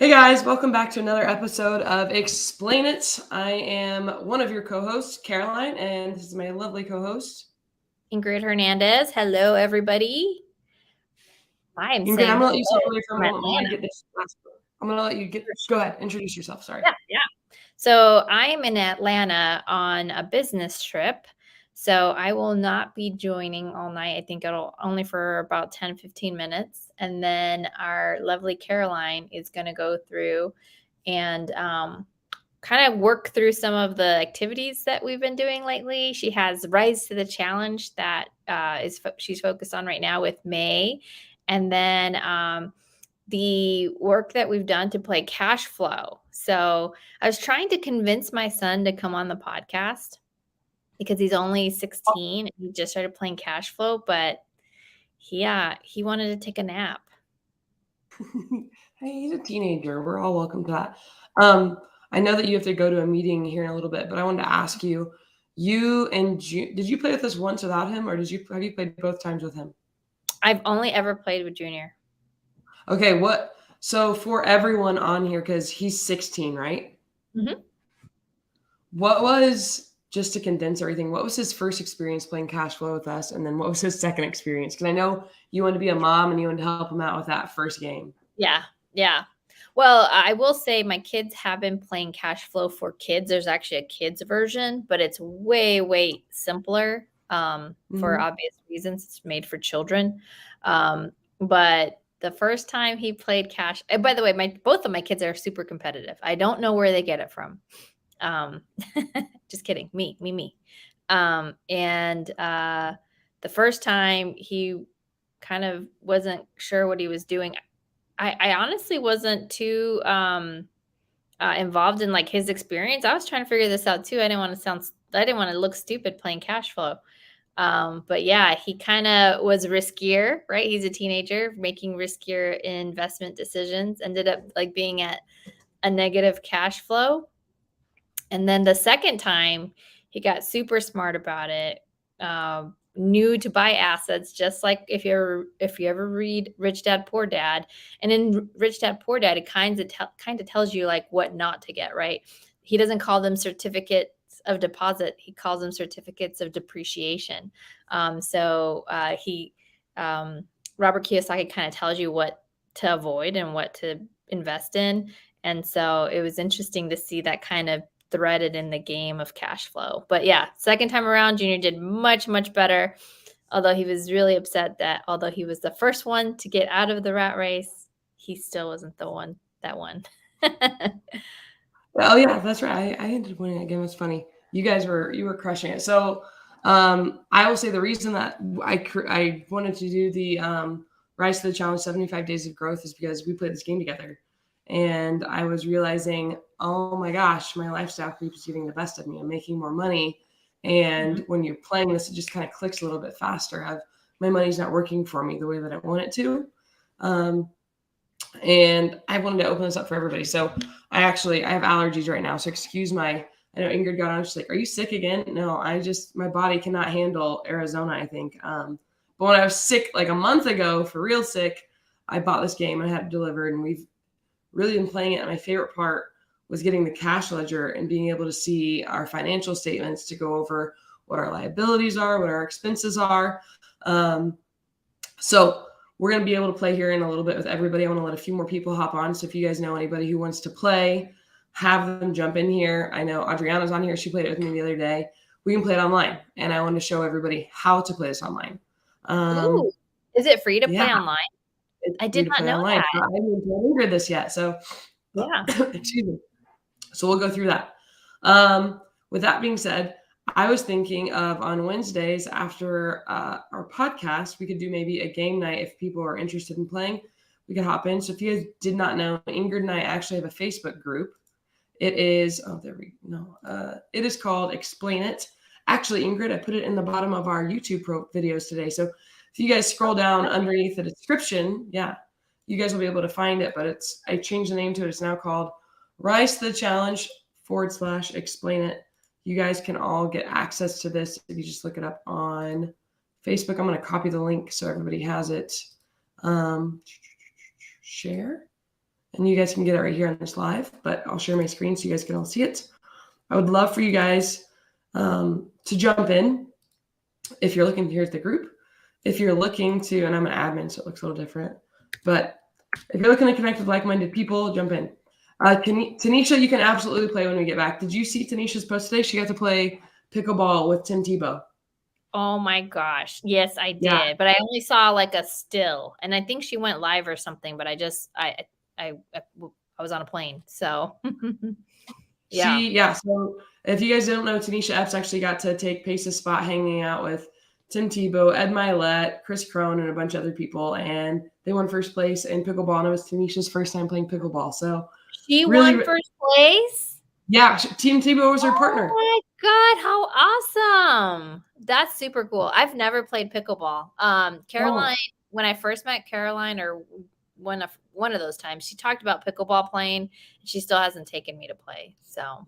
Hey guys, welcome back to another episode of Explain It. I am one of your co-hosts, Caroline, and this is my lovely co-host, Ingryd Hernandez. Hello, everybody. I'm Ingrid. I'm saying gonna let you step hello away for a from moment while I Atlanta. get this last one. I'm gonna let you go ahead, introduce yourself. Sorry. Yeah. So I'm in Atlanta on a business trip. So I will not be joining all night. I think it'll only for about 10, 15 minutes. And then our lovely Caroline is going to go through and kind of work through some of the activities that we've been doing lately. She has Rise to the Challenge that she's focused on right now with May. And then the work that we've done to play cash flow. So I was trying to convince my son to come on the podcast because he's only 16 and he just started playing cash flow, but he wanted to take a nap. Hey, he's a teenager. We're all welcome to that. I know that you have to go to a meeting here in a little bit, but I wanted to ask you, did you play with us once without him, or have you played both times with him? I've only ever played with Junior. Okay, so for everyone on here, because he's 16, right? Mm-hmm. What was, just to condense everything, what was his first experience playing cash flow with us? And then what was his second experience? Because I know you wanted to be a mom and you wanted to help him out with that first game. Yeah. Well, I will say my kids have been playing cash flow for kids. There's actually a kids version, but it's way, way simpler for obvious reasons. It's made for children. But the first time he played cash, and by the way, both of my kids are super competitive. I don't know where they get it from. Just kidding. Me. And the first time he kind of wasn't sure what he was doing. I honestly wasn't too involved in like his experience. I was trying to figure this out too. I didn't want to look stupid playing cash flow. But yeah, he kind of was riskier, right? He's a teenager making riskier investment decisions, ended up like being at a negative cash flow. And then the second time he got super smart about it. Knew to buy assets, just like if you ever read Rich Dad Poor Dad, and in Rich Dad Poor Dad, it kind of tells you like what not to get, right? He doesn't call them certificates of deposit; he calls them certificates of depreciation. Robert Kiyosaki kind of tells you what to avoid and what to invest in, and so it was interesting to see that kind of threaded in the game of cash flow. But yeah, second time around, Junior did much, much better. Although he was really upset that although he was the first one to get out of the rat race, he still wasn't the one that won. Oh yeah, that's right. I ended up winning that game. It was funny. You were crushing it. So I will say the reason that I wanted to do the Rise to the Challenge 75 Days of Growth is because we played this game together. And I was realizing, oh my gosh, my lifestyle keeps getting the best of me. I'm making more money. And when you're playing this, it just kind of clicks a little bit faster. My money's not working for me the way that I want it to. And I wanted to open this up for everybody. So I have allergies right now. So I know Ingrid got on. She's like, "Are you sick again?" No, my body cannot handle Arizona, I think. But when I was sick like a month ago, for real sick, I bought this game and I had it delivered, and we've really been playing it. And my favorite part was getting the cash ledger and being able to see our financial statements to go over what our liabilities are, what our expenses are. So we're going to be able to play here in a little bit with everybody. I want to let a few more people hop on. So if you guys know anybody who wants to play, have them jump in here. I know Adriana's on here. She played it with me the other day. We can play it online. And I want to show everybody how to play this online. Ooh, is it free to play online? I did not know that. I haven't delivered this yet. So yeah. Excuse me. So we'll go through that. With that being said, I was thinking of on Wednesdays after our podcast, we could do maybe a game night if people are interested in playing. We could hop in. So if you guys did not know, Ingrid and I actually have a Facebook group. It is it is called Explain It. Actually, Ingrid, I put it in the bottom of our YouTube videos today. So if you guys scroll down underneath the description, you guys will be able to find it. But I changed the name to it. It's now called Rise to the Challenge / Explain It. You guys can all get access to this if you just look it up on Facebook. I'm going to copy the link so everybody has it. Share. and you guys can get it right here on this live, but I'll share my screen so you guys can all see it. I would love for you guys to jump in if you're looking here at the group. If you're looking to, and I'm an admin, so it looks a little different, but if you're looking to connect with like-minded people, jump in. Tanisha, you can absolutely play when we get back. Did you see Tanisha's post today? She got to play pickleball with Tim Tebow. Oh my gosh. Yes, I did. But I only saw like a still, and I think she went live or something, but I was on a plane. So yeah. So if you guys don't know, Tanisha Epps actually got to take Pace's spot hanging out with Tim Tebow, Ed Milet, Chris Crone, and a bunch of other people. And they won first place in pickleball. And it was Tanisha's first time playing pickleball. So she won first place? Yeah. Tim Tebow was her partner. Oh my God. How awesome. That's super cool. I've never played pickleball. Caroline, when I first met Caroline, or one of those times, she talked about pickleball playing, and she still hasn't taken me to play. So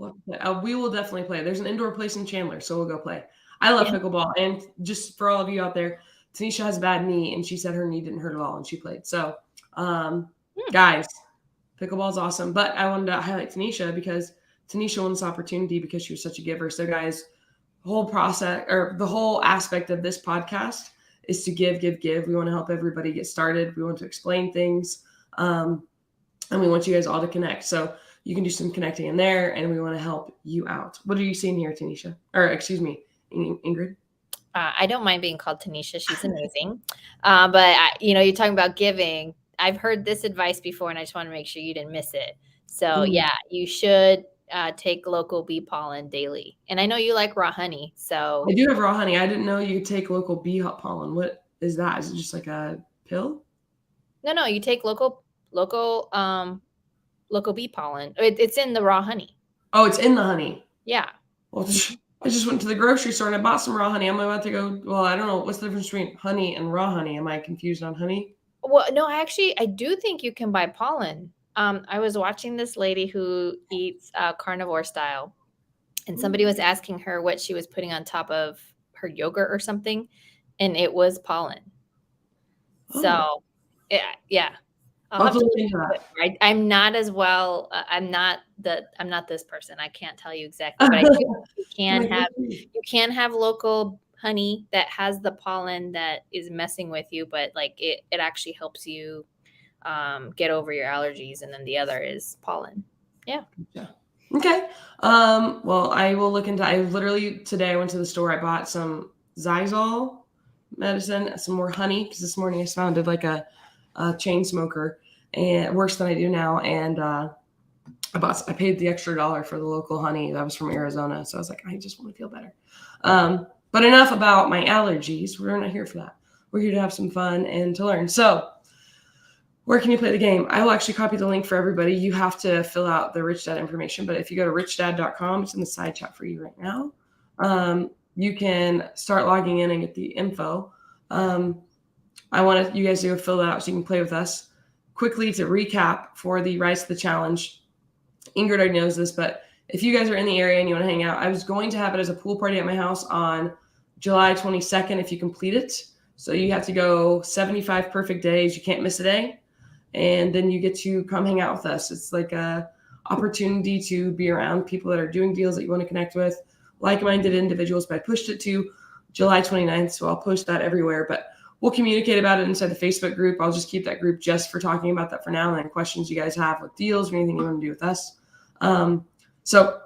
we will definitely play. There's an indoor place in Chandler, so we'll go play. I love pickleball. And just for all of you out there, Tanisha has a bad knee, and she said her knee didn't hurt at all, and she played. So guys, pickleball is awesome. But I wanted to highlight Tanisha because Tanisha won this opportunity because she was such a giver. So guys, the whole process, or the whole aspect of this podcast, is to give. We want to help everybody get started. We want to explain things. And we want you guys all to connect. So you can do some connecting in there, and we want to help you out. What are you seeing here, Tanisha? Or excuse me, Ingryd? I don't mind being called Tanisha. She's amazing. But you're talking about giving. I've heard this advice before, and I just want to make sure you didn't miss it. So you should take local bee pollen daily. And I know you like raw honey. So I do have raw honey. I didn't know you could take local bee pollen. What is that? Is it just like a pill? No, you take local bee pollen. It's in the raw honey. Oh, it's in the honey. Yeah. Well, I just went to the grocery store and I bought some raw honey. I'm about to go, well, I don't know. What's the difference between honey and raw honey? Am I confused on honey? Well, no, I do think you can buy pollen. I was watching this lady who eats carnivore style, and somebody was asking her what she was putting on top of her yogurt or something, and it was pollen. So, yeah. I'll have to look into that. I'm not as well. I'm not this person. I can't tell you exactly, but I think you can have local honey that has the pollen that is messing with you, but like it actually helps you get over your allergies, and then the other is pollen. Yeah. Okay. Well, I will look into. I literally today I went to the store. I bought some Zysol medicine, some more honey, because this morning I sounded like a chain smoker, and worse than I do now. And I paid the extra $1 for the local honey that was from Arizona. So I was like, I just want to feel better. But enough about my allergies. We're not here for that. We're here to have some fun and to learn. So where can you play the game? I will actually copy the link for everybody. You have to fill out the Rich Dad information, but if you go to richdad.com, it's in the side chat for you right now. You can start logging in and get the info. I want you guys to go fill that out so you can play with us. Quickly to recap for the Rise to the Challenge, Ingryd already knows this, but if you guys are in the area and you want to hang out, I was going to have it as a pool party at my house on July 22nd if you complete it. So you have to go 75 perfect days. You can't miss a day. And then you get to come hang out with us. It's like a opportunity to be around people that are doing deals that you want to connect with, like-minded individuals. But I pushed it to July 29th, so I'll post that everywhere. But we'll communicate about it inside the Facebook group. I'll just keep that group just for talking about that for now, and then questions you guys have with deals or anything you want to do with us. So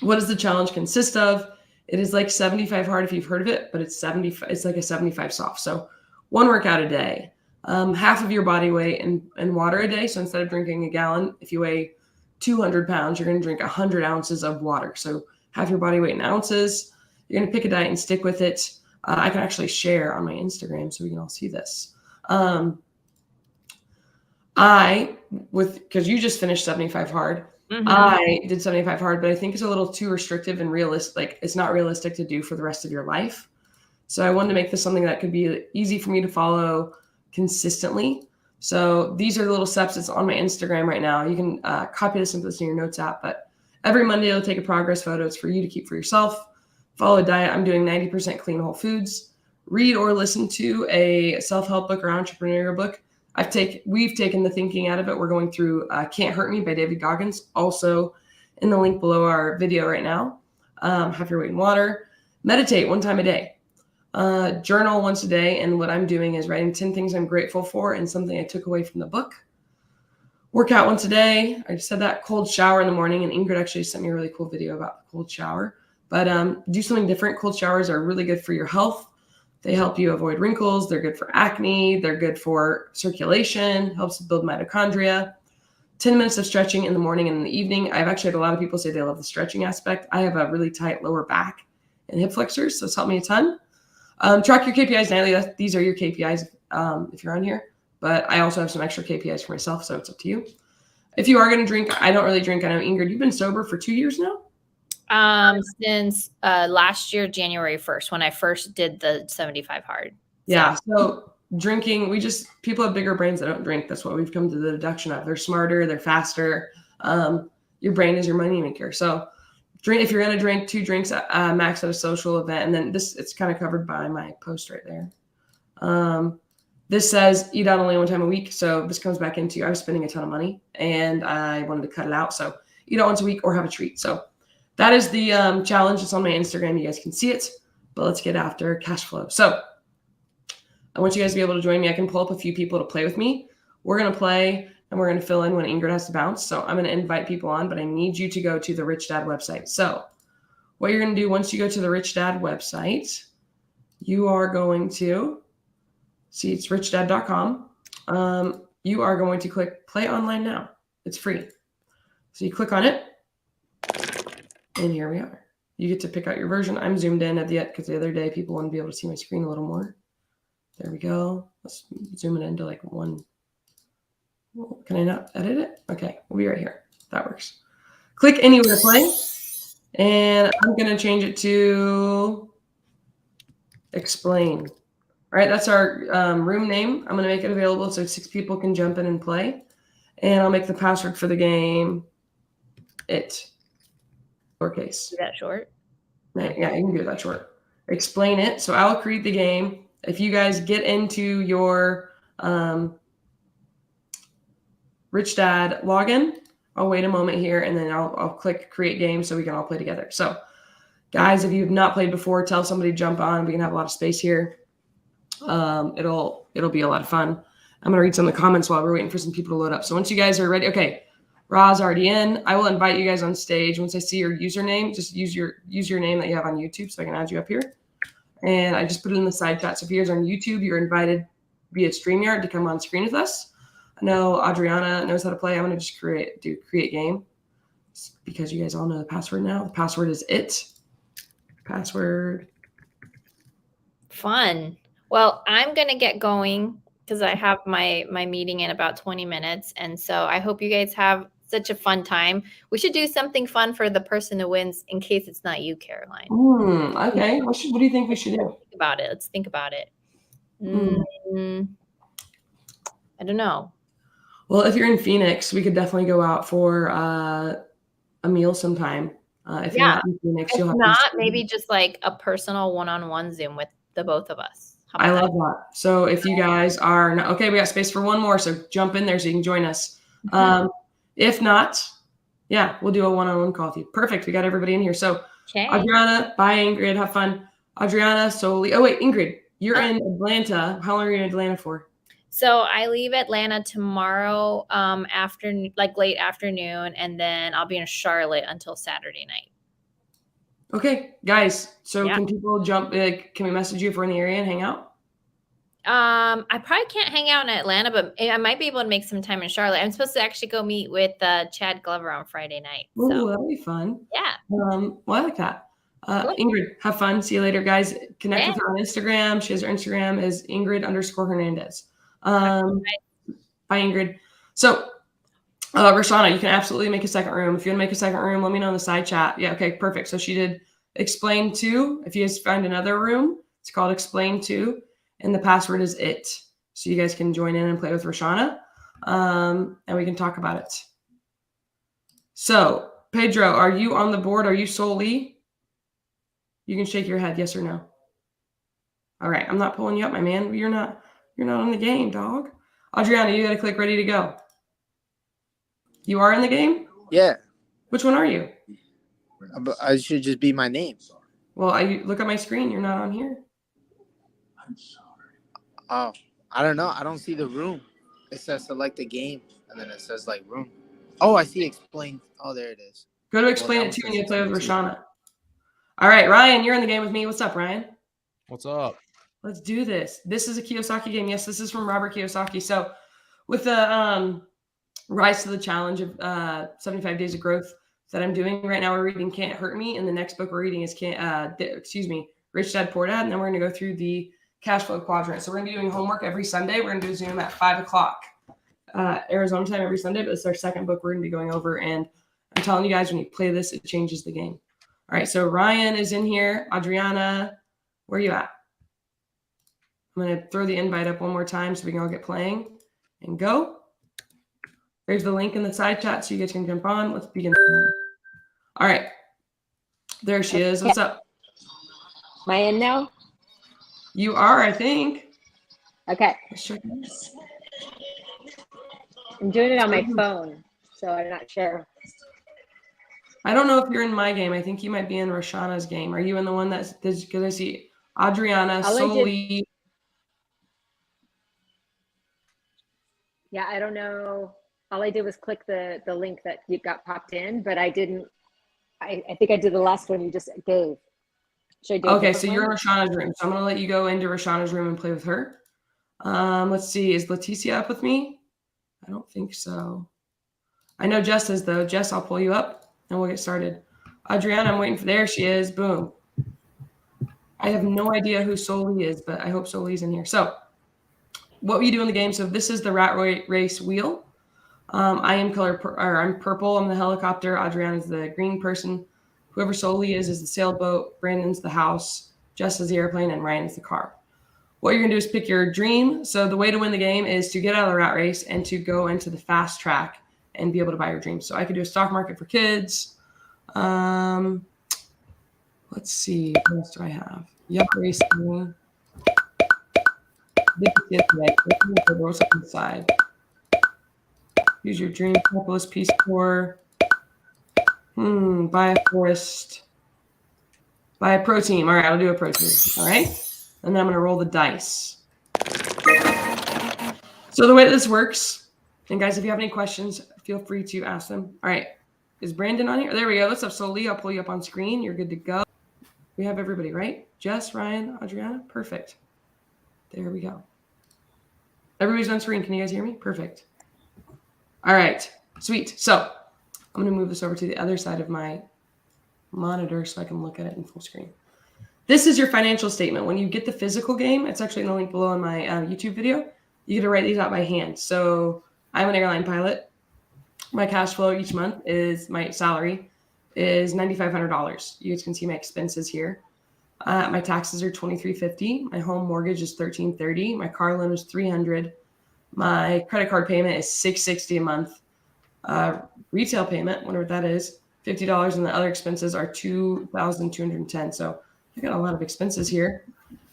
what does the challenge consist of? It is like 75 hard if you've heard of it, but it's like a 75 soft. So one workout a day, half of your body weight in water a day. So instead of drinking a gallon, if you weigh 200 pounds, you're going to drink 100 ounces of water. So half your body weight in ounces. You're going to pick a diet and stick with it. I can actually share on my Instagram so we can all see this. Because you just finished 75 hard. Mm-hmm. I did 75 hard, but I think it's a little too restrictive and realistic. Like it's not realistic to do for the rest of your life. So I wanted to make this something that could be easy for me to follow consistently. So these are the little steps that's on my Instagram right now. You can copy this and put this in your notes app, but every Monday I'll take a progress photo. It's for you to keep for yourself. Follow a diet. I'm doing 90% clean whole foods. Read or listen to a self-help book or entrepreneurial book. we've taken the thinking out of it. We're going through Can't Hurt Me by David Goggins, also in the link below our video right now. Have your weight in water. Meditate 1 time a day. Journal once a day. And what I'm doing is writing 10 things I'm grateful for and something I took away from the book. Workout once a day. I just said that. Cold shower in the morning. And Ingrid actually sent me a really cool video about the cold shower. But do something different. Cold showers are really good for your health. They help you avoid wrinkles. They're good for acne. They're good for circulation, helps build mitochondria. 10 minutes of stretching in the morning and in the evening. I've actually had a lot of people say they love the stretching aspect. I have a really tight lower back and hip flexors, so it's helped me a ton. Track your KPIs nightly. These are your KPIs if you're on here. But I also have some extra KPIs for myself, so it's up to you. If you are going to drink, I don't really drink. I know, Ingrid, you've been sober for 2 years now? Since last year, January 1st, when I first did the 75 hard. Yeah. So drinking, people have bigger brains that don't drink. That's what we've come to the deduction of. They're smarter, they're faster. Your brain is your money maker. So drink, if you're going to drink 2 drinks max at a social event. And then it's kind of covered by my post right there. This says eat out only 1 time a week. So this comes back into, I was spending a ton of money and I wanted to cut it out. So eat out once a week or have a treat. So that is the challenge. It's on my Instagram. You guys can see it, but let's get after cash flow. So I want you guys to be able to join me. I can pull up a few people to play with me. We're going to play and we're going to fill in when Ingrid has to bounce. So I'm going to invite people on, but I need you to go to the Rich Dad website. So what you're going to do once you go to the Rich Dad website, you are going to see it's richdad.com. You are going to click play online now. It's free. So you click on it. And here we are. You get to pick out your version. I'm zoomed in at the end because the other day people want to be able to see my screen a little more. There we go. Let's zoom it into like 1. Can I not edit it? Okay, we'll be right here. That works. Click anywhere to play. And I'm going to change it to explain. All right, that's our room name. I'm going to make it available so 6 people can jump in and play. And I'll make the password for the game lowercase. That short? Yeah, you can do that short. Explain it. So I'll create the game. If you guys get into your Rich Dad login, I'll wait a moment here and then I'll click create game so we can all play together. So guys, if you've not played before, tell somebody to jump on. We can have a lot of space here. It'll be a lot of fun. I'm going to read some of the comments while we're waiting for some people to load up. So once you guys are ready, okay. Ra's already in. I will invite you guys on stage. Once I see your username, just use your name that you have on YouTube so I can add you up here. And I just put it in the side chat. So if you guys are on YouTube, you're invited via StreamYard to come on screen with us. I know Adriana knows how to play. I'm going to just create game because you guys all know the password now. The password is password. Fun. Well, I'm going to get going because I have my meeting in about 20 minutes. And so I hope you guys have such a fun time. We should do something fun for the person who wins in case it's not you, Caroline. Okay. What do you think we should do? Think about it. Let's think about it. I don't know. Well, if you're in Phoenix, we could definitely go out for a meal sometime. If you're not in Phoenix, you'll have maybe just like a personal one-on-one Zoom with the both of us. I love that. So if you guys are not, okay, we got space for one more. So jump in there so you can join us. If not, yeah, we'll do a one-on-one call with you. Perfect. We got everybody in here. So Adriana, bye, Ingrid. Have fun. Adriana, Soli. Oh, wait, Ingrid, you're in Atlanta. How long are you in Atlanta for? So I leave Atlanta tomorrow afternoon, like late afternoon, and then I'll be in Charlotte until Saturday night. Okay, guys. So can people jump? Can we message you if we're in the area and hang out? I probably can't hang out in Atlanta, but I might be able to make some time in Charlotte. I'm supposed to actually go meet with Chad Glover on Friday night. Oh, that'll be fun. Yeah. Well, I like that. Ingrid, have fun. See you later, guys. Connect with her on Instagram. She has her Instagram is Ingryd_Hernandez. Bye, Ingrid. So, Roshana, you can absolutely make a second room. If you want to make a second room, let me know in the side chat. Yeah, okay, perfect. So she did explain to. If you guys find another room, it's called explain to, and the password is it. So you guys can join in and play with Roshana, and we can talk about it. So, Pedro, are you on the board? Are you Soli? You can shake your head, yes or no. All right, I'm not pulling you up, my man. You're not on the game, dog. Adriana, you got to click ready to go. You are in the game? Yeah. Which one are you? I should just be my name. Well, I look at my screen. You're not on here. I'm sorry. Oh, I don't know. I don't see the room. It says select a game, and then it says like room. Oh, I see explain. Oh, there it is. Go to explain it to when you play with Rashana. All right, Ryan, you're in the game with me. What's up, Ryan? What's up? Let's do this. This is a Kiyosaki game. Yes, this is from Robert Kiyosaki. So with the Rise to the Challenge of 75 Days of Growth that I'm doing right now, we're reading Can't Hurt Me, and the next book we're reading is Rich Dad Poor Dad, and then we're going to go through the cash flow quadrant. So we're going to be doing homework every Sunday. We're going to do Zoom at 5 o'clock Arizona time every Sunday, but it's our second book we're going to be going over, and I'm telling you guys, when you play this, it changes the game. All right, so Ryan is in here. Adriana, where are you at? I'm going to throw the invite up one more time so we can all get playing and go. There's the link in the side chat so you guys can jump on. Let's begin. All right. There she is. What's up? Am I in now? You are, I think. Okay. Sure. I'm doing it on my phone, so I'm not sure. I don't know if you're in my game. I think you might be in Rashana's game. Are you in the one that's because I see Adriana, Soli. Yeah, I don't know. All I did was click the link that you got popped in, but I didn't. I think I did the last one you just gave. Should I do Okay, so you're in Rashana's room. So I'm going to let you go into Rashana's room and play with her. Let's see. Is Leticia up with me? I don't think so. I know Jess is, though. Jess, I'll pull you up and we'll get started. Adriana, I'm waiting for. There she is. Boom. I have no idea who Soli is, but I hope Soli's in here. So what we do in the game. So this is the rat race wheel. I am I'm purple. I'm the helicopter. Adriana's the green person. Whoever Soli is the sailboat. Brandon's the house. Jess is the airplane, and Ryan is the car. What you're going to do is pick your dream. So the way to win the game is to get out of the rat race and to go into the fast track and be able to buy your dreams. So I could do a stock market for kids. Let's see. What else do I have? Yup racing. What's up inside? Use your dream. Capitalist Peace Corps. Buy a forest. Buy a pro team. All right, I'll do a pro team. All right. And then I'm going to roll the dice. So the way that this works, and guys, if you have any questions, feel free to ask them. All right. Is Brandon on here? There we go. What's up, Soli? I'll pull you up on screen. You're good to go. We have everybody, right? Jess, Ryan, Adriana. Perfect. There we go. Everybody's on screen. Can you guys hear me? Perfect. All right. Sweet. So I'm going to move this over to the other side of my monitor so I can look at it in full screen. This is your financial statement. When you get the physical game, it's actually in the link below in my YouTube video. You get to write these out by hand. So I'm an airline pilot. My cash flow each month is my salary is $9,500. You guys can see my expenses here. My taxes are $2,350. My home mortgage is $1,330. My car loan is $300. My credit card payment is $660 a month. Retail payment, whatever that is, $50, and the other expenses are $2,210. So I got a lot of expenses here.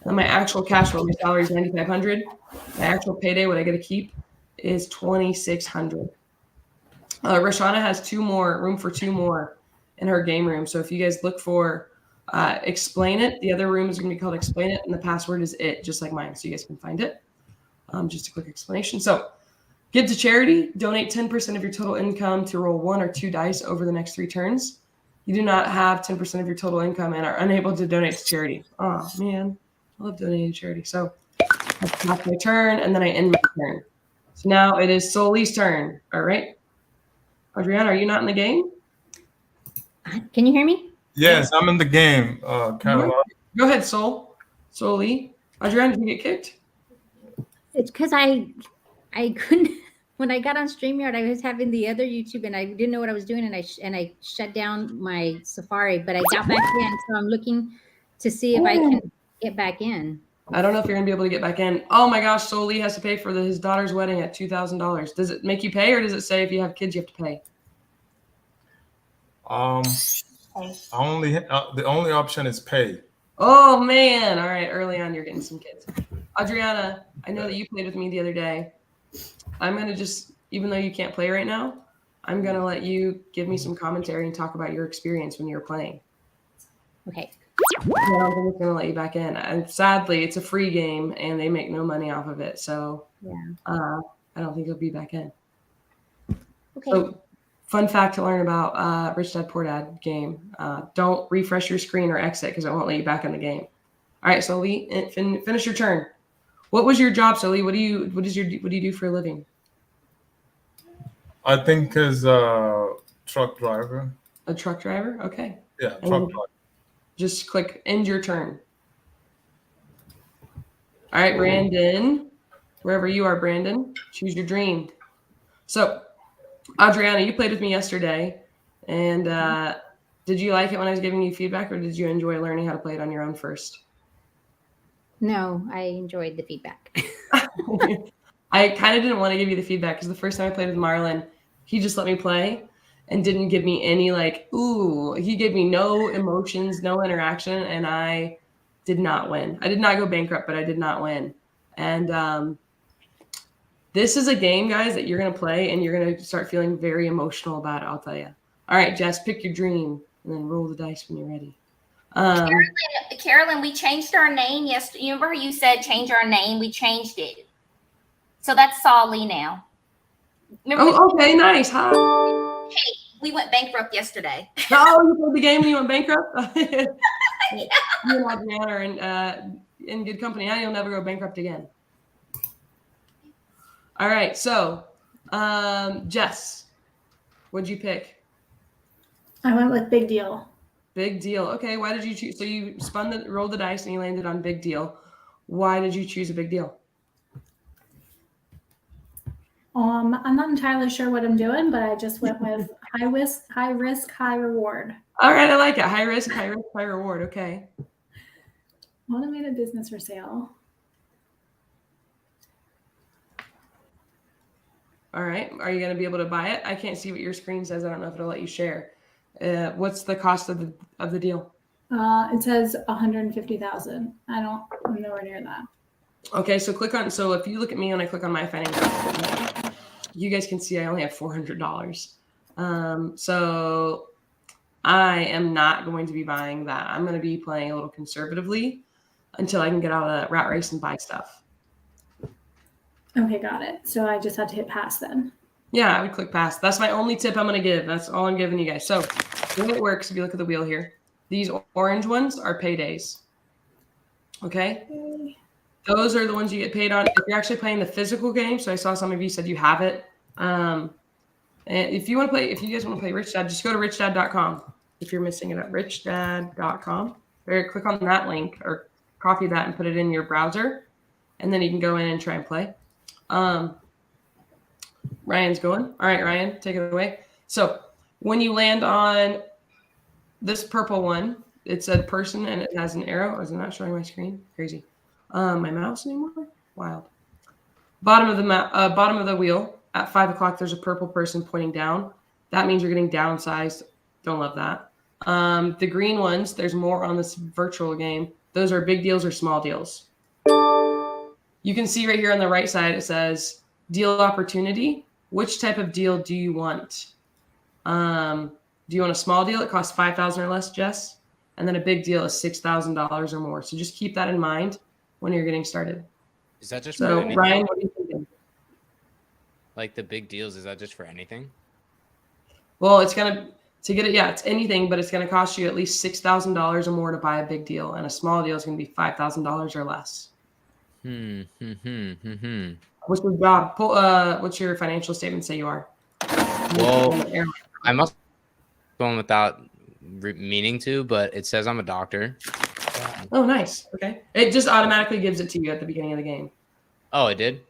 And my actual cash flow, my salary is $9,500. My actual payday, what I get to keep, is $2,600. Rashana has room for two more in her game room. So if you guys look for Explain It, the other room is going to be called Explain It, and the password is it, just like mine, so you guys can find it. Just a quick explanation. So give to charity, donate 10% of your total income to roll 1 or 2 dice over the next 3 turns. You do not have 10% of your total income and are unable to donate to charity. Oh, man. I love donating to charity. So I pass my turn, and then I end my turn. So now it is Soli's turn. All right. Adriana, are you not in the game? Can you hear me? Yes, I'm in the game, Caroline. Go ahead, Soli. Adriana, did you get kicked? It's because I couldn't. When I got on StreamYard, I was having the other YouTube, and I didn't know what I was doing, and I shut down my Safari. But I got back in, so I'm looking to see if I can get back in. I don't know if you're gonna be able to get back in. Oh my gosh, Soli has to pay for his daughter's wedding at $2,000. Does it make you pay, or does it say if you have kids you have to pay? The only option is pay. Oh man! All right, early on you're getting some kids. Adriana, I know that you played with me the other day. I'm going to just, even though you can't play right now, I'm going to let you give me some commentary and talk about your experience when you were playing. Okay. I don't think it's going to let you back in. And sadly, it's a free game and they make no money off of it. So Yeah. I don't think you'll be back in. Okay. So fun fact to learn about Rich Dad Poor Dad game. Don't refresh your screen or exit because it won't let you back in the game. All right, so Lee, finish your turn. What was your job, Sully? What do you do for a living? I think as truck driver. A truck driver? Okay. Yeah, And truck driver. just click end your turn. All right, Brandon. Wherever you are, Brandon, choose your dream. So, Adriana, you played with me yesterday, and did you like it when I was giving you feedback, or did you enjoy learning how to play it on your own first? No, I enjoyed the feedback. I kind of didn't want to give you the feedback because the first time I played with Marlon, he just let me play and didn't give me any ooh, he gave me no emotions, no interaction, and I did not win. I did not go bankrupt, but I did not win. And this is a game, guys, that you're going to play and you're going to start feeling very emotional about it, I'll tell you. All right, Jess, pick your dream and then roll the dice when you're ready. Carolyn, we changed our name yesterday. You remember you said change our name? We changed it. So that's Saul Lee now. Remember okay, nice. Hi. Hey, we went bankrupt yesterday. Oh, you played the game when you went bankrupt? You and Adriana are in good company. Now you'll never go bankrupt again. All right, so Jess, what'd you pick? I went with big deal. Big deal. Okay, why did you choose? So you rolled the dice and you landed on big deal. Why did you choose a big deal? I'm not entirely sure what I'm doing, but I just went with high risk, high reward. All right, I like it. High risk, high reward. Okay. Automated business for sale. All right. Are you going to be able to buy it? I can't see what your screen says. I don't know if it'll let you share. What's the cost of the deal? It says 150,000. I'm nowhere near that. Okay, so if you look at me and I click on my financial, you guys can see I only have $400. So I am not going to be buying that. I'm going to be playing a little conservatively until I can get out of the rat race and buy stuff. Okay, got it. So I just had to hit pass then. Yeah, I would click pass. That's my only tip I'm going to give. That's all I'm giving you guys. So the way it works, if you look at the wheel here, these orange ones are paydays. Okay? Those are the ones you get paid on. If you're actually playing the physical game, so I saw some of you said you have it. And if you guys want to play Rich Dad, just go to richdad.com. If you're missing it at richdad.com, or click on that link or copy that and put it in your browser. And then you can go in and try and play. Ryan's going. All right, Ryan, take it away. So when you land on this purple one, it said person and it has an arrow. Is it not showing my screen? Crazy. My mouse anymore? Wild. Bottom of the wheel at 5 o'clock, there's a purple person pointing down. That means you're getting downsized. Don't love that. The green ones, there's more on this virtual game. Those are big deals or small deals. You can see right here on the right side, it says deal opportunity. Which type of deal do you want? Do you want a small deal? It costs $5,000 or less, Jess. And then a big deal is $6,000 or more. So just keep that in mind when you're getting started. Is that just so for anything? Ryan, what are you thinking? Like the big deals, is that just for anything? Well, it's it's anything, but it's gonna cost you at least $6,000 or more to buy a big deal, and a small deal is gonna be $5,000 or less. What's your job? What's your financial statement say you are? Well, I must have gone without meaning to, but it says I'm a doctor. Oh, nice. Okay. It just automatically gives it to you at the beginning of the game. Oh, it did?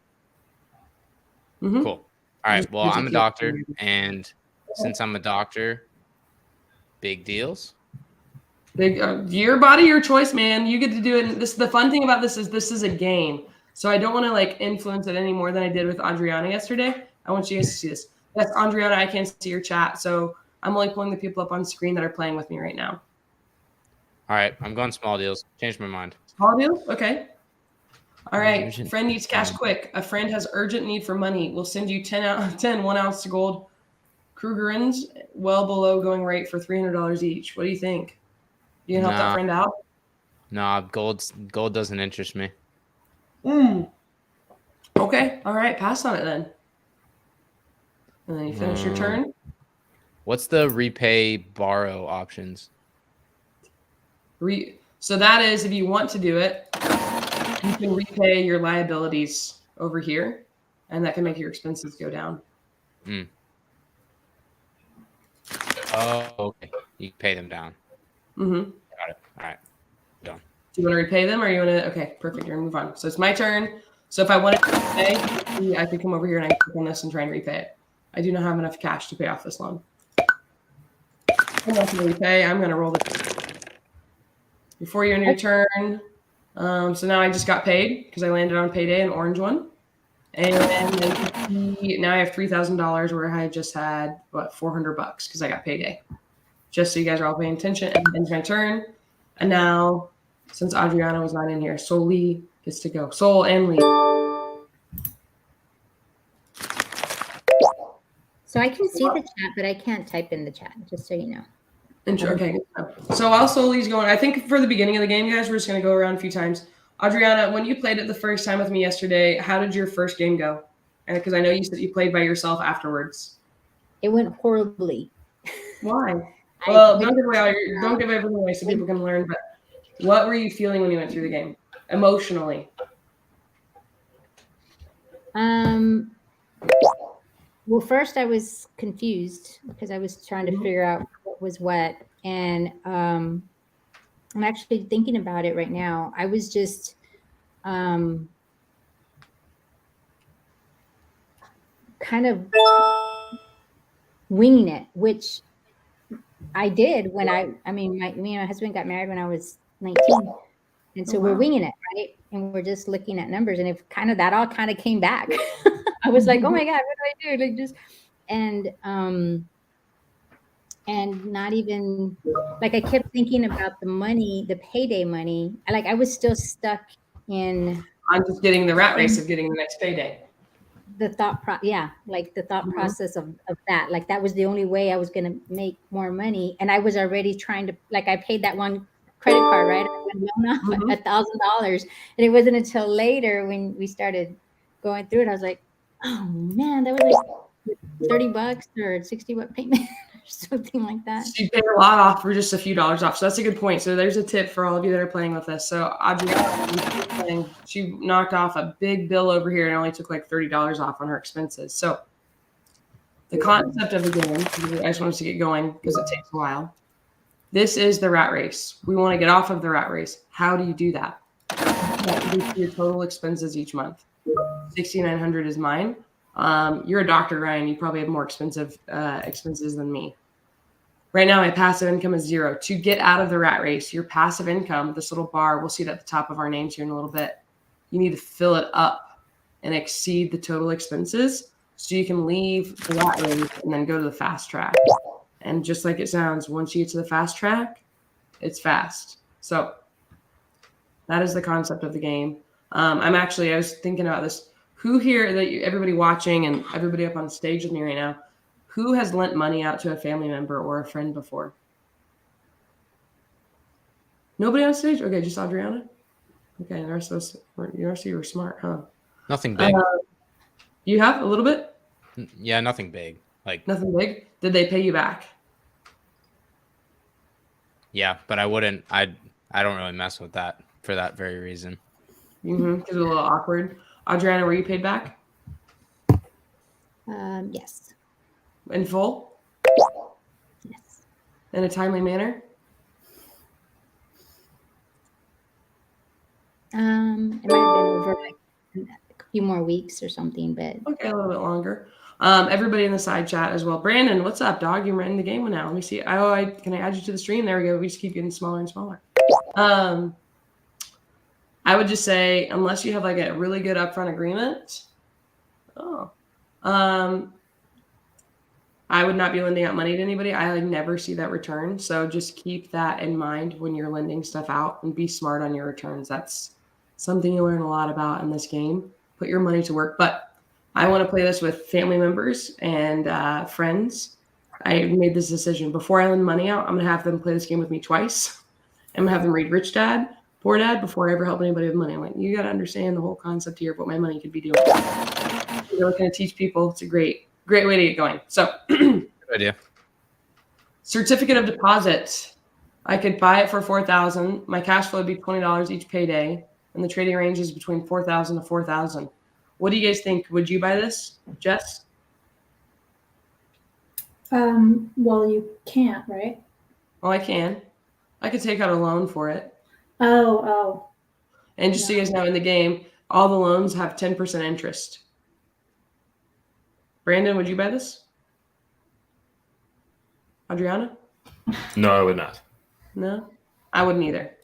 Mm-hmm. Cool. All right. Well, I'm a doctor, and since I'm a doctor, big deals. Your body, your choice, man. You get to do it. The fun thing about this is a game. So I don't want to influence it any more than I did with Adriana yesterday. I want you guys to see this. That's Adriana. I can't see your chat, so I'm only pulling the people up on screen that are playing with me right now. All right, I'm going small deals. Changed my mind. Small deals? Okay. All right. Urgent Friend needs cash need. quick. A friend has urgent need for money. We'll send you 10 1 ounce gold Krugerrands, well below going rate for $300 each. What do you think? You can help that friend out? Nah, gold doesn't interest me. Okay. All right. Pass on it then. And then you finish your turn. What's the repay borrow options? So that is, if you want to do it, you can repay your liabilities over here, and that can make your expenses go down. Oh, okay. You can pay them down. Mm-hmm. Got it. All right. Done. Do you want to repay them, or you want to? Okay, perfect. You're gonna move on. So it's my turn. So if I wanted to repay, I could come over here and I can click on this and try and repay it. I do not have enough cash to pay off this loan. I'm not going to repay. I'm going to roll the before you end your turn. So now I just got paid because I landed on payday, an orange one. And now I have $3,000 where I just had, $400 because I got payday. Just so you guys are all paying attention. And ends my turn. And now, since Adriana was not in here, Soli gets to go. Sol and Lee. So I can see the chat, but I can't type in the chat, just so you know. Okay. So while Soli's going, I think for the beginning of the game, guys, we're just going to go around a few times. Adriana, when you played it the first time with me yesterday, how did your first game go? And because I know you said you played by yourself afterwards. It went horribly. Why? Well, don't give everything away so people can learn. But what were you feeling when you went through the game, emotionally? Well, first I was confused because I was trying to figure out what was what. And I'm actually thinking about it right now. I was just kind of winging it, which I did when me and my husband got married when I was 19. And so we're winging it, right? And we're just looking at numbers. And that all kind of came back. I was like, oh my God, what do I do? Like just, and not even like, I kept thinking about the money, the payday money. I was still stuck in. I'm just getting the rat race of getting the next payday. The thought process of that. Like that was the only way I was going to make more money. And I was already trying to, I paid that one credit card, right? I went loan off $1,000. And it wasn't until later when we started going through it, I was like, oh man, that was like $30 or $60 payment or something like that. She paid a lot off for just a few dollars off. So that's a good point. So there's a tip for all of you that are playing with us. So Adriana, she knocked off a big bill over here and only took like $30 off on her expenses. So the concept of the game, I just want us to get going because it takes a while. This is the rat race. We want to get off of the rat race. How do you do that? Your total expenses each month. $6,900 is mine. You're a doctor, Ryan. You probably have more expensive expenses than me. Right now, my passive income is 0. To get out of the rat race, your passive income, this little bar, we'll see it at the top of our names here in a little bit. You need to fill it up and exceed the total expenses so you can leave the rat race and then go to the fast track. And just like it sounds, once you get to the fast track, it's fast. So that is the concept of the game. I was thinking about this. Who here, everybody watching and everybody up on stage with me right now, who has lent money out to a family member or a friend before? Nobody on stage? Okay, just Adriana? Okay, the rest of us, you were smart, huh? Nothing big. You have a little bit? Yeah, nothing big. Nothing big? Did they pay you back? Yeah, but I wouldn't. I don't really mess with that for that very reason. Because it's a little awkward. Adriana, were you paid back? Yes. In full? Yes. In a timely manner? It might have been over a few more weeks or something, but okay, a little bit longer. Everybody in the side chat as well. Brandon, what's up, dog? You're in the game now. Let me see. Can I add you to the stream? There we go. We just keep getting smaller and smaller. I would just say, unless you have a really good upfront agreement, I would not be lending out money to anybody. I never see that return. So just keep that in mind when you're lending stuff out and be smart on your returns. That's something you learn a lot about in this game. Put your money to work. But I want to play this with family members and friends. I made this decision. Before I lend money out, I'm going to have them play this game with me twice. I'm going to have them read Rich Dad, Poor Dad before I ever help anybody with money. I'm like, you got to understand the whole concept here of what my money could be doing. You're going to teach people. It's a great way to get going. So, Good idea. certificate of deposit. I could buy it for $4,000. My cash flow would be $20 each payday, and the trading range is between $4,000 to $4,000. What do you guys think? Would you buy this, Jess? Well, you can't, right? Oh, I can. I could take out a loan for it. Oh. And just so you guys know, in the game, all the loans have 10% interest. Brandon, would you buy this? Adriana? No, I would not. No? I wouldn't either.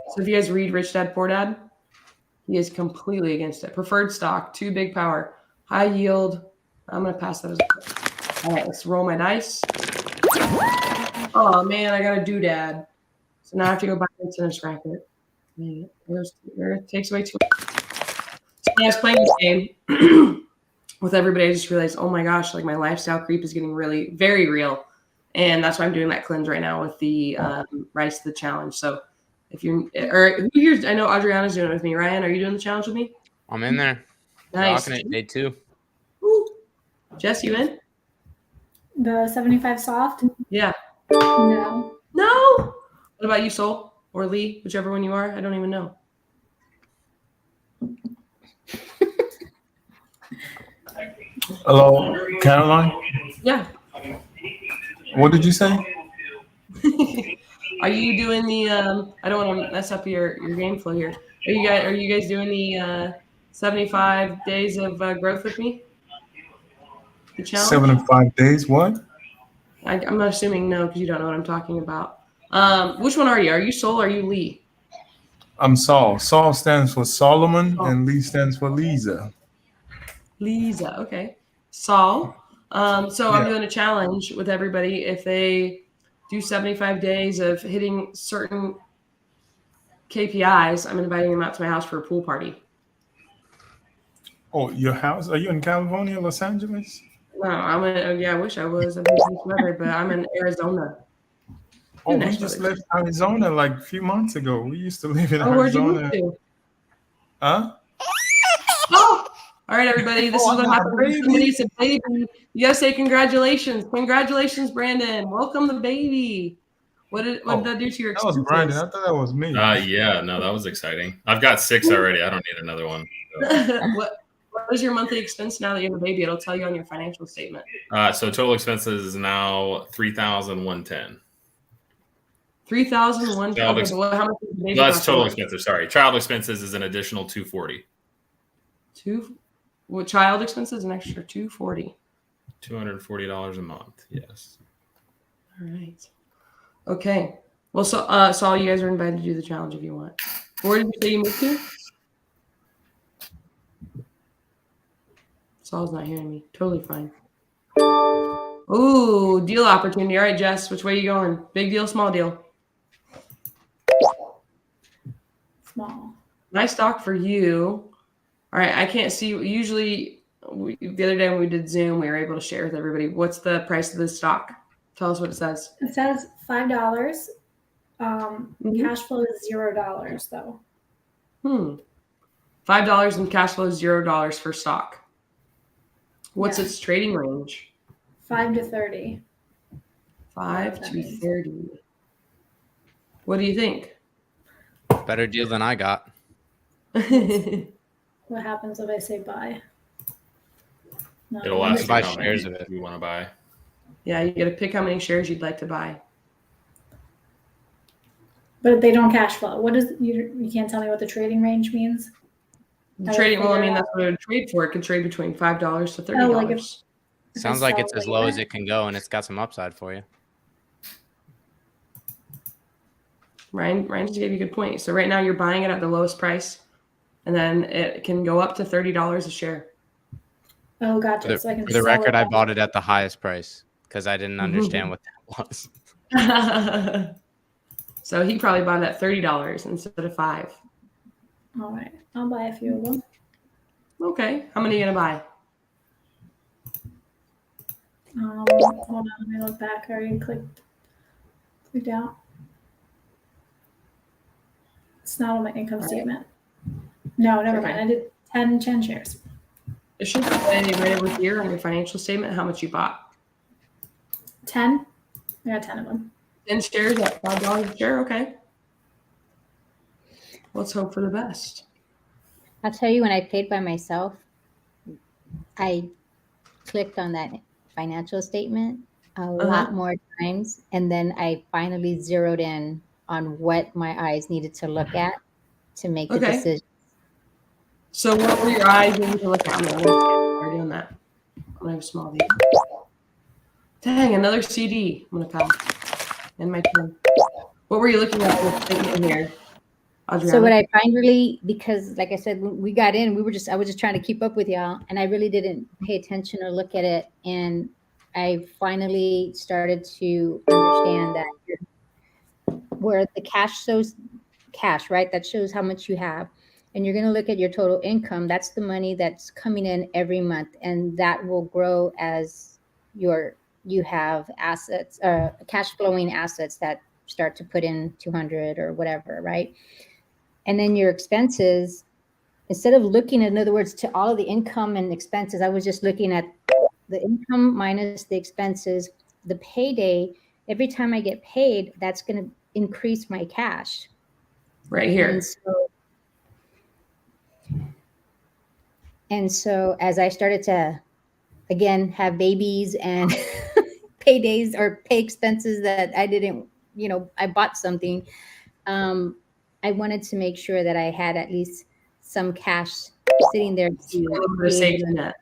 So if you guys read Rich Dad, Poor Dad, he is completely against it. Preferred stock, too big power, high yield. I'm going to pass that as well. All right, let's roll my dice. Oh, man, I got a doodad. So now I have to go back into and scrap it. It takes away too much. So when I was playing this game with everybody, I just realized, oh my gosh, like my lifestyle creep is getting really, very real. And that's why I'm doing that cleanse right now with the Rise to the Challenge. So if you're, or who here, I know Adriana's doing it with me. Ryan, are you doing the challenge with me? I'm in there. Nice. Rocking it, day 2. Woo. Jess, you in? The 75 soft? Yeah. No. No. What about you, Sol or Lee, whichever one you are? I don't even know. Hello, Caroline. Yeah. What did you say? Are you doing the? I don't want to mess up your game flow here. Are you guys doing the 75 days of growth with me? The challenge. 75 days. What? I'm not assuming no, because you don't know what I'm talking about. Which one are you? Are you Sol or are you Lee? I'm Saul. Saul stands for Solomon, and Lee stands for Lisa. Lisa, okay. Saul. So I'm doing a challenge with everybody. If they do 75 days of hitting certain KPIs, I'm inviting them out to my house for a pool party. Oh, your house? Are you in California, Los Angeles? No, I wish I was. I'm in weather, but I'm in Arizona. Oh, we just left Arizona like a few months ago. We used to live in Arizona. Where'd you Arizona. move to? Huh? Oh! All right, everybody. This is what happens when somebody's a baby. You gotta say congratulations. Congratulations, Brandon. Welcome the baby. What did that do to your expenses? That was Brandon. I thought that was me. Yeah, no, that was exciting. I've got 6 already. I don't need another one. So. What is your monthly expense now that you have a baby? It'll tell you on your financial statement. So total expenses is now $3,110. $3,110. How much is the baby? That's total expenses. Sorry, child expenses is an additional $240. What child expenses? An extra $240. $240 a month. Yes. All right. Okay. Well, Saul, you guys are invited to do the challenge if you want. Where did you say you moved to? Saul's not hearing me. Totally fine. Ooh, deal opportunity. All right, Jess, which way are you going? Big deal, small deal? Small. Nice stock for you. All right, I can't see. Usually, the other day when we did Zoom, we were able to share with everybody. What's the price of this stock? Tell us what it says. It says $5. Cash flow is $0 though. $5 in cash flow is $0 for stock. What's its trading range? 5 to 30. 5 to 30. What do you think? Better deal than I got. What happens if I say buy? No, It'll ask you buy how shares many of it. you want to buy. Yeah, you got to pick how many shares you'd like to buy. But they don't cash flow. What is you can't tell me what the trading range means? The trading, well, I mean, that's what it would trade for. It could trade between $5 to $30. Oh, like if Sounds like it's as low as it can go, and it's got some upside for you. Ryan just gave you a good point. So right now you're buying it at the lowest price, and then it can go up to $30 a share. Oh, gotcha. So I can for the record, I bought it at the highest price because I didn't understand what that was. So he probably bought it at $30 instead of $5. All right, I'll buy a few of them. Okay. How many are you gonna buy? Hold on, let me look back. I already clicked out. It's not on my income statement. No, never mind. I did 10 shares. It should say right over here on your financial statement how much you bought. 10? I got 10 of them. 10 shares at $5 a share. Okay. Let's hope for the best. I'll tell you, when I paid by myself, I clicked on that financial statement a lot more times, and then I finally zeroed in on what my eyes needed to look at to make the decision. So what were your eyes needing to look at? We're doing that. I have a small V. Dang, another CD. I'm gonna come. In my turn. What were you looking at in here? Adriana? So what I find really, because like I said, when we got in, I was just trying to keep up with y'all, and I really didn't pay attention or look at it. And I finally started to understand that where the cash shows cash, right? That shows how much you have. And you're going to look at your total income. That's the money that's coming in every month. And that will grow as you have assets, cash flowing assets that start to put in 200 or whatever, right? And then your expenses, instead of looking, in other words, to all of the income and expenses, I was just looking at the income minus the expenses, the payday. Every time I get paid, that's going to increase my cash. Right here. And so as I started to, again, have babies and paydays or pay expenses that I didn't, I bought something. I wanted to make sure that I had at least some cash sitting there to safety net.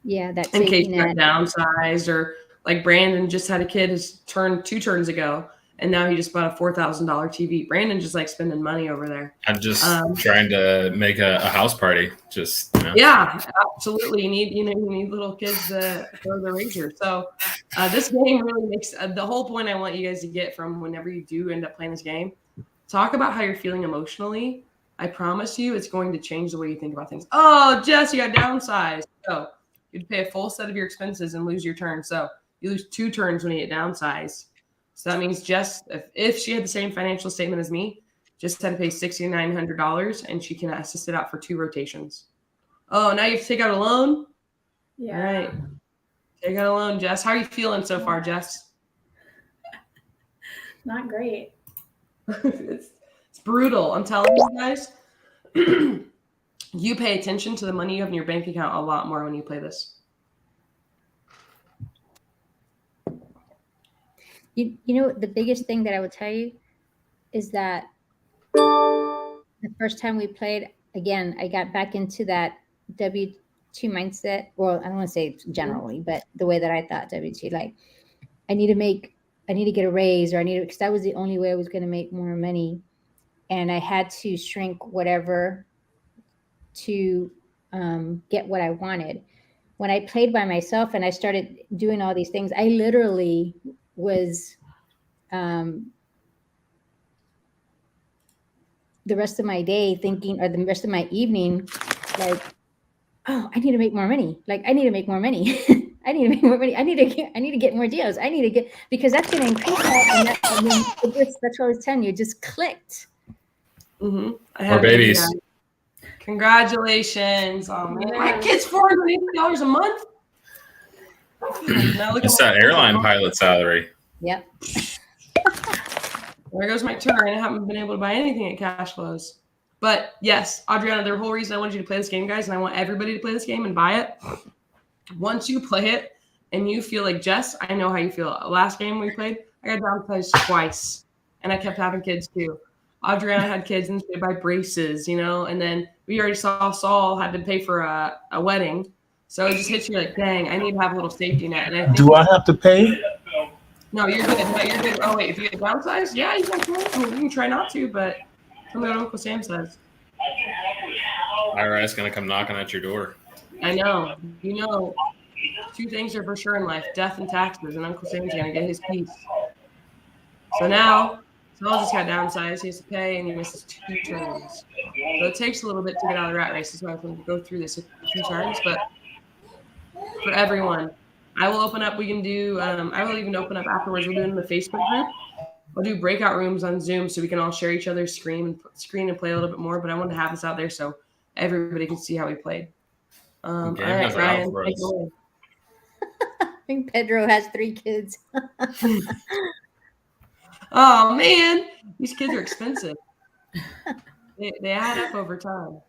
Yeah, that in safety case you're net. downsized, or like Brandon just had a kid who's turned 2 turns ago, and now he just bought a $4,000 TV. Brandon just like spending money over there. I'm just trying to make a house party. Just yeah, absolutely. You need little kids to throw the razor. So this game really makes the whole point I want you guys to get from whenever you do end up playing this game. Talk about how you're feeling emotionally. I promise you, it's going to change the way you think about things. Oh, Jess, you got downsized. So you'd pay a full set of your expenses and lose your turn. So you lose 2 turns when you get downsized. So that means Jess, if she had the same financial statement as me, just had to pay $6,900, and she can assist it out for 2 rotations. Oh, now you have to take out a loan? Yeah. All right. Take out a loan, Jess. How are you feeling so far, Jess? Not great. It's brutal. I'm telling you guys. You pay attention to the money you have in your bank account a lot more when you play this. You know, the biggest thing that I would tell you is that the first time we played, again, I got back into that W-2 mindset. Well, I don't want to say generally, but the way that I thought W-2, like I need to get a raise, or because that was the only way I was going to make more money. And I had to shrink whatever to get what I wanted. When I played by myself and I started doing all these things, I literally was the rest of my day thinking, or the rest of my evening, like, oh, I need to make more money. Like, I need to make more money. I need to make more money. I need to get more deals. I need to get, because that's going to increase that. And that's what I was telling you. It just clicked. Mm-hmm. More babies. Congratulations. Oh, man. My kid's $480 a month. Now look It's at that airline pilot salary. Yep. There goes my turn. I haven't been able to buy anything at Cash Flows. But yes, Adriana, the whole reason I wanted you to play this game, guys, and I want everybody to play this game and buy it. Once you play it and you feel like Jess, I know how you feel. Last game we played, I got downsized twice, and I kept having kids too. Adriana had kids and she had to buy braces, and then we already saw Saul had to pay for a wedding. So it just hits you like, dang, I need to have a little safety net. And Do I have to pay? No, you're good. No, you're good. Oh, wait, if you get downsized, yeah, you can try. I mean, you can try not to, but something what Uncle Sam says. IRS going to come knocking at your door. I know. 2 things are for sure in life, death and taxes, and Uncle Sam's going to get his piece. So now, Saul just got downsized. He has to pay, and he misses 2 turns. So it takes a little bit to get out of the rat race. That's why I'm going to go through this a few times. But for everyone, I will open up. We can do. I will even open up afterwards. We'll do it in the Facebook group. We'll do breakout rooms on Zoom so we can all share each other's screen and play a little bit more. But I wanted to have this out there so everybody can see how we played. All right, Ryan. Take it away. I think Pedro has 3 kids. Oh man, these kids are expensive. They add up over time.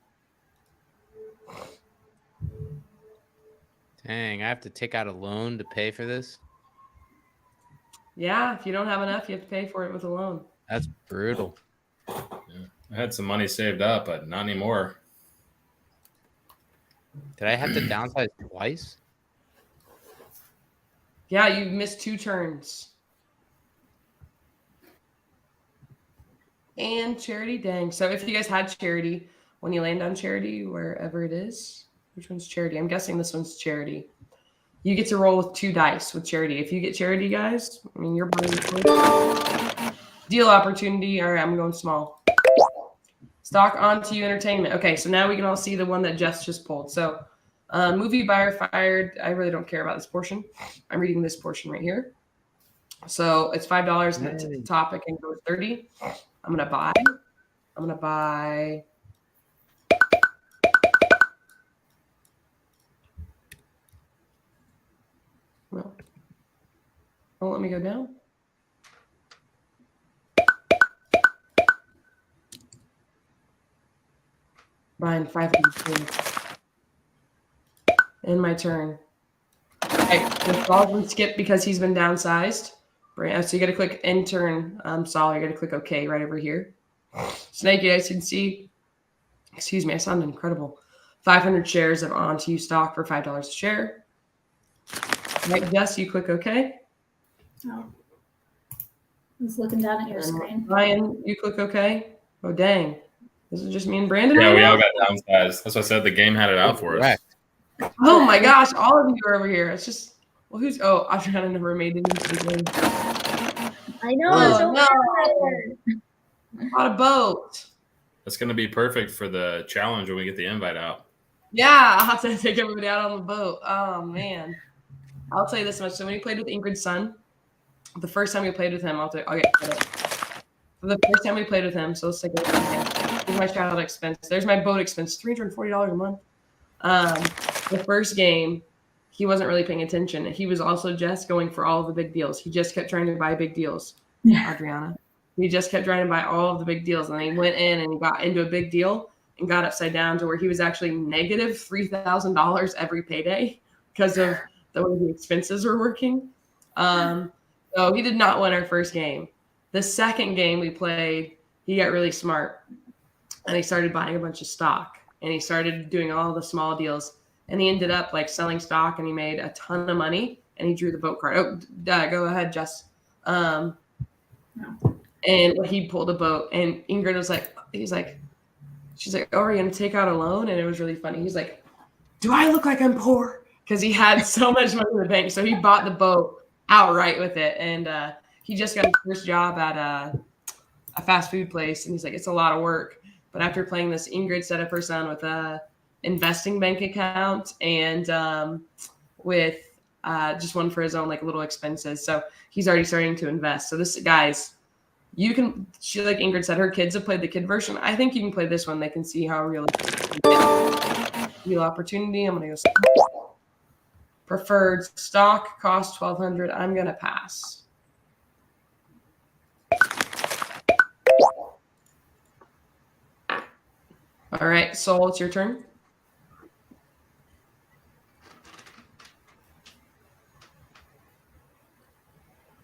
Dang, I have to take out a loan to pay for this? Yeah, if you don't have enough, you have to pay for it with a loan. That's brutal. Yeah. I had some money saved up, but not anymore. Did I have to downsize twice? Yeah, you missed 2 turns. And charity, dang. So if you guys had charity, when you land on charity, wherever it is, which one's charity? I'm guessing this one's charity. You get to roll with 2 dice with charity. If you get charity, guys, I mean, you're buying deal opportunity. All right, I'm going small. Stock onto you entertainment. Okay, so now we can all see the one that Jess just pulled. So movie buyer fired. I really don't care about this portion. I'm reading this portion right here. So it's $5 and the topic and goes 30. I'm going to buy. Well, don't let me go down. Buying 500. And my turn. Okay, the Baldwin skip because he's been downsized. So you got to click intern. Saul, you got to click OK right over here. Snake, you guys can see. Excuse me, I sound incredible. 500 shares of onto you stock for $5 a share. Right, Jess, you click OK. Oh. I was looking down at your screen. Ryan, you click OK. Oh, dang. This is just me and Brandon. Yeah, right we now? all got downsized. That's what I said. The game had it out for us. Oh my gosh, all of you are over here. It's just, well, who's, oh, Adriana never made it into the game. I know. Oh, so no. Bought a boat. That's going to be perfect for the challenge when we get the invite out. Yeah, I'll have to take everybody out on the boat. Oh, man. I'll tell you this much. So when we played with Ingrid's son, the first time we played with him, I'll get it. So the first time we played with him, so let's take a look at him. Here's my child expense. There's my boat expense, $340 a month. The first game, he wasn't really paying attention. He was also just going for all of the big deals. He just kept trying to buy big deals, Adriana. He just kept trying to buy all of the big deals. And then he went in and he got into a big deal and got upside down to where he was actually negative $3,000 every payday because of the way the expenses were working. So he did not win our first game. The second game we played, he got really smart and he started buying a bunch of stock and he started doing all the small deals and he ended up like selling stock and he made a ton of money and he drew the boat card. Oh, go ahead, Jess. And he pulled a boat and Ingrid was like, she's like, oh, are you going to take out a loan? And it was really funny. He's like, do I look like I'm poor? Because he had so much money in the bank. So he bought the boat outright with it. And he just got his first job at a fast food place. And he's like, it's a lot of work. But after playing this, Ingrid set up her son with a investing bank account and with just one for his own like little expenses. So he's already starting to invest. So this, guys, you can, she, like Ingrid said, her kids have played the kid version. I think you can play this one. They can see how realistic real opportunity. I'm going to go preferred stock cost $1,200. I'm going to pass. All right, Sol, it's your turn.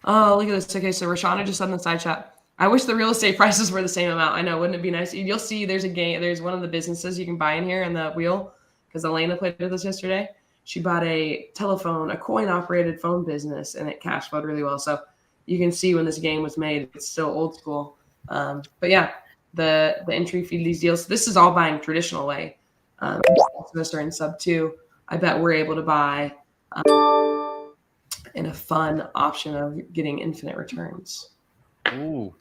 Oh, look at this. Okay, so Rashana just said in the side chat, I wish the real estate prices were the same amount. I know, wouldn't it be nice? You'll see there's a game. There's one of the businesses you can buy in here in the wheel because Elena played with us yesterday. She bought a telephone, a coin-operated phone business, and it cash flowed really well. So you can see when this game was made, it's still old school. But yeah, the entry fee to these deals. This is all buying traditional way. Semester in SubTo, I bet we're able to buy in a fun option of getting infinite returns. Ooh.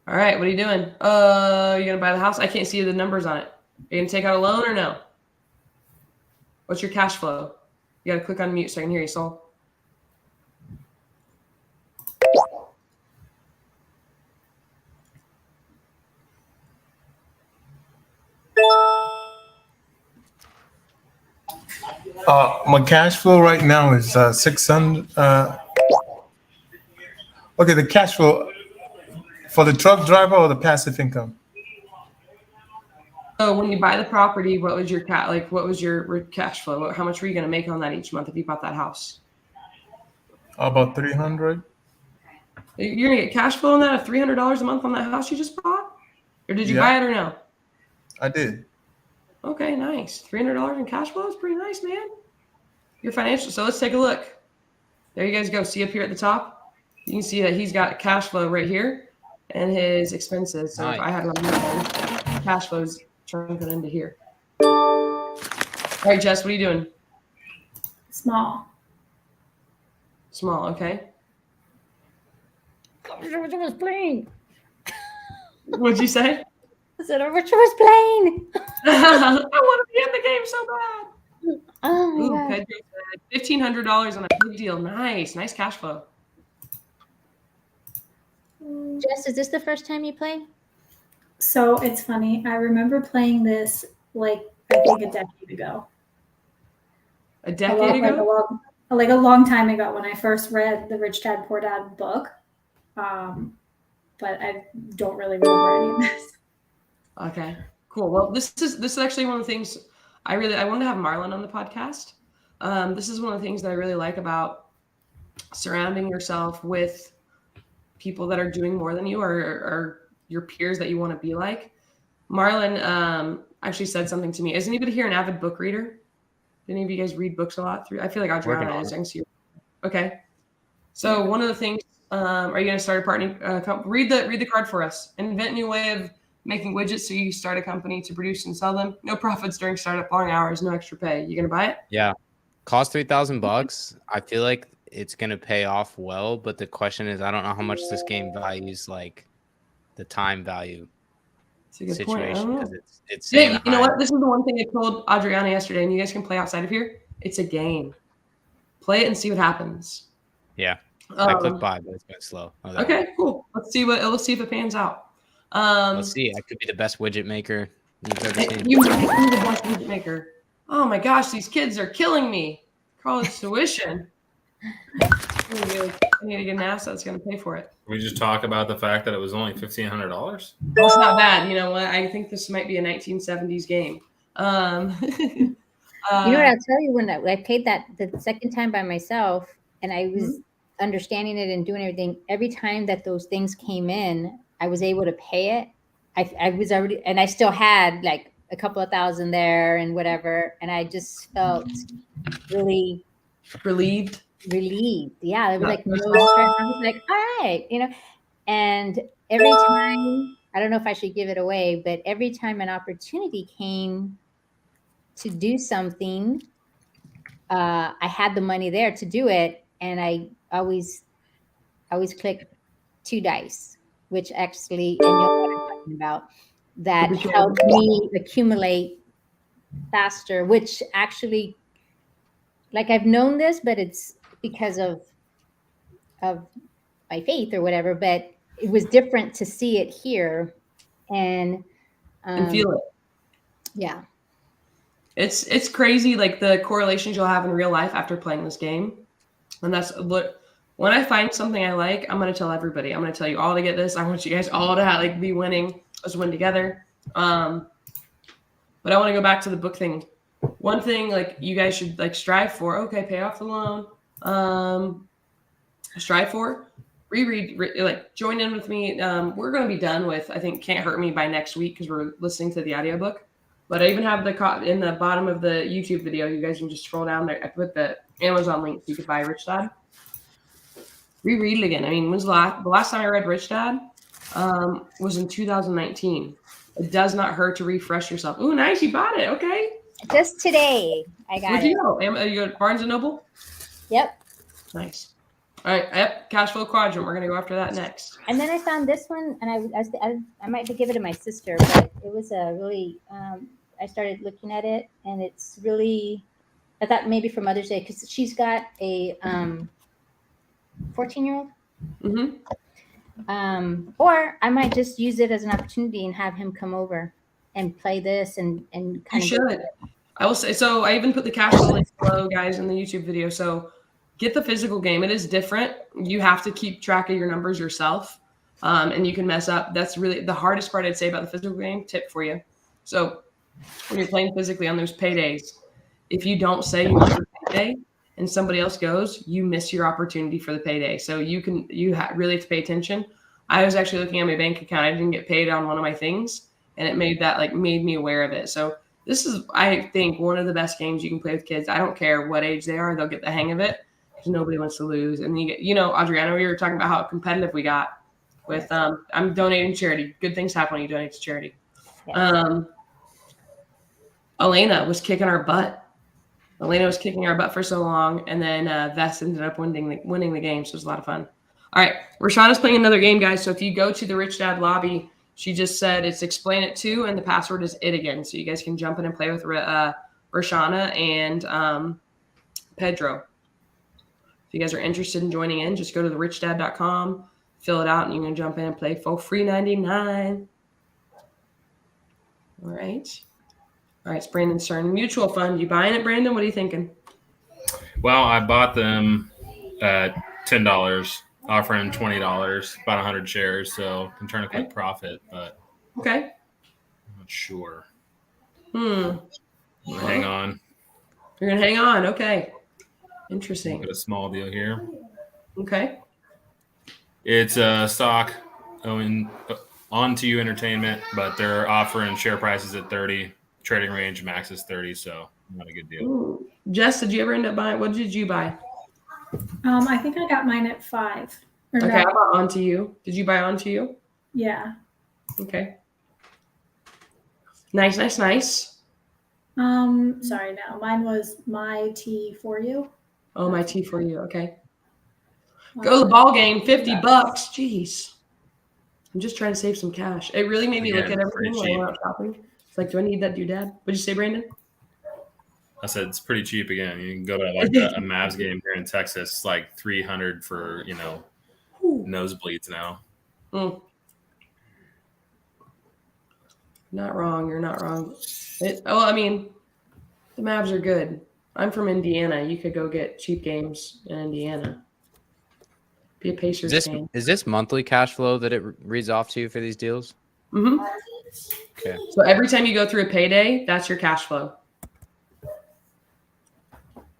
All right, what are you doing? You gonna buy the house? I can't see the numbers on it. Are you gonna take out a loan or no? What's your cash flow? You gotta click on mute so I can hear you, Saul. My cash flow right now is 600. Okay, the cash flow for the truck driver or the passive income? So when you buy the property, what was your what was your cash flow? How much were you gonna make on that each month if you bought that house? About 300. You're gonna get cash flow on that of $300 a month on that house you just bought, or did you Yeah. buy it or no? I did. Okay, nice. $300 in cash flow is pretty nice, man. Your financial. So let's take a look. There you guys go. See up here at the top, you can see that he's got cash flow right here and his expenses. So if I had my cash flows chunking into here. All right, Jess, what are you doing? Small. Small, okay. was playing. What'd you say? I said, I was playing. I want to be in the game so bad. Oh my Ooh, God. Pedro said $1,500 on a big deal. Nice cash flow. Jess, is this the first time you play? So it's funny. I remember playing this like I think a decade ago. A decade ago? Like a long time ago when I first read the Rich Dad Poor Dad book. But I don't really remember any of this. Okay, cool. Well, this is actually one of the things I wanted to have Marlon on the podcast. This is one of the things that I really like about surrounding yourself with people that are doing more than you or your peers that you want to be like. Marlon actually said something to me. Is anybody here an avid book reader? Do any of you guys read books a lot? I feel like Adriana is. I can see. Okay. So one of the things, are you going to start a partner? Read the card for us. Invent a new way of making widgets so you start a company to produce and sell them. No profits during startup, long hours, no extra pay. You going to buy it? Yeah. Cost $3,000. I feel like it's going to pay off well, but the question is, I don't know how much this game values like the time value situation because it's saying you know what? This is the one thing I told Adriana yesterday, and you guys can play outside of here. It's a game. Play it and see what happens. Yeah. I clicked buy, but it's been slow. Okay, cool. Let's see if it pans out. Let's see. I could be the best widget maker you've ever seen. You might be the best widget maker. Oh my gosh, these kids are killing me. College tuition. I need to get an asset that's going to pay for it. We just talk about the fact that it was only $1,500. That's not bad. You know what? I think this might be a 1970s game. You know what I'll tell you, when I paid that the second time by myself and I was understanding it and doing everything, every time that those things came in, I was able to pay it. I was already, and I still had like a couple of thousand there and whatever. And I just felt really relieved. Yeah. There was like no stress. I was like, all right, you know, and every time, I don't know if I should give it away, but every time an opportunity came to do something, I had the money there to do it. And I always click 2 dice, which actually, and you know what I'm talking about, that helped me accumulate faster, which actually, like I've known this, but it's because of my faith or whatever, but it was different to see it here and feel it. Yeah. It's crazy, like the correlations you'll have in real life after playing this game. And that's what, when I find something I like, I'm going to tell everybody. I'm going to tell you all to get this. I want you guys all to be winning. Let's win together. But I want to go back to the book thing. One thing like you guys should like strive for, okay, pay off the loan. Strive for, reread, like join in with me. We're going to be done with, I think, Can't Hurt Me by next week because we're listening to the audiobook. But I even have in the bottom of the YouTube video, you guys can just scroll down there. I put the Amazon link so you could buy Rich Dad. Reread it again. I mean, when's the last time I read Rich Dad? Was in 2019. It does not hurt to refresh yourself. Ooh, nice, you bought it. Okay. Just today, I got it. Where'd you go? You go to Barnes & Noble? Yep. Nice. All right. Yep. Cash flow quadrant. We're going to go after that next. And then I found this one, and I might give it to my sister, but it was a really. I started looking at it, and it's really. I thought maybe for Mother's Day, because she's got a 14-year-old. Mm-hmm. Or I might just use it as an opportunity and have him come over and play this and kind You should. I will say, so I even put the cash flow link below, guys, in the YouTube video. So get the physical game. It is different. You have to keep track of your numbers yourself, and you can mess up. That's really the hardest part I'd say about the physical game. Tip for you. So when you're playing physically on those paydays, if you don't say you want the payday and somebody else goes, you miss your opportunity for the payday. So you really have to pay attention. I was actually looking at my bank account. I didn't get paid on one of my things, and it made me aware of it. So this is, I think, one of the best games you can play with kids. I don't care what age they are; they'll get the hang of it because nobody wants to lose. And Adriana, we were talking about how competitive we got with. I'm donating to charity. Good things happen when you donate to charity. Yes. Elena was kicking our butt. Elena was kicking our butt for so long, and then Vess ended up winning the game, so it was a lot of fun. All right, Rashana's playing another game, guys. So if you go to the Rich Dad lobby, she just said it's explain it to, and the password is it again. So you guys can jump in and play with Rashana and Pedro. If you guys are interested in joining in, just go to therichdad.com, fill it out, and you can jump in and play for free $99. All right. All right, it's Brandon's turn. Mutual fund. You buying it, Brandon? What are you thinking? Well, I bought them at $10, offering $20, about 100 shares, so can turn a quick profit, but okay, I'm not sure. I'm gonna hang on. You're gonna hang on. Okay, interesting. Look at a small deal here. Okay, it's a stock owing OnToYou Entertainment, but they're offering share prices at 30. Trading range max is 30, so not a good deal. Ooh. Jess, did you ever end up buying? What did you buy? I think I got mine at 5. Okay, I bought OnToYou. Did you buy OnToYou? Yeah. Okay. Nice. Sorry, no. Mine was my tea for you. Oh, my tea for you. Okay. Go to the ball game. $50. Jeez. I'm just trying to save some cash. It really made me look at everything while I went out shopping. It's like, do I need that doodad? What'd you say, Brandon? I said it's pretty cheap again. You can go to like a Mavs game here in Texas, like $300 for nosebleeds now. Not wrong. You're not wrong. The Mavs are good. I'm from Indiana. You could go get cheap games in Indiana. Be a Pacers fan. Is this monthly cash flow that it reads off to you for these deals? Mm-hmm. Okay. So every time you go through a payday, that's your cash flow.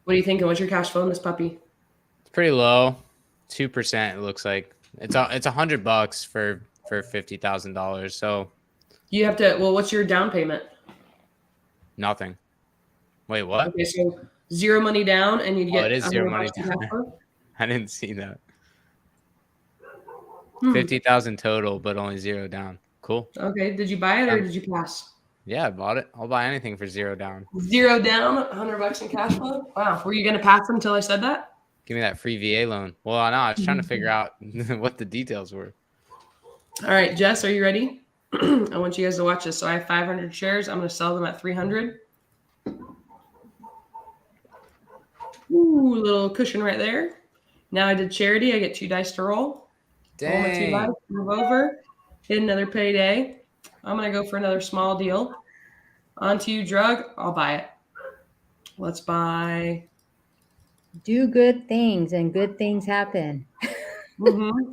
What are you thinking? What's your cash flow in this puppy? It's pretty low, 2%. It looks like it's $100 for $50,000. So you have to. Well, what's your down payment? Nothing. Wait, what? Okay, so zero money down, and you get. It is zero money down. I didn't see that. 50,000 total, but only zero down. Cool. Okay. Did you buy it or did you pass? Yeah, I bought it. I'll buy anything for zero down. Zero down, $100 in cash flow. Wow. Were you going to pass until I said that? Give me that free VA loan. Well, I know. I was trying to figure out what the details were. All right, Jess, are you ready? I want you guys to watch this. So I have 500 shares. I'm going to sell them at 300. Ooh, little cushion right there. Now I did charity. I get 2 dice to roll. Dang. Roll my 2 dice, move over, hit another payday. I'm going to go for another small deal. OnToYou drug, I'll buy it. Let's buy. Do good things and good things happen. Mm-hmm.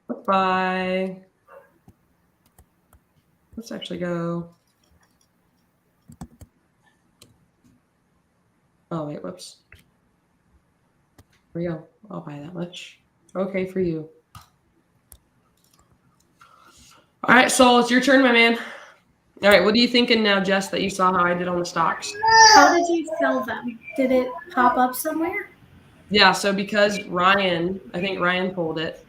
Let's buy. Let's actually go. Oh, wait, whoops. Here we go. I'll buy that much. Okay for you. All right, Sol, it's your turn, my man. All right, what are you thinking now, Jess, that you saw how I did on the stocks? How did you sell them? Did it pop up somewhere? Yeah, so because I think Ryan pulled it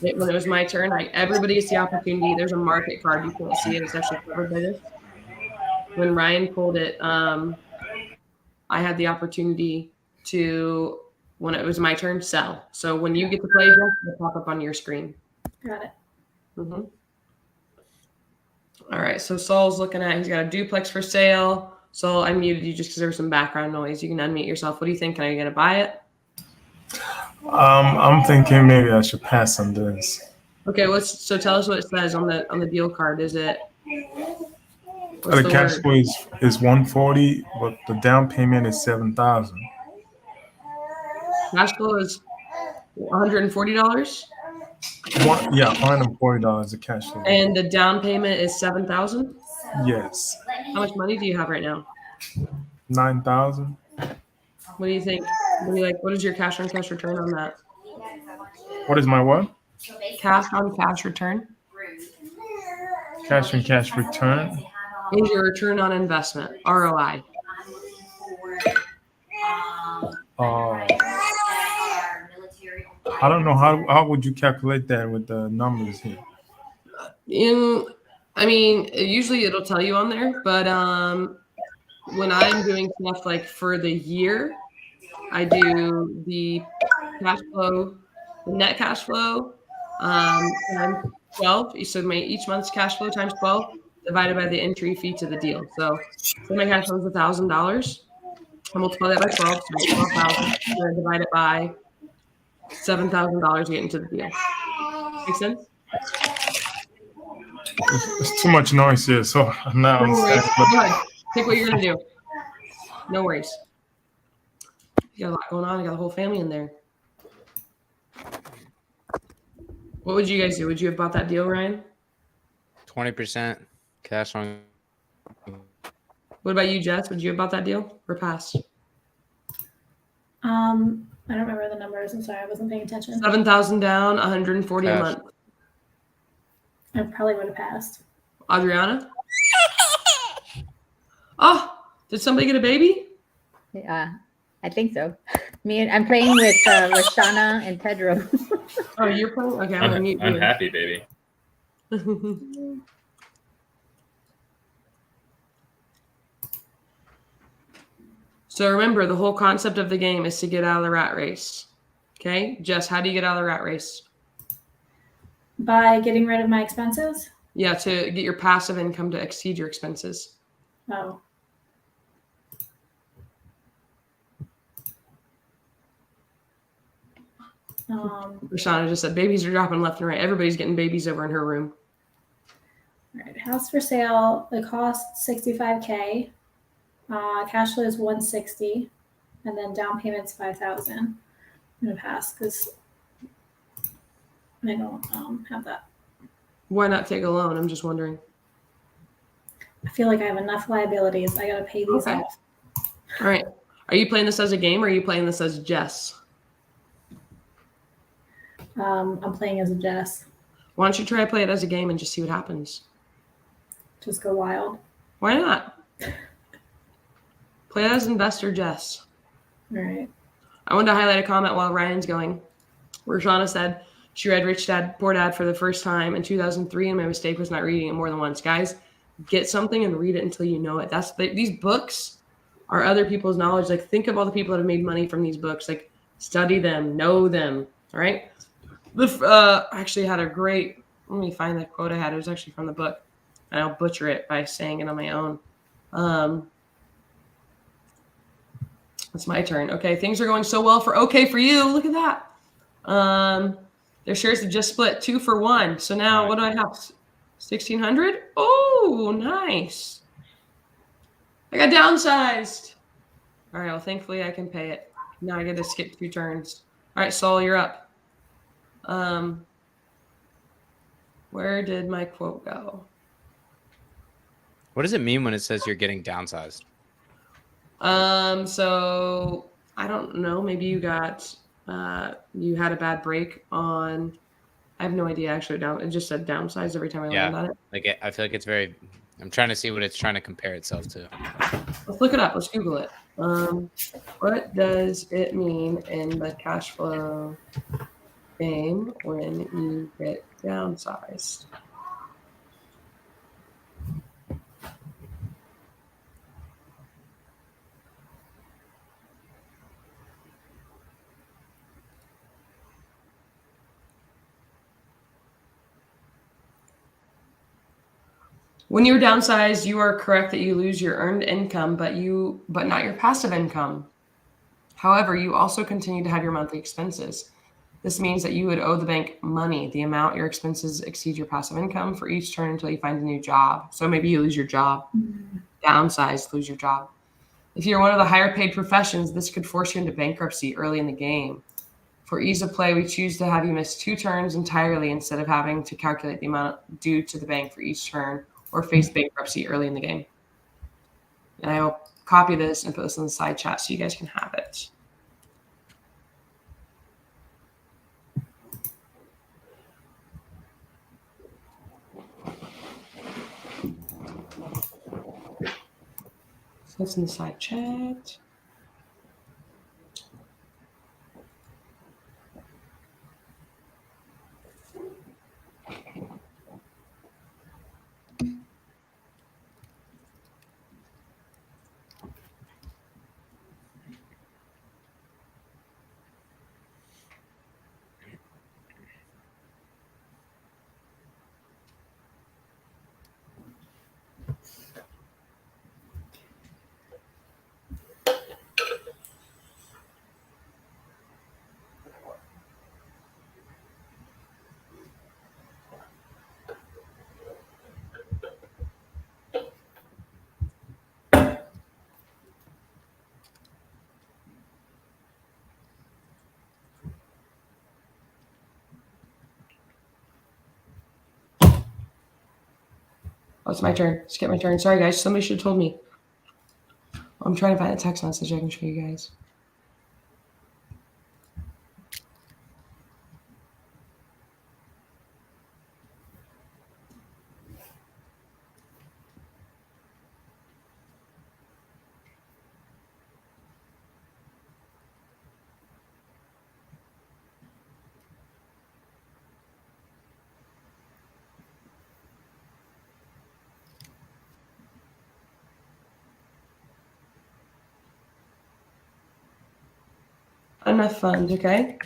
when it was my turn. Everybody gets the opportunity. There's a market card. You can't see it. It's actually covered by this. When Ryan pulled it, I had the opportunity to When it was my turn, sell. So when you get to play, Jeff, it'll pop up on your screen. Got it. Mm-hmm. All right. So Saul's looking at. He's got a duplex for sale. Saul, I muted you just because there was some background noise. You can unmute yourself. What do you think? Are you gonna buy it? I'm thinking maybe I should pass on this. Okay. So tell us what it says on the deal card. Is it? The cash flow is 140, but the down payment is 7,000. Cash flow is $140. Yeah, $140 the cash flow. And the down payment is 7,000. Yes. How much money do you have right now? 9,000. What do you think? What do you like? What is your cash on cash return on that? What is my what? Cash on cash return. Cash on cash return. Is your return on investment, ROI? I don't know how would you calculate that with the numbers here. Usually it'll tell you on there, but when I'm doing stuff like for the year, I do the cash flow, the net cash flow, times 12. So each month's cash flow times 12 divided by the entry fee to the deal. So say my cash flow is $1,000. I multiply that by 12, so 12,000. I'm going to divide it by $7,000 to get into the deal. Make sense? It's too much noise here, so I'm not understanding. Go ahead. Pick what you're going to do. No worries. You got a lot going on. You got a whole family in there. What would you guys do? Would you have bought that deal, Ryan? 20% cash on. What about you, Jess? Would you have bought that deal or passed? I don't remember the numbers. I'm sorry, I wasn't paying attention. 7,000 down, 140 a month. I probably would have passed. Adriana? Oh, did somebody get a baby? Yeah, I think so. I'm playing with Rashana and Pedro. Oh, you're playing? Okay, I'm gonna mute you. I'm happy, baby. So remember, the whole concept of the game is to get out of the rat race. Okay, Jess, how do you get out of the rat race? By getting rid of my expenses? Yeah, to get your passive income to exceed your expenses. Oh. Rashana just said babies are dropping left and right. Everybody's getting babies over in her room. All right, house for sale. The cost $65K. Cash flow is $160, and then down payment's $5,000. I'm gonna pass because I don't have that. Why not take a loan? I'm just wondering. I feel like I have enough liabilities. I gotta pay these off. All right. Are you playing this as a game or are you playing this as Jess? I'm playing as a Jess. Why don't you try to play it as a game and just see what happens? Just go wild. Why not? Play it as investor Jess. All right. I wanted to highlight a comment while Ryan's going. Rashana said she read Rich Dad, Poor Dad for the first time in 2003, and my mistake was not reading it more than once. Guys, get something and read it until you know it. These books are other people's knowledge. Like, think of all the people that have made money from these books. Like, study them, know them. All right. Actually had a great. Let me find the quote I had. It was actually from the book, and I'll butcher it by saying it on my own. It's my turn. Okay, things are going so well for OK for you. Look at that. Their shares have just split 2 for 1. So now what do I have? 1,600. Oh, nice. I got downsized. All right. Well, thankfully I can pay it. Now I get to skip 2 turns. All right, Saul, you're up. Where did my quote go? What does it mean when it says you're getting downsized? So I don't know. Maybe you got you had a bad break on. I have no idea. Actually, it just said downsized every time I land on it. Like I feel like it's very. I'm trying to see what it's trying to compare itself to. Let's look it up. Let's Google it. What does it mean in the cash flow game when you get downsized? When you're downsized, you are correct that you lose your earned income, but not your passive income. However, you also continue to have your monthly expenses. This means that you would owe the bank money, the amount your expenses exceed your passive income for each turn until you find a new job. So maybe you lose your job, downsize, lose your job. If you're one of the higher paid professions, this could force you into bankruptcy early in the game. For ease of play, we choose to have you miss 2 turns entirely instead of having to calculate the amount due to the bank for each turn or face bankruptcy early in the game. And I will copy this and put this in the side chat so you guys can have it. So that's in the side chat. Oh, it's my turn. Skip my turn. Sorry, guys. Somebody should have told me. I'm trying to find a text message I can show you guys. Enough funds, okay?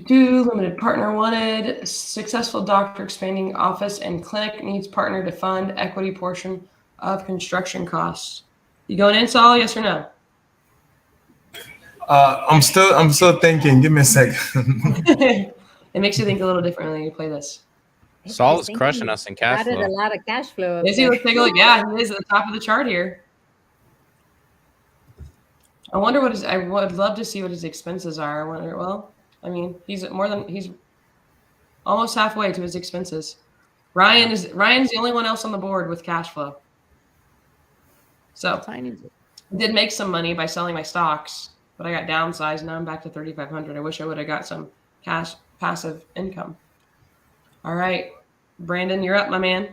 Limited partner wanted. Successful doctor expanding office and clinic needs partner to fund equity portion of construction costs. You going in, Saul? Yes or no? I'm still thinking. Give me a second. It makes you think a little differently when you play this. Saul is crushing us in cash Added flow. a lot of cash flow. Is he? Let's take a look. Yeah, he is at the top of the chart here. I wonder what his. I would love to see what his expenses are. I wonder. Well, I mean, he's almost halfway to his expenses. Ryan's the only one else on the board with cash flow. So I did make some money by selling my stocks, but I got downsized. Now I'm back to 3,500. I wish I would have got some cash passive income. All right, Brandon, you're up, my man.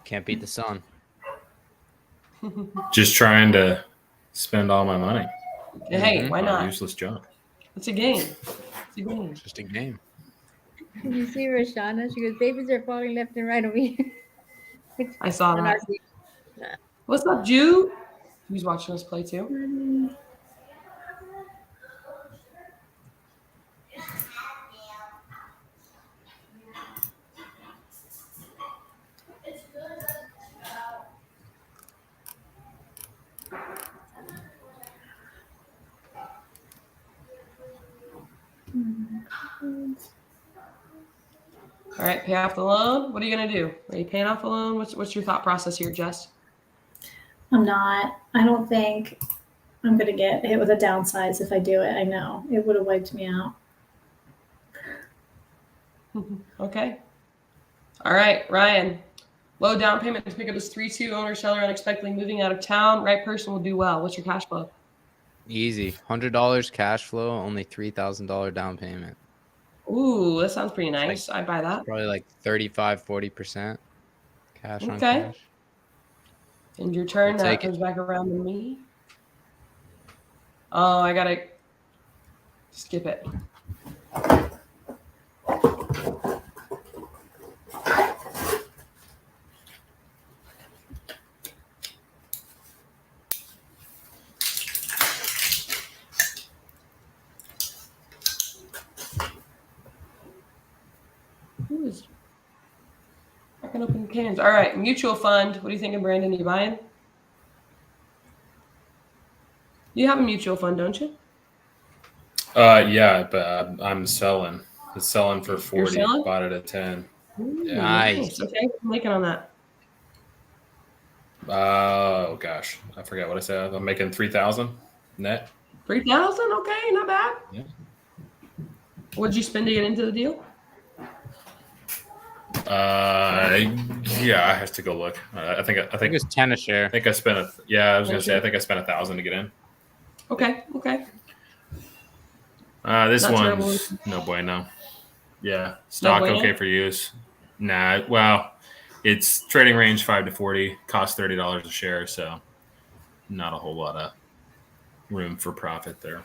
Can't beat the sun. Just trying to spend all my money. Hey, why not? Useless junk. It's a game. It's a game. Just a game. Did you see Rashana? She goes, babies are falling left and right over here. I saw that. What's up, Jew? Who's watching us play too? All right, pay off the loan. What are you gonna do? Are you paying off the loan? What's your thought process here, Jess? I'm not. I don't think I'm gonna get hit with a downsize if I do it. I know it would have wiped me out. Okay. All right, Ryan. Low down payment to pick up his 3-2 owner seller unexpectedly moving out of town. Right person will do well. What's your cash flow? Easy. $100 cash flow, only $3,000 down payment. Ooh, that sounds pretty nice. I'd buy that. Probably like 35-40% cash on cash. And your turn, that comes back around to me. Oh, I gotta skip it. Who is cracking open cans? All right, mutual fund. What are you thinking, Brandon? Are you buying? You have a mutual fund, don't you? Yeah, but I'm selling. It's selling for 40. You're selling? Bought it at 10. Ooh, Yeah. Nice. Okay, I'm making on that. Oh gosh, I forgot what I said. I'm making 3,000 net. 3,000? Okay, not bad. Yeah. What'd you spend to get into the deal? Yeah, I have to go look. I think it's 10 a share. I think I spent I was gonna say I think I spent 1,000 to get in. Okay. This Not one's terrible. no bueno. Yeah, stock bueno? okay for use. Nah, well, it's trading range 5 to 40, costs $30 a share, so not a whole lot of room for profit there.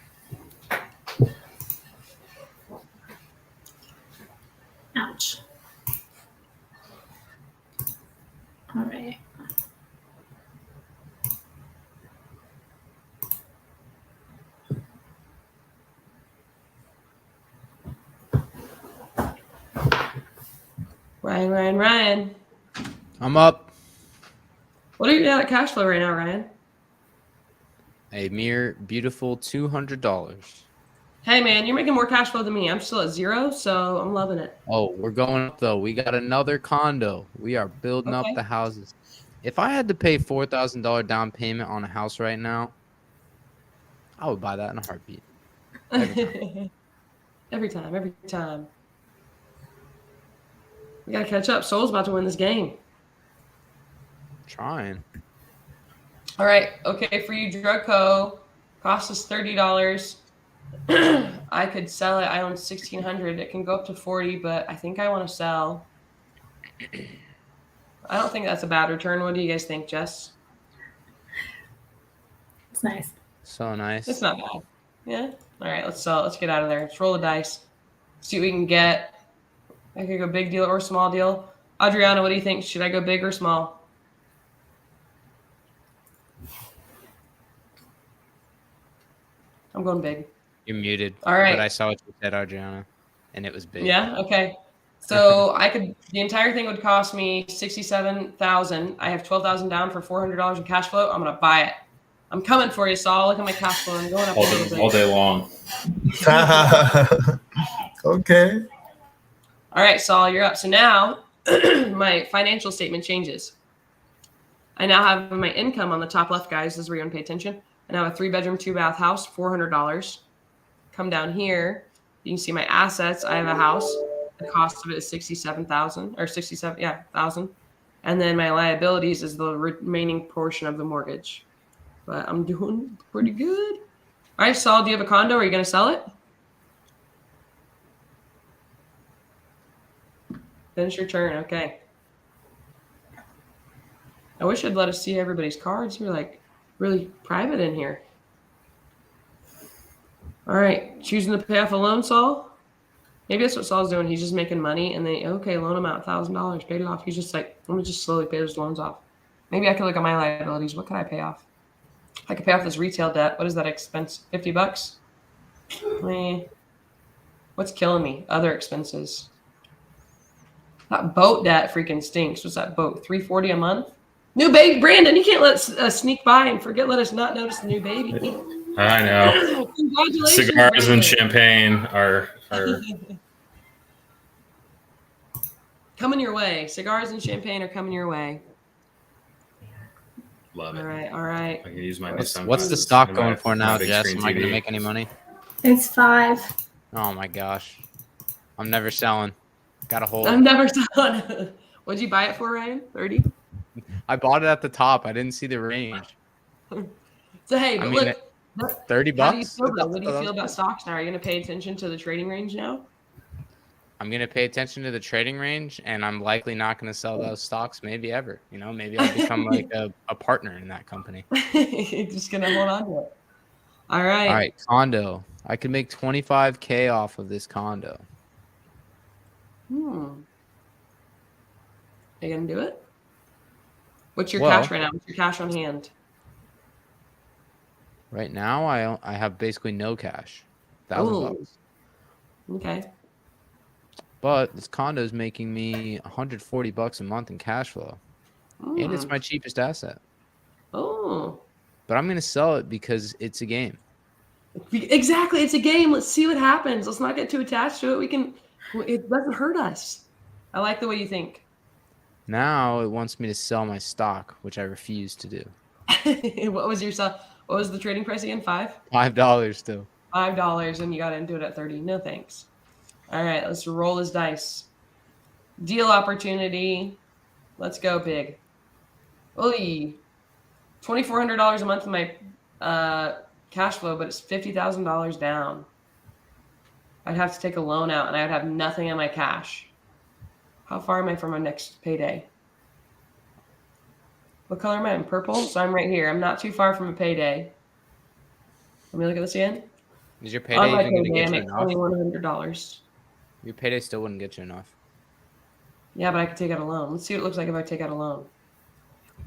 Ouch. All right. Ryan. I'm up. What are you at cash flow right now, Ryan? A mere beautiful $200. Hey, man, you're making more cash flow than me. I'm still at 0, so I'm loving it. Oh, we're going up though. We got another condo. We are building up the houses. If I had to pay $4,000 down payment on a house right now, I would buy that in a heartbeat. Every time. We gotta catch up. Soul's about to win this game. Trying. All right. Okay, for you, Drugco, cost us $30. I could sell it. I own 1,600. It can go up to 40, but I think I want to sell. I don't think that's a bad return. What do you guys think, Jess? It's nice. So nice. It's not bad. Yeah. All right, let's sell. Let's get out of there. Let's roll the dice. See what we can get. I could go big deal or small deal. Adriana, what do you think? Should I go big or small? I'm going big. You're muted. All right. But I saw what you said, Adriana, and it was big. Yeah. Okay. So the entire thing would cost me $67,000. I have $12,000 down for $400 in cash flow. I'm gonna buy it. I'm coming for you, Saul. Look at my cash flow. I'm going up all day long. Okay. All right, Saul, you're up. So now my financial statement changes. I now have my income on the top left, guys. This is where you want to pay attention. I now have a 3-bedroom, 2-bath house, $400. Come down here. You can see my assets. I have a house. The cost of it is $67,000. And then my liabilities is the remaining portion of the mortgage. But I'm doing pretty good. All right, Saul, do you have a condo? Are you going to sell it? Finish your turn. Okay. I wish I'd let us see everybody's cards. We're like really private in here. All right. Choosing to pay off a loan, Saul? Maybe that's what Saul's doing. He's just making money and okay, loan him out $1,000, paid it off. He's just like, let me just slowly pay those loans off. Maybe I could look at my liabilities. What can I pay off? I could pay off this retail debt. What is that expense? $50? What's killing me? Other expenses. That boat debt freaking stinks. What's that boat? $340 a month? New baby. Brandon, you can't let us sneak by and let us not notice the new baby. I know. Congratulations. Cigars Brandon. and champagne are coming your way. Cigars and champagne are coming your way. Love it. All right. I can use my What's the stock going for now, Jess? Am I going to make any money? It's 5. Oh my gosh. I'm never selling. Got a hold. I'm never selling. What'd you buy it for, Ryan? 30? I bought it at the top. I didn't see the range. So hey, but look, $30. How do you feel about, what do you feel about stocks now? Are you going to pay attention to the trading range now? I'm going to pay attention to the trading range, and I'm likely not going to sell those stocks maybe ever. Maybe I'll become like a partner in that company. Just going to hold on to it. All right. All right, condo. I could make $25K off of this condo. Are you going to do it? What's your cash right now? What's your cash on hand? Right now, I have basically no cash. $1,000. Okay. But this condo is making me $140 a month in cash flow. And it's my cheapest asset. Oh. But I'm going to sell it because it's a game. Exactly. It's a game. Let's see what happens. Let's not get too attached to it. It doesn't hurt us. I like the way you think. Now it wants me to sell my stock, which I refuse to do. What was the trading price again? $5 still. $5, and you got into it at 30. No thanks. All right, let's roll this dice. Deal opportunity. Let's go big. Oy. $2,400 a month in my cash flow, but it's $50,000 down. I'd have to take a loan out, and I'd have nothing in my cash. How far am I from my next payday? What color am I in? Purple? So I'm right here. I'm not too far from a payday. Let me look at this again. Is your payday even going to get you enough? $2,100. Your payday still wouldn't get you enough. Yeah, but I could take out a loan. Let's see what it looks like if I take out a loan.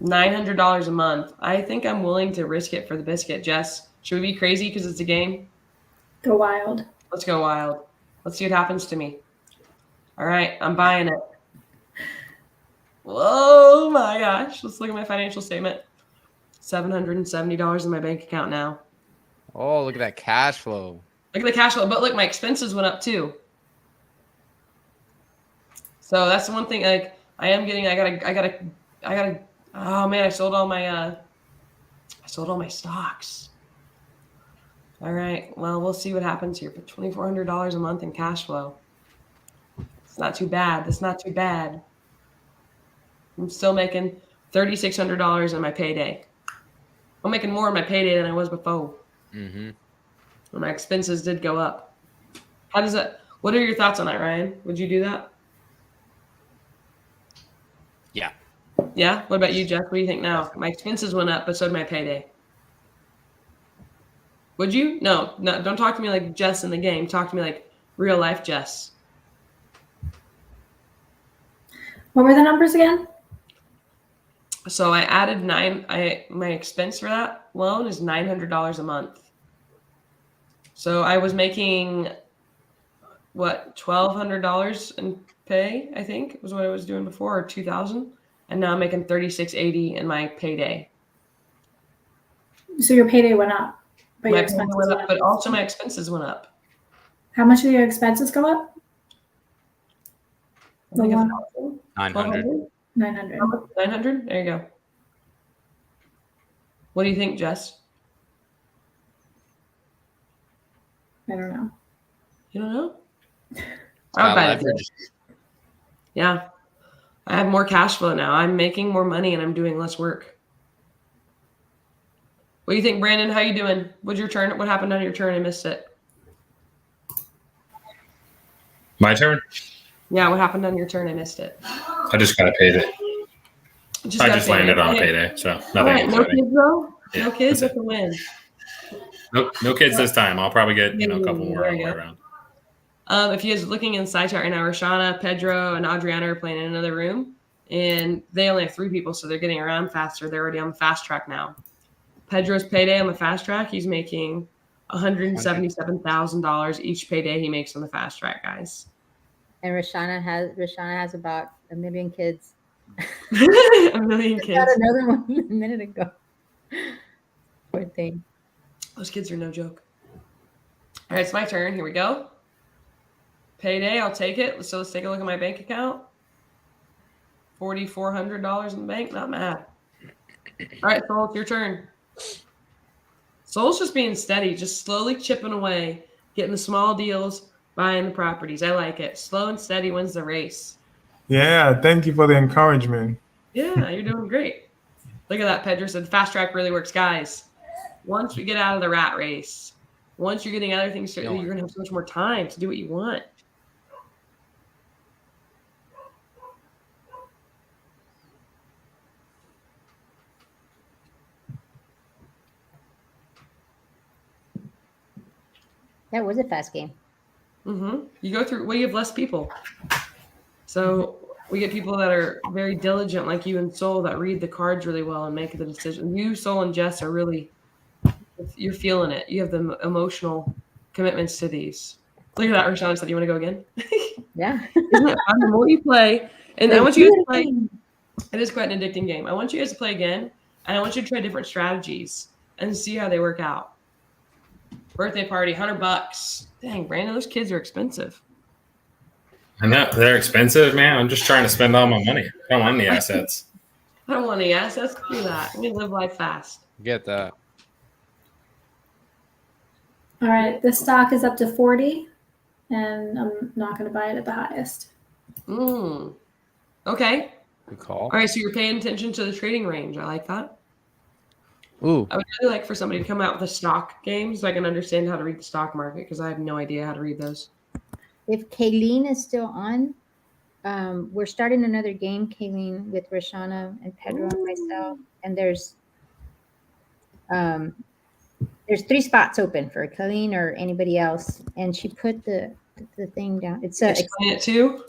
$900 a month. I think I'm willing to risk it for the biscuit. Jess, should we be crazy because it's a game? Go wild. Let's go wild. Let's see what happens to me. All right, I'm buying it. Oh my gosh. Let's look at my financial statement. $770 in my bank account now. Oh, look at that cash flow. Look at the cash flow. But look, my expenses went up too. So that's the one thing. Like I gotta. Oh man, I sold all my stocks. All right. Well, we'll see what happens here. But $2,400 a month in cash flow. It's not too bad. That's not too bad. I'm still making $3,600 in my payday. I'm making more in my payday than I was before. Mm-hmm. And my expenses did go up. How does that? What are your thoughts on that, Ryan? Would you do that? Yeah. Yeah. What about you, Jeff? What do you think now? My expenses went up, but so did my payday. Would you? No. Don't talk to me like Jess in the game. Talk to me like real life Jess. What were the numbers again? So I added my expense for that loan is $900 a month. So I was making what, $1,200 in pay, I think was what I was doing before, or $2,000, and now I'm making $3,680 in my payday. So your payday went up, but My your payday expenses went up, but also my expenses went up. How much did your expenses go up? I think it's 900. 900. 900? There you go. What do you think, Jess? I don't know. You don't know? I would buy it. Yeah. I have more cash flow now. I'm making more money and I'm doing less work. What do you think, Brandon? How you doing? What's your turn? What happened on your turn? I missed it. My turn? Yeah, what happened on your turn? I missed it. I just got paid it. I just landed on a payday, so nothing right, no exciting. kids though? Yeah, no kids? that's That's a win. No kids this time. I'll probably get a couple more on the way around. If you guys are looking in the side chat right now, Roshana, Pedro, and Adriana are playing in another room, and they only have 3 people, so they're getting around faster. They're already on the fast track now. Pedro's payday on the fast track, he's making $177,000 each payday he makes on the fast track, guys. And Roshana has about 1 million kids. 1 million kids. Got another one a minute ago. Poor thing. Those kids are no joke. All right, it's my turn. Here we go. Payday, I'll take it. So let's take a look at my bank account. $4,400 in the bank. Not mad. All right, Soul, it's your turn. Soul's just being steady, just slowly chipping away, getting the small deals, buying the properties. I like it. Slow and steady wins the race. Yeah, thank you for the encouragement. Yeah, you're doing great. Look at that. Pedro said fast track really works. Guys, once we get out of the rat race, once you're getting other things, you're going to have so much more time to do what you want. That was a fast game. Mm-hmm. You go through, well, you have less people. So we get people that are very diligent like you and Soul that read the cards really well and make the decision. You, Soul, and Jess are really, you're feeling it. You have the emotional commitments to these. Look at that. Rashawn said, "You want to go again?" Yeah. Isn't it fun? The more you play, and I Let's want you do guys to it play. again. It is quite an addicting game. I want you guys to play again, and I want you to try different strategies and see how they work out. Birthday party, $100. Dang, Brandon, those kids are expensive. I know they're expensive, man. I'm just trying to spend all my money. I don't want any assets. I don't want any assets. Do that. I'm gonna live life fast. Get that. All right, this stock is up to 40, and I'm not going to buy it at the highest. Okay. Good call. All right, so you're paying attention to the trading range. I like that. Ooh. I would really like for somebody to come out with a stock game so I can understand how to read the stock market because I have no idea how to read those. If Kayleen is still on, we're starting another game, Kayleen, with Rashana and Pedro and myself. And there's 3 spots open for Kayleen or anybody else. And she put the thing down. It's Explain it too.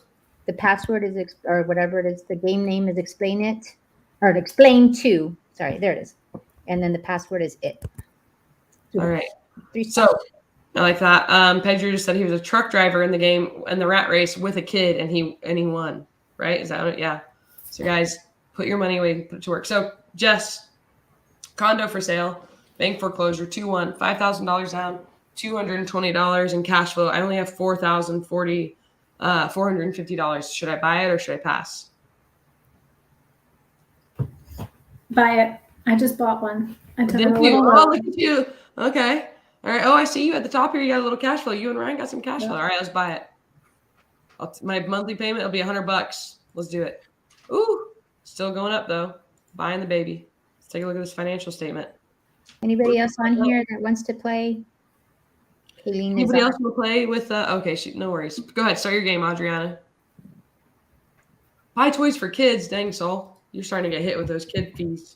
The password is or whatever it is. The game name is Explain It or Explain To. Sorry, there it is. And then the password is it. All right. 3 So spots. I like that. Pedro just said he was a truck driver in the game in the rat race with a kid, and he won. Right? Is that it? Yeah. So guys, put your money away, put it to work. So Jess, condo for sale, bank foreclosure, 2-1, $5,000 down, $220 in cash flow. I only have $450. Should I buy it or should I pass? Buy it. I just bought one. I took Did a you? little Oh, look. look at you. Okay. All right. Oh, I see you at the top here. You got a little cash flow. You and Ryan got some cash flow. All right, let's buy it. My monthly payment will be $100. Let's do it. Ooh, still going up though. Buying the baby. Let's take a look at this financial statement. Anybody else on here that wants to play? Kayleen is Anybody on. else will play with? Okay, no worries. Go ahead. Start your game, Adriana. Buy toys for kids. Dang, Soul. You're starting to get hit with those kid fees.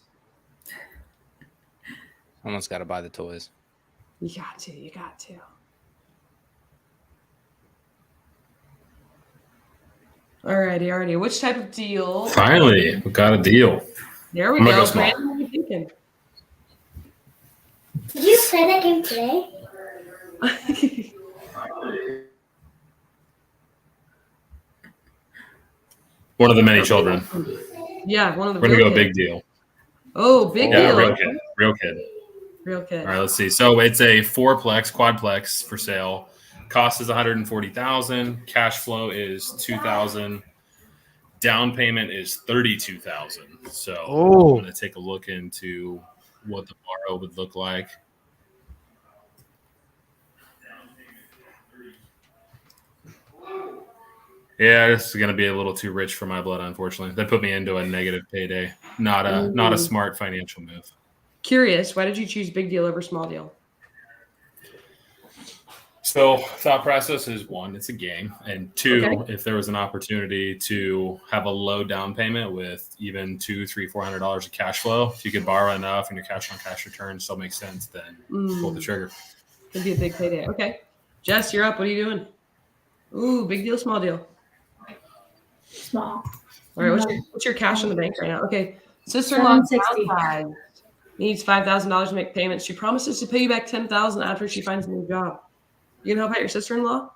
Someone's got to buy the toys. You got to. You got to. Alrighty. Which type of deal? Finally, we got a deal. There we I'm gonna go. go small. Brandon, what are you thinking? Did you play that game today? One of the many children. Yeah, one of the. We're gonna real go kids. big deal. Oh, big Yeah, deal. real kid. Real kid. Real kid. All right, let's see. So it's a quadplex for sale. Cost is $140,000. Cash flow is $2,000. Down payment is $32,000. So I'm going to take a look into what the borrow would look like. Yeah, this is going to be a little too rich for my blood, unfortunately. That put me into a negative payday. Not a smart financial move. Curious, why did you choose big deal over small deal? So thought process is 1, it's a game. And 2, if there was an opportunity to have a low down payment with even $200, $300, $400 of cash flow, if you could borrow enough and your cash on cash return still makes sense, then pull the trigger. Could be a big payday. Okay. Jess, you're up. What are you doing? Ooh, big deal, small deal. Small. All right, what's your cash in the bank right now? Okay. Sister-in-law downside needs $5,000 to make payments. She promises to pay you back $10,000 after she finds a new job. You can help out your sister-in-law?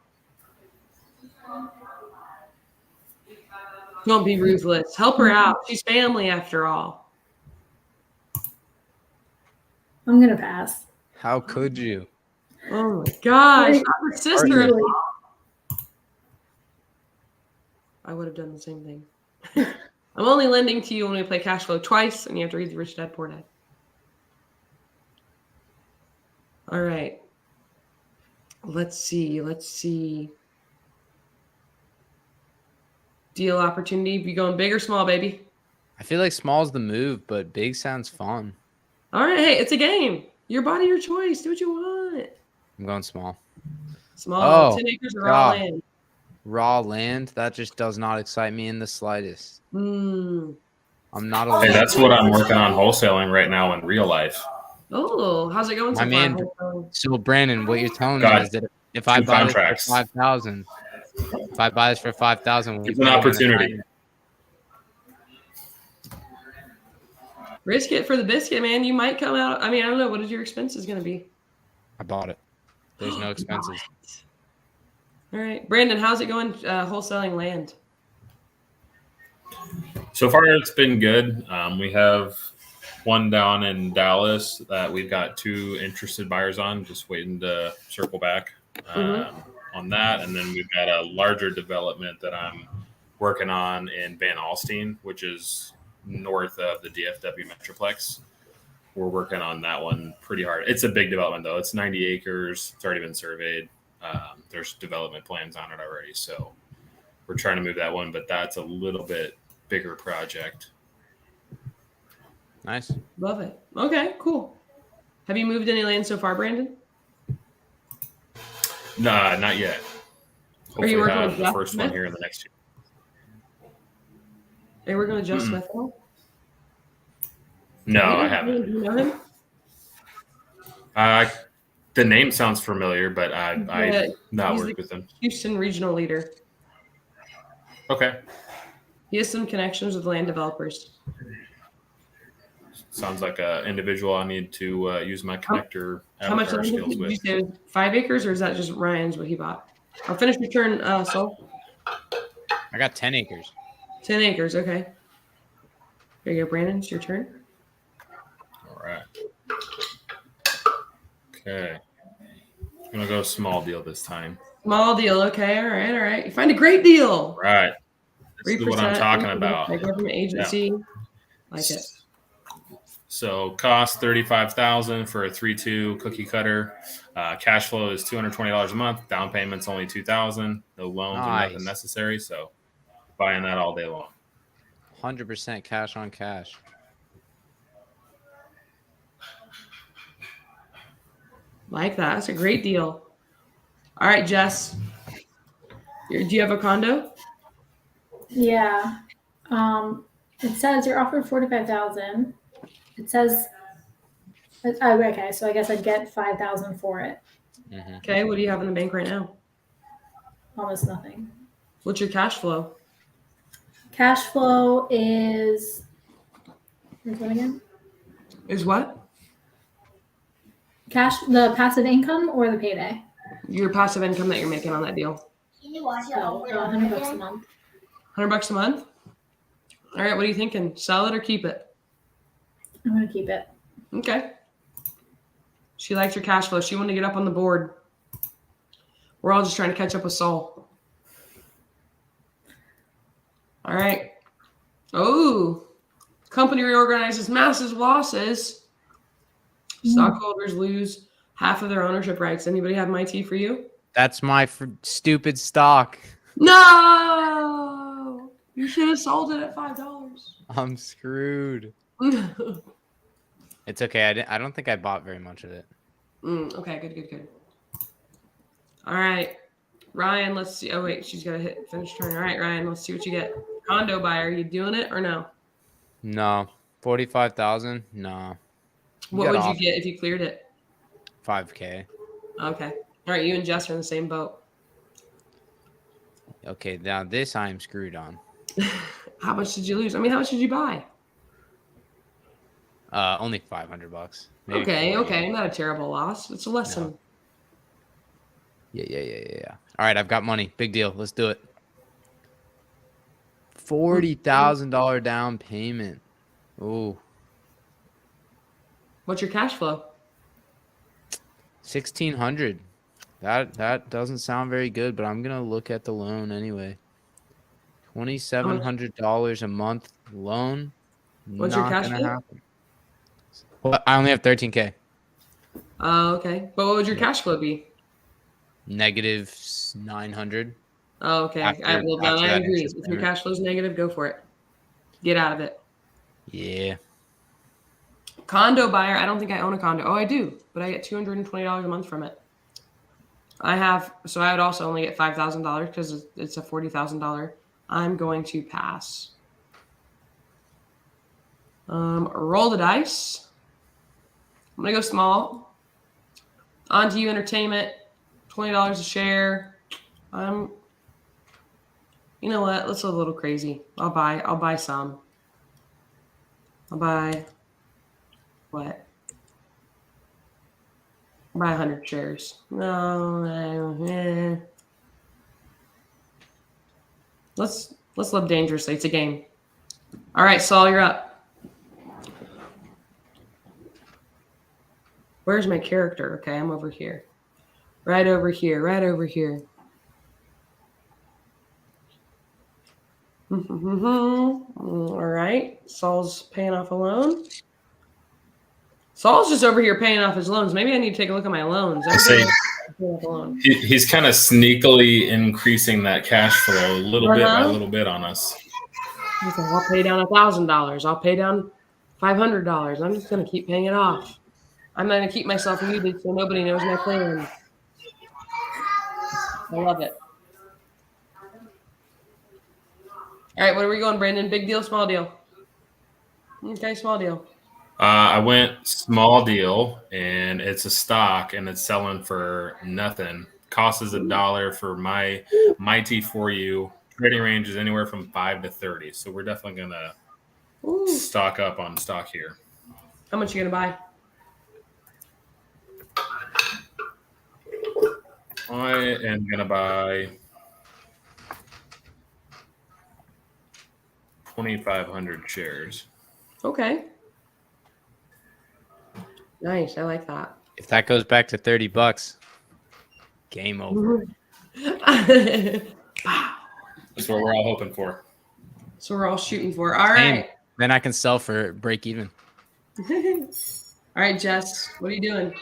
Don't be ruthless. Help her out. She's family after all. I'm going to pass. How could you? Oh my gosh. I'm her sister-in-law. I would have done the same thing. I'm only lending to you when we play cash flow twice, and you have to read the Rich Dad Poor Dad. All right. Let's see. Deal opportunity. Be going big or small, baby? I feel like small's the move, but big sounds fun. All right. Hey, it's a game. Your body, your choice. Do what you want. I'm going small. Small. 10 acres of raw land. Raw land? That just does not excite me in the slightest. I'm not a Hey, that's what I'm working on wholesaling right now in real life. Oh, how's it going so man, far? so Brandon, what you're telling me is that if I buy this for $5,000, if I buy this for $5,000, it's an opportunity. Risk it for the biscuit, man. You might come out. I mean, I don't know. What is your expenses going to be? I bought it. There's no expenses. All right, Brandon, how's it going wholesaling land? So far, it's been good. We have one down in Dallas that we've got 2 interested buyers on, just waiting to circle back on that. And then we've got a larger development that I'm working on in Van Alstyne, which is north of the DFW Metroplex. We're working on that one pretty hard. It's a big development, though. It's 90 acres. It's already been surveyed. There's development plans on it already. So we're trying to move that one, but that's a little bit bigger project. Nice. Love it. Okay, cool. Have you moved any land so far, Brandon? Nah, not yet. Hopefully Are you working with the Jeff first Smith? one here in the next year. Are you working with Jeff Smith? No, I haven't. Do you know him? The name sounds familiar, but I not He's worked the with him. Houston regional leader. Okay. He has some connections with land developers. Sounds like an individual I need to use my connector How much avatar land skills did you with. say? It was 5 acres, or is that just Ryan's what he bought? I'll finish your turn, Sol. I got 10 acres. 10 acres, okay. There you go, Brandon. It's your turn. All right. Okay. I'm gonna go small deal this time. Small deal, okay. All right. You find a great deal. Right. This is what I'm 3%, talking about. Like government agency. Like it. So cost $35,000 for a 3-2 cookie cutter. Cash flow is $220 a month. Down payment's only $2,000. No loans or nothing necessary. So buying that all day long. 100% cash on cash. Like that. That's a great deal. All right, Jess. Do you have a condo? Yeah. It says you're offered $45,000. It says, oh, okay. So I guess I'd get $5,000 for it. Okay. What do you have in the bank right now? Almost nothing. What's your cash flow? Cash flow is. Here's what again? Is what? The passive income or the payday? Your passive income that you're making on that deal. Can you watch it So, over and over $100 a again? month. $100 a month? All right. What are you thinking? Sell it or keep it? I'm gonna keep it. Okay. She likes your cash flow. She wanted to get up on the board. We're all just trying to catch up with Saul. All right. Oh, company reorganizes massive losses. Stockholders lose half of their ownership rights. Anybody have my tea for you? That's my stupid stock. No! You should have sold it at $5. I'm screwed. It's okay. I don't think I bought very much of it. Okay, good. All right. Ryan, let's see. Oh, wait, she's got to finish turn. All right, Ryan, let's see what you get. Condo buyer, you doing it or no? No. 45,000? No. What would you get if you cleared it? 5K. Okay. All right, you and Jess are in the same boat. Okay, now this I'm screwed on. How much did you lose? I mean, how much did you buy? Only $500. Maybe Okay, 40. not a terrible loss. It's a lesson. No. Yeah. All right, I've got money. Big deal. Let's do it. $40,000 down payment. Ooh. What's your cash flow? 1,600. That doesn't sound very good, but I'm gonna look at the loan anyway. $2,700 a month loan. What's your cash flow? Happen. Well, I only have 13K. Oh, okay. But what would your cash flow be? Negative 900. Oh, okay. I agree. If your cash flow is negative, go for it. Get out of it. Yeah. Condo buyer. I don't think I own a condo. Oh, I do, but I get $220 a month from it. I would also only get $5,000 because it's a $40,000. I'm going to pass. Roll the dice. I'm gonna go small. On to you, entertainment. $20 a share. You know what? Let's go a little crazy. I'll buy some. I'll buy what? I'll buy 100 shares. No. Let's live dangerously. It's a game. All right, Saul, you're up. Where's my character? Okay, I'm over here. Right over here. Right over here. All right. Saul's paying off a loan. Saul's just over here paying off his loans. Maybe I need to take a look at my loans. He's kind of sneakily increasing that cash flow a little bit by little bit on us. He's like, I'll pay down $1,000. I'll pay down $500. I'm just going to keep paying it off. I'm going to keep myself muted so nobody knows my plan. I love it. All right, where are we going, Brandon? Big deal, small deal? Okay, small deal. I went small deal, and it's a stock, and it's selling for nothing. Cost is $1 for my T4U. Trading range is anywhere from 5 to 30. So we're definitely gonna stock up on stock here. How much are you gonna buy? I am gonna buy 2,500 shares. Okay. Nice. I like that. If that goes back to $30, game over. That's what we're all hoping for. So we're all shooting for. All right. Then I can sell for break even. All right, Jess, what are you doing?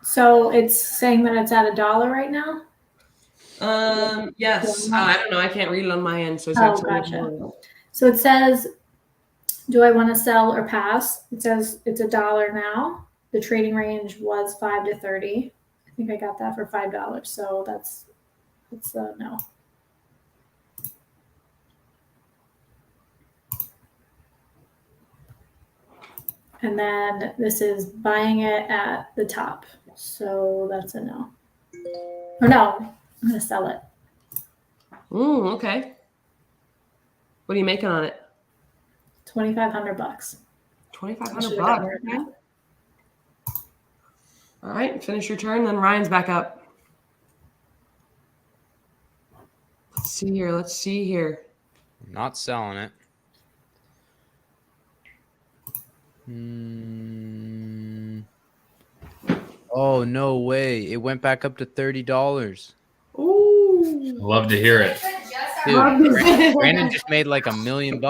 So it's saying that it's at $1 right now? Yes. I don't know. I can't read it on my end. So it's gotcha. So it says, do I want to sell or pass? It says it's $1 now. The trading range was 5 to 30. I think I got that for $5. So that's no. And then this is buying it at the top. So that's a no. Or no, I'm going to sell it. Okay. What are you making on it? $2,500. $2,500. Okay. All right, finish your turn. Then Ryan's back up. Let's see here. I'm not selling it. Oh, no way. It went back up to $30. Ooh. Love to hear it. Dude, Brandon just made like $1 million.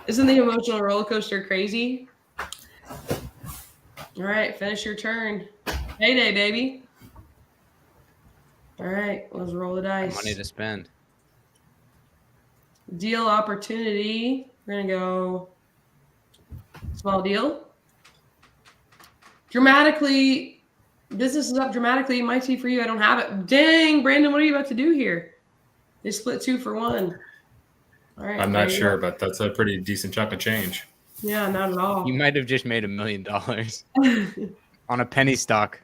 Isn't the emotional roller coaster crazy? All right, finish your turn. Payday, baby. All right, let's roll the dice. Money to spend. Deal opportunity. We're going to go small deal. Dramatically, business is up dramatically. My tea for you. I don't have it. Dang, Brandon, what are you about to do here? They split 2 for 1. All right. I'm not sure, but that's a pretty decent chunk of change. Yeah, not at all. You might have just made $1 million on a penny stock.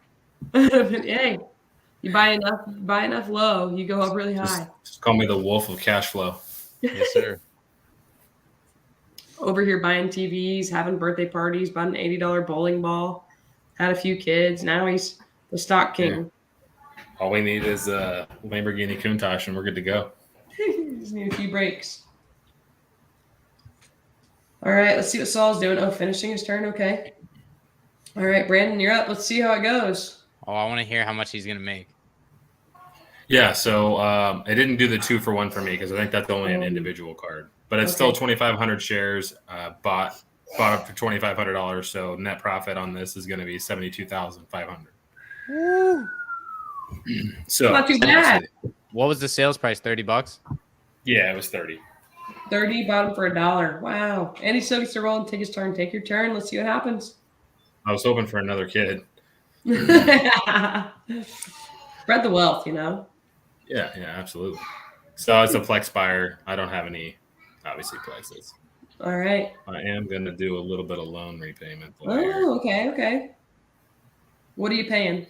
Hey, you buy enough low, you go up really high. Just call me the wolf of cash flow. Yes, sir. Over here buying TVs, having birthday parties, bought an $80 bowling ball, had a few kids. Now he's the stock king. Yeah. All we need is a Lamborghini Countach, and we're good to go. Just need a few breaks. All right, let's see what Saul's doing. Oh, finishing his turn. Okay. All right, Brandon, you're up. Let's see how it goes. Oh, I want to hear how much he's going to make. Yeah, so I didn't do the 2 for 1 for me because I think that's only an individual card. But it's still 2,500 shares bought up for $2,500. So net profit on this is going to be $72,500. So not too bad. What was the sales price? $30? Yeah, it was 30. 30, bought him for $1. Wow. And he still gets to roll and take his turn. Take your turn. Let's see what happens. I was hoping for another kid. Spread the wealth, you know? Yeah, absolutely. So it's a flex buyer. I don't have any, obviously, plexes. All right. I am going to do a little bit of loan repayment. Oh, okay. What are you paying?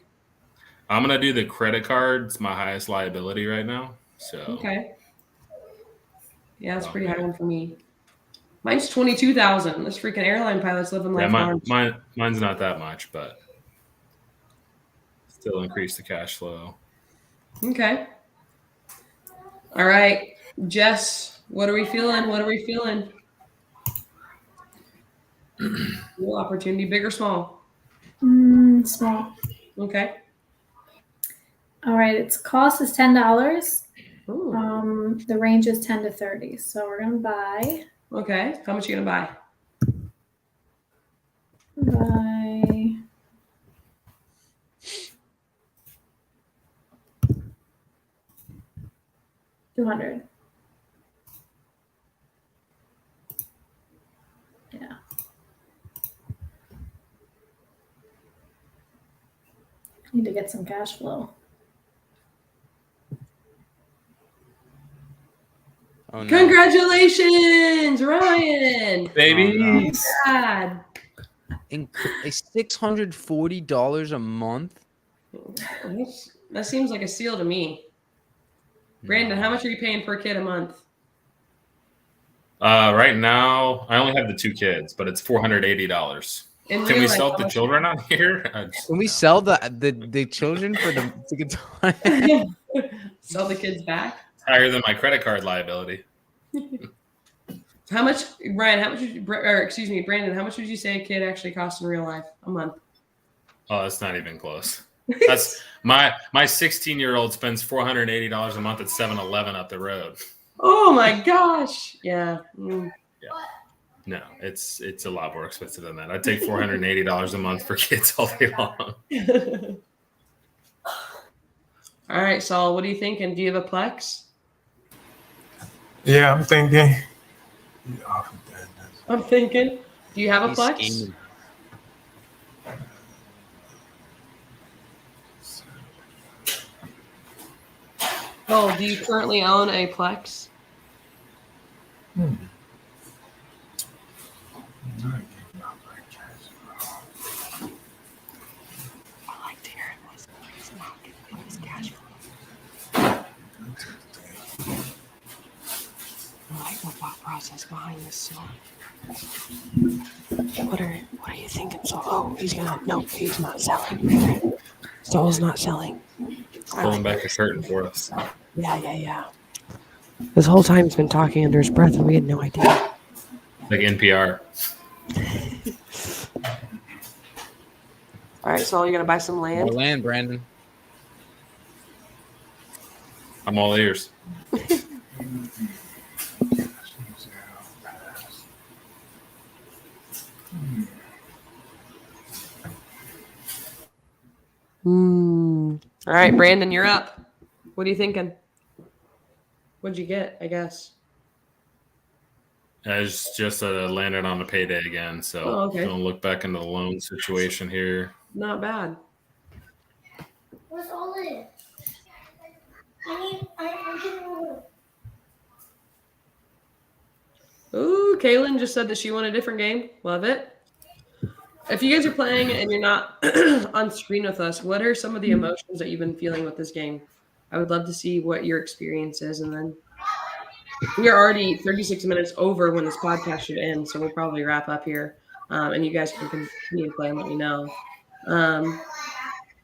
I'm going to do the credit card. It's my highest liability right now. So okay. Yeah, it's pretty high one for me. Mine's $22,000. This freaking airline pilot's living life. Yeah, mine's not that much, but still increase the cash flow. Okay. All right, Jess, what are we feeling? What are we feeling? New opportunity, big or small? Small. Okay. All right, its cost is $10. Ooh. The range is 10 to 30. So we're gonna buy. Okay. How much are you gonna buy? Buy 200. Yeah. Need to get some cash flow. Oh, no. Congratulations, Ryan! Baby. God. $640 a month. That seems like a steal to me. Brandon, how much are you paying per kid a month? Right now, I only have the 2 kids, but it's $480. Can we sell the children on here? Can we sell the children for the tickets? Sell the kids back? Higher than my credit card liability. How much, Brian? How much? Brandon. How much would you say a kid actually costs in real life a month? Oh, that's not even close. That's my 16-year-old spends $480 a month at 7-Eleven up the road. Oh my gosh! Yeah. Yeah. No, it's a lot more expensive than that. I'd take $480 a month for kids all day long. All right, Saul. What are you thinking? Do you have a Plex? Yeah, I'm thinking. Do you have a Plex? Oh, do you currently own a Plex? I like the thought process behind this song. What are you thinking, Saul? Oh, he's not selling. Saul's not selling. Pulling back the curtain for us. Yeah. This whole time he's been talking under his breath and we had no idea. Like NPR. All right, Saul, you gonna buy some land? More land, Brandon. I'm all ears. All right, Brandon, you're up. What are you thinking? What'd you get, I guess? It's just landed on a payday again, so Gonna look back into the loan situation here. Not bad. What's all this? I'm getting over. Ooh, Kaylin just said that she won a different game. Love it. If you guys are playing and you're not on screen with us, what are some of the emotions that you've been feeling with this game? I would love to see what your experience is. And then we are already 36 minutes over when this podcast should end, so we'll probably wrap up here. And you guys can continue to play and let me know. All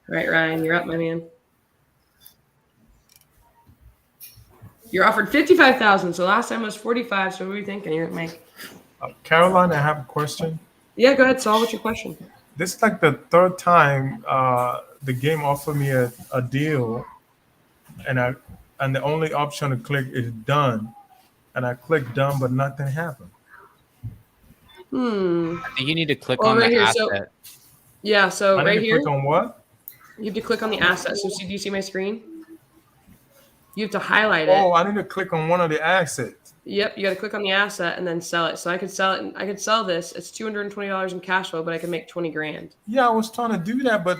right, Ryan, you're up, my man. You're offered $55,000. So last time was 45. So what are you thinking? You're Mike. Caroline, I have a question. Yeah, go ahead, Saul. What's your question? This is like the third time the game offered me a deal, and the only option to click is done, and I clicked done, but nothing happened. I think you need to click on right the here, asset. So I right need to here. click on what? You have to click on the asset. So do you see my screen? You have to highlight it. Oh, I need to click on one of the assets. Yep, you got to click on the asset and then sell it. So I could sell it. I could sell this. It's $220 in cash flow, but I could make $20,000. Yeah, I was trying to do that, but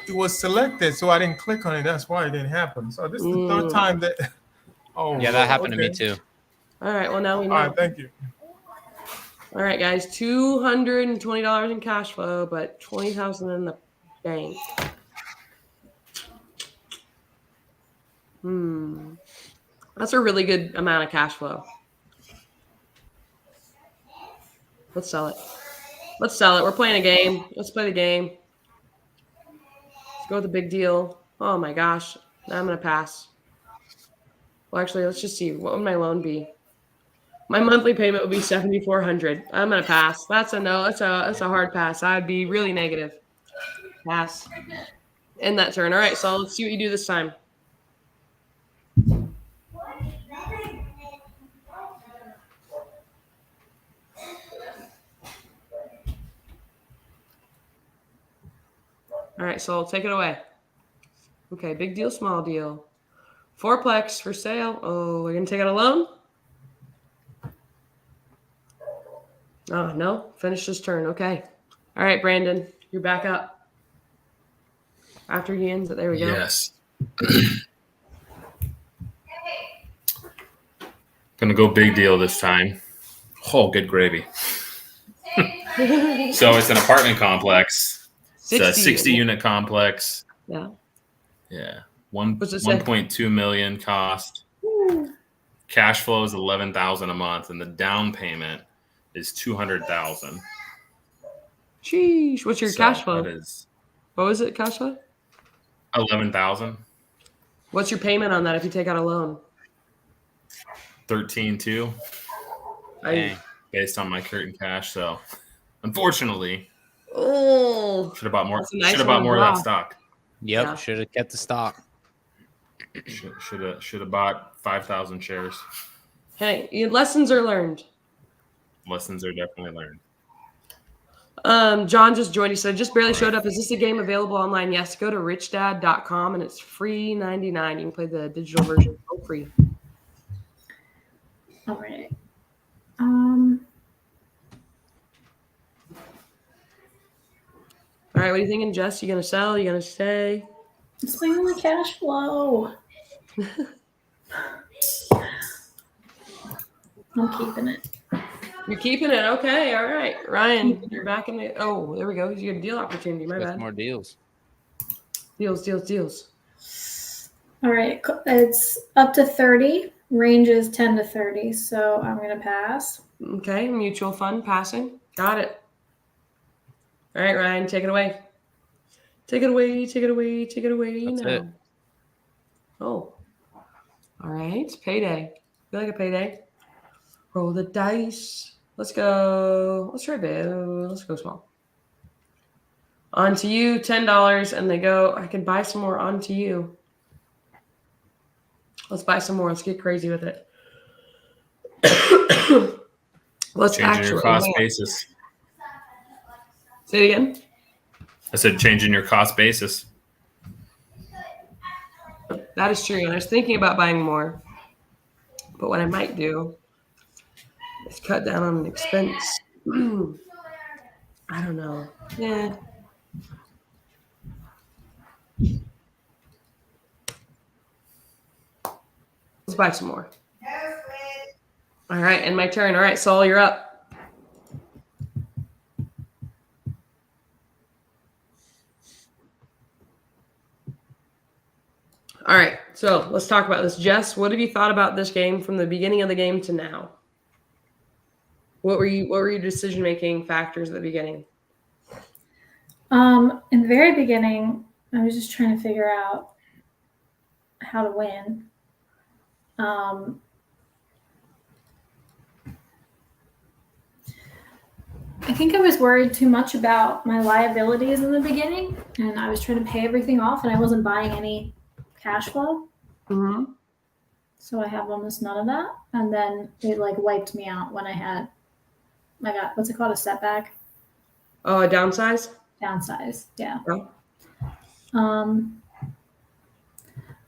it was selected, so I didn't click on it. That's why it didn't happen. So this is the third time that. Oh, yeah, that happened to me too. All right, well now we know. All right, thank you. All right, guys, $220 in cash flow, but $20,000 in the bank. That's a really good amount of cash flow. Let's sell it. We're playing a game. Let's play the game. go with the big deal. Oh my gosh. I'm going to pass. Well, actually, let's just see. What would my loan be? My monthly payment would be $7,400. I'm going to pass. That's a no. That's a hard pass. I'd be really negative. Pass. End that turn. All right, so let's see what you do this time. All right, so take it away. Okay, big deal, small deal. Fourplex for sale. Oh, we're going to take out a loan? Oh, no. Finish this turn. Okay. All right, Brandon, you're back up. After he ends it, there we go. Yes. Gonna go big deal this time. Oh, good gravy. So it's an apartment complex. It's a 60 unit complex. Yeah. Yeah. 1.2 million cost. Ooh. Cash flow is $11,000 a month, and the down payment is $200,000. Sheesh. What's your cash flow? That is what was it, cash flow? $11,000. What's your payment on that if you take out a loan? 13.2. Based on my current cash. So unfortunately, should have bought more. Should have bought more of that stock. Yep, Yeah. should have kept the stock. Should have bought 5,000 shares. Hey, lessons are learned. Lessons are definitely learned. John just joined. He said, just barely showed up. Is this a game available online? Yes. Go to richdad.com and it's free $99. You can play the digital version for free. All right. All right, what are you thinking, Jess? You gonna sell? You gonna stay? It's my only cash flow. I'm keeping it. You're keeping it. Okay, all right. Ryan, you're back in the. Oh, there we go. You get a deal opportunity. My That's bad. more deals. Deals. All right. It's up to 30. Range is 10 to 30. So I'm going to pass. Okay, mutual fund passing. Got it. All right, Ryan, take it away. Take it away. That's now. it. Oh. All right. Payday. Feel like a payday. Roll the dice. Let's go. Let's try big. Let's go small. On to you, $10, and they go. I can buy some more onto you. Let's buy some more. Let's get crazy with it. Let's changing your cost win. basis. Say it again. I said changing your cost basis. That is true. I was thinking about buying more, but what I might do is cut down on an expense. I don't know. Yeah. Let's buy some more. All right, and my turn. All right, Saul, you're up. All right, so let's talk about this. Jess, what have you thought about this game from the beginning of the game to now? What were your decision-making factors at the beginning? In the very beginning, I was just trying to figure out how to win. I think I was worried too much about my liabilities in the beginning, and I was trying to pay everything off, and I wasn't buying any cash flow. Mm-hmm. So I have almost none of that. And then it like wiped me out when I got, what's it called? A setback? Oh, a downsize? Downsize. Yeah. Oh.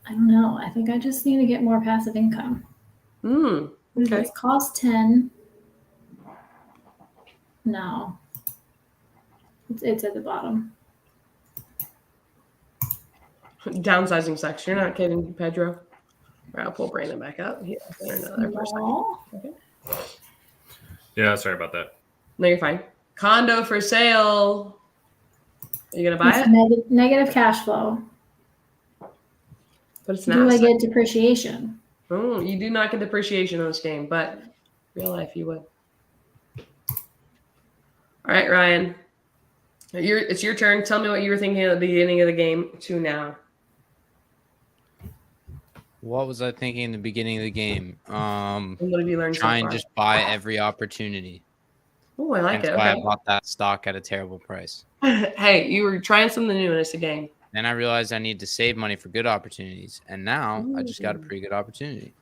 I don't know. I think I just need to get more passive income. Okay. It's cost 10. No. It's at the bottom. Downsizing sucks. You're not kidding, Pedro. All right, I'll pull Brandon back up. Here, there for a second. Okay. Yeah, sorry about that. No, you're fine. Condo for sale. Are you gonna buy it? Negative cash flow. But it's not. Do I get depreciation? Oh, you do not get depreciation on this game, but real life you would. All right, Ryan. It's your turn. Tell me what you were thinking at the beginning of the game to now. What was I thinking in the beginning of the game? What have you learned Try so and far? just buy every opportunity. Oh, I like That's it. why Okay. I bought that stock at a terrible price. Hey, you were trying something new and it's a game. Then I realized I need to save money for good opportunities, and now I just got a pretty good opportunity.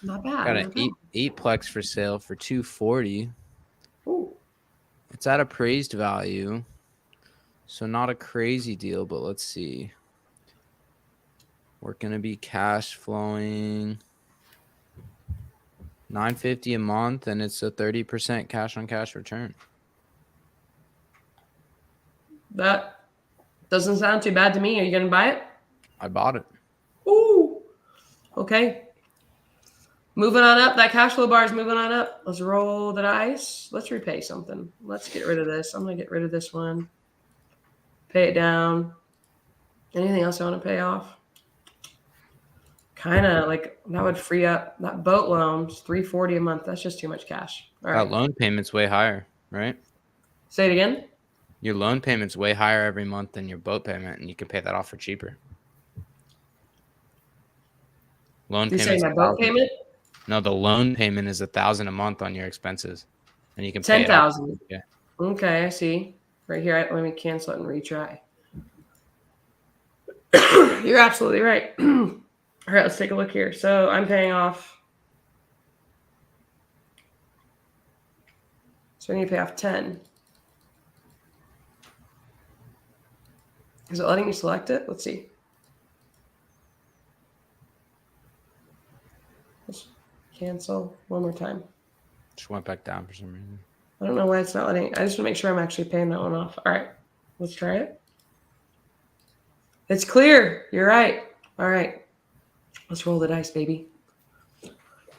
Not bad. Got not an bad. eightplex for sale for $240. Ooh. It's at appraised value, so not a crazy deal. But let's see. We're gonna be cash flowing $950 a month, and it's a 30% cash on cash return. That doesn't sound too bad to me. Are you gonna buy it? I bought it. Ooh. Okay. Moving on up. That cash flow bar is moving on up. Let's roll the dice. Let's repay something. Let's get rid of this. I'm gonna get rid of this one. Pay it down. Anything else I want to pay off? Kind of like that would free up that boat loan. $340 a month. That's just too much cash. All right. That loan payment's way higher, right? Say it again. Your loan payment's way higher every month than your boat payment, and you can pay that off for cheaper. Loan Did you say payment's my boat payment? No, the loan payment is $1,000 a month on your expenses, and you can pay it off. $10,000. Yeah. Okay, I see. Right here, let me cancel it and retry. You're absolutely right. All right, let's take a look here. So I'm paying off. So I need to pay off 10. Is it letting me select it? Let's see. Let's cancel one more time. Just went back down for some reason. I don't know why it's not letting. I just want to make sure I'm actually paying that one off. All right, let's try it. It's clear. You're right. All right. Let's roll the dice, baby.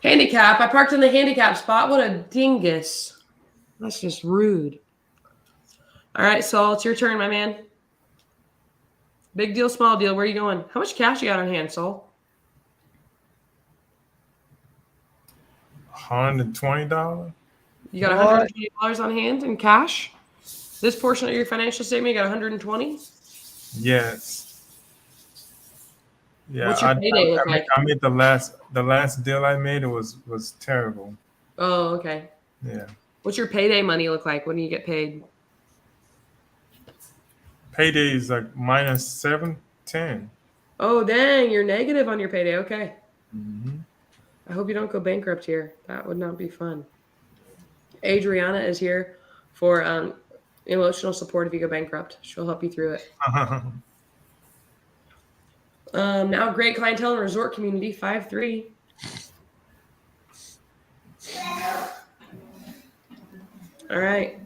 Handicap. I parked in the handicap spot. What a dingus. That's just rude. All right, Saul, it's your turn, my man. Big deal, small deal. Where are you going? How much cash you got on hand, Saul? $120. You got $120 on hand in cash? This portion of your financial statement, you got 120? Yes. Yeah, What's your payday look like? I made the last deal I made. It was terrible. Oh, okay. Yeah. What's your payday money look like? When do you get paid? Payday is like minus 710. Oh, dang. You're negative on your payday. Okay. Mm-hmm. I hope you don't go bankrupt here. That would not be fun. Adriana is here for emotional support if you go bankrupt. She'll help you through it. Now, great clientele and resort community, 5-3. All right.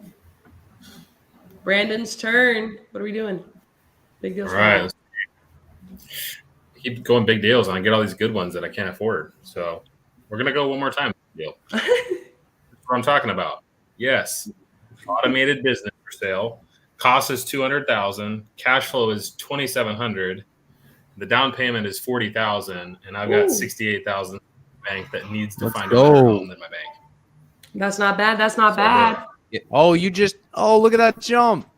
Brandon's turn. What are we doing? Big deals. All right. Let's keep going big deals and I get all these good ones that I can't afford. So we're going to go one more time. Deal. That's what I'm talking about. Yes. Automated business for sale. Cost is $200,000. Cash flow is $2,700. The down payment is $40,000, and I've got $68,000 in the bank that needs to find a better home than my bank. That's not bad. That's not bad. Yeah. Oh, look at that jump.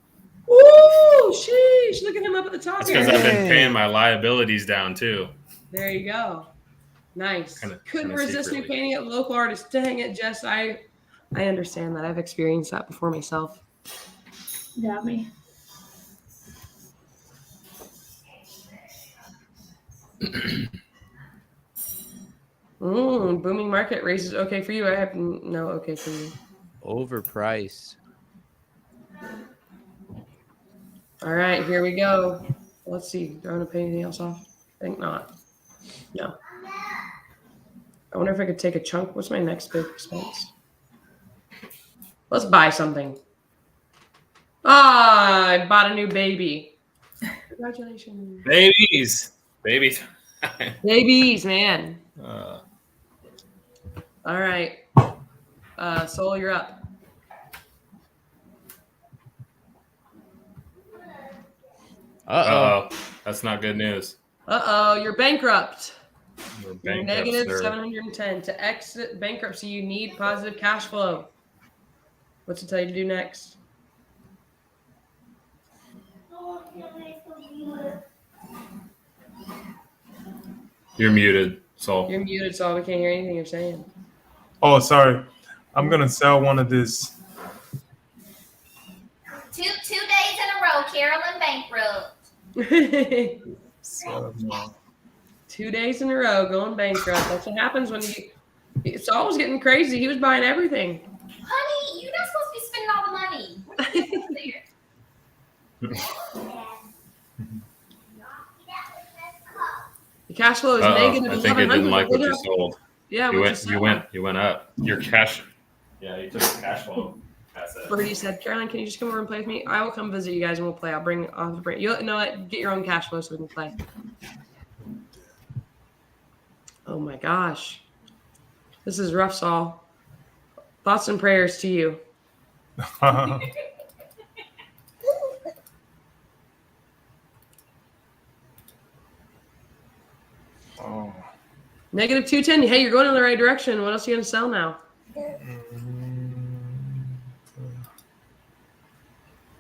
Ooh, sheesh. Look at him up at the top. That's because I've been paying my liabilities down too. There you go. Nice. Couldn't kinda resist me secretly. painting it local artist. Dang it, Jess. I understand that. I've experienced that before myself. Got me. Booming market raises okay for you. I have no okay for you. Overpriced. All right, here we go. Let's see. Do I want to pay anything else off? I think not. No. I wonder if I could take a chunk. What's my next big expense? Let's buy something. I bought a new baby. Congratulations. Babies. Babies, man. Uh, All right. Soul, you're up. Uh-oh. That's not good news. Uh-oh, you're bankrupt. We're You're bankrupt, negative sir. 710. To exit bankruptcy, you need positive cash flow. What's it tell you to do next? You're muted, Saul. You're muted, Saul. We can't hear anything you're saying. Oh, sorry. I'm gonna sell one of this. Two days in a row, Caroline bankrupt. 2 days in a row going bankrupt. That's what happens when Saul was getting crazy. He was buying everything. Honey, you're not supposed to be spending all the money. What are you doing there? The cash flow is negative. I think it didn't like what you sold. Yeah, you went up. Your cash. Yeah, you took the cash flow. Birdie said, Caroline, can you just come over and play with me? I will come visit you guys and we'll play. I'll bring you know what? Get your own cash flow so we can play. Oh my gosh. This is rough, Saul. Thoughts and prayers to you. Oh. Negative 210. Hey, you're going in the right direction. What else are you going to sell now?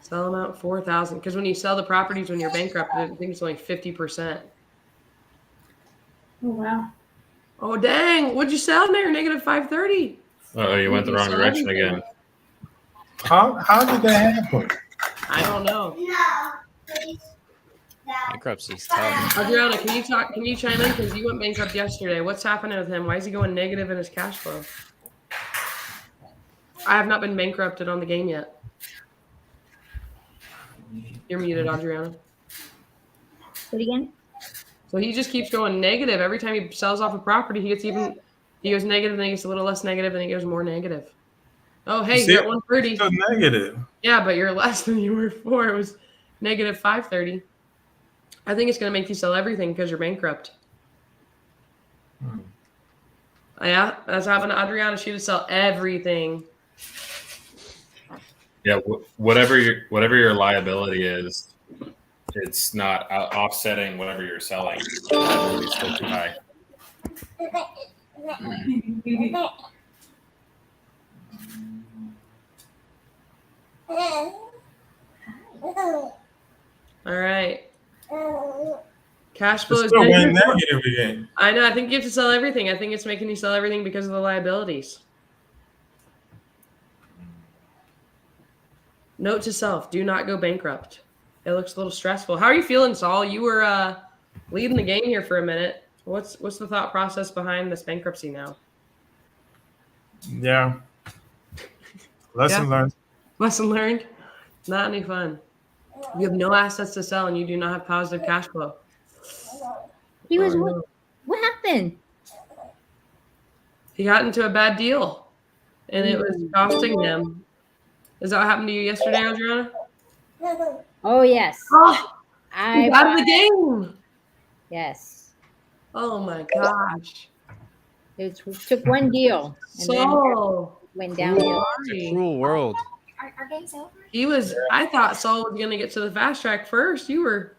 Sell them out 4,000. Because when you sell the properties when you're bankrupt, I think it's only 50%. Oh, wow. Oh, dang. What'd you sell there? Negative 530. Oh, you went the wrong direction again. How did that happen? I don't know. Bankruptcy's tough. Adriana, can you chime in? Because you went bankrupt yesterday. What's happening with him? Why is he going negative in his cash flow? I have not been bankrupted on the game yet. You're muted, Adriana. Say it again. So he just keeps going negative. Every time he sells off a property, he goes negative, then he gets a little less negative, then he goes more negative. Oh, hey, you're at 130. So negative. Yeah, but you're less than you were before. It was negative 530. I think it's going to make you sell everything because you're bankrupt. Yeah, that's happened to Adriana. She would sell everything. Yeah, whatever your liability is, it's not offsetting whatever you're selling. That would be still too high. All right. Cash flow is still went negative again. I know. I think you have to sell everything. I think it's making you sell everything because of the liabilities. Note to self: do not go bankrupt. It looks a little stressful. How are you feeling, Saul? You were leading the game here for a minute. What's the thought process behind this bankruptcy now? Yeah. Lesson learned. Lesson learned. Not any fun. You have no assets to sell, and you do not have positive cash flow. He was what happened? He got into a bad deal, and it was costing him. Is that what happened to you yesterday, Adriana? Oh yes. Oh, I out of the game. Yes. Oh my gosh. It took one deal. And Saul then went downhill. It's a cruel world. Our game's over. I thought Saul was going to get to the fast track first. You were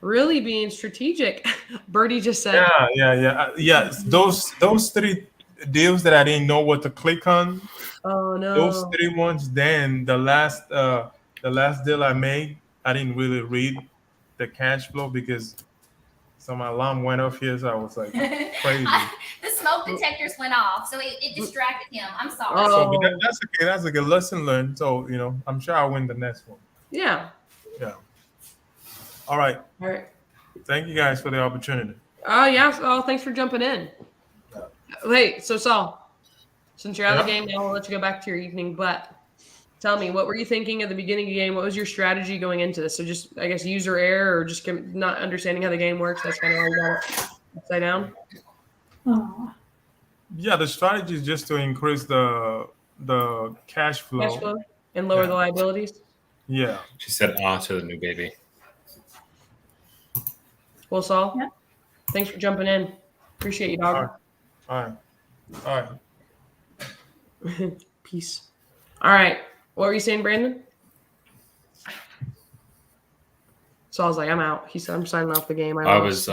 really being strategic. Birdie just said. Yeah. Those three deals that I didn't know what to click on. Oh no. Those three ones. Then the last deal I made, I didn't really read the cash flow because my alarm went off here, so I was like crazy. The smoke detectors went off, so it distracted him. I'm sorry. So, but that's okay. That's a good lesson learned. So I'm sure I'll win the next one. Yeah. Yeah. All right. All right. Thank you guys for the opportunity. Oh yeah. Oh, thanks for jumping in. Wait, so Saul, since you're out of the game now, we'll let you go back to your evening. But tell me, what were you thinking at the beginning of the game? What was your strategy going into this? So just, I guess, user error or just not understanding how the game works. That's kind of how you got it upside down. Oh. Yeah, the strategy is just to increase the cash flow, and lower the liabilities. Yeah. She said, to the new baby. Well, Saul, thanks for jumping in. Appreciate you, dog. All right. Peace. All right. What were you saying, Brandon? Saul's like, I'm out. He said, I'm signing off the game. I was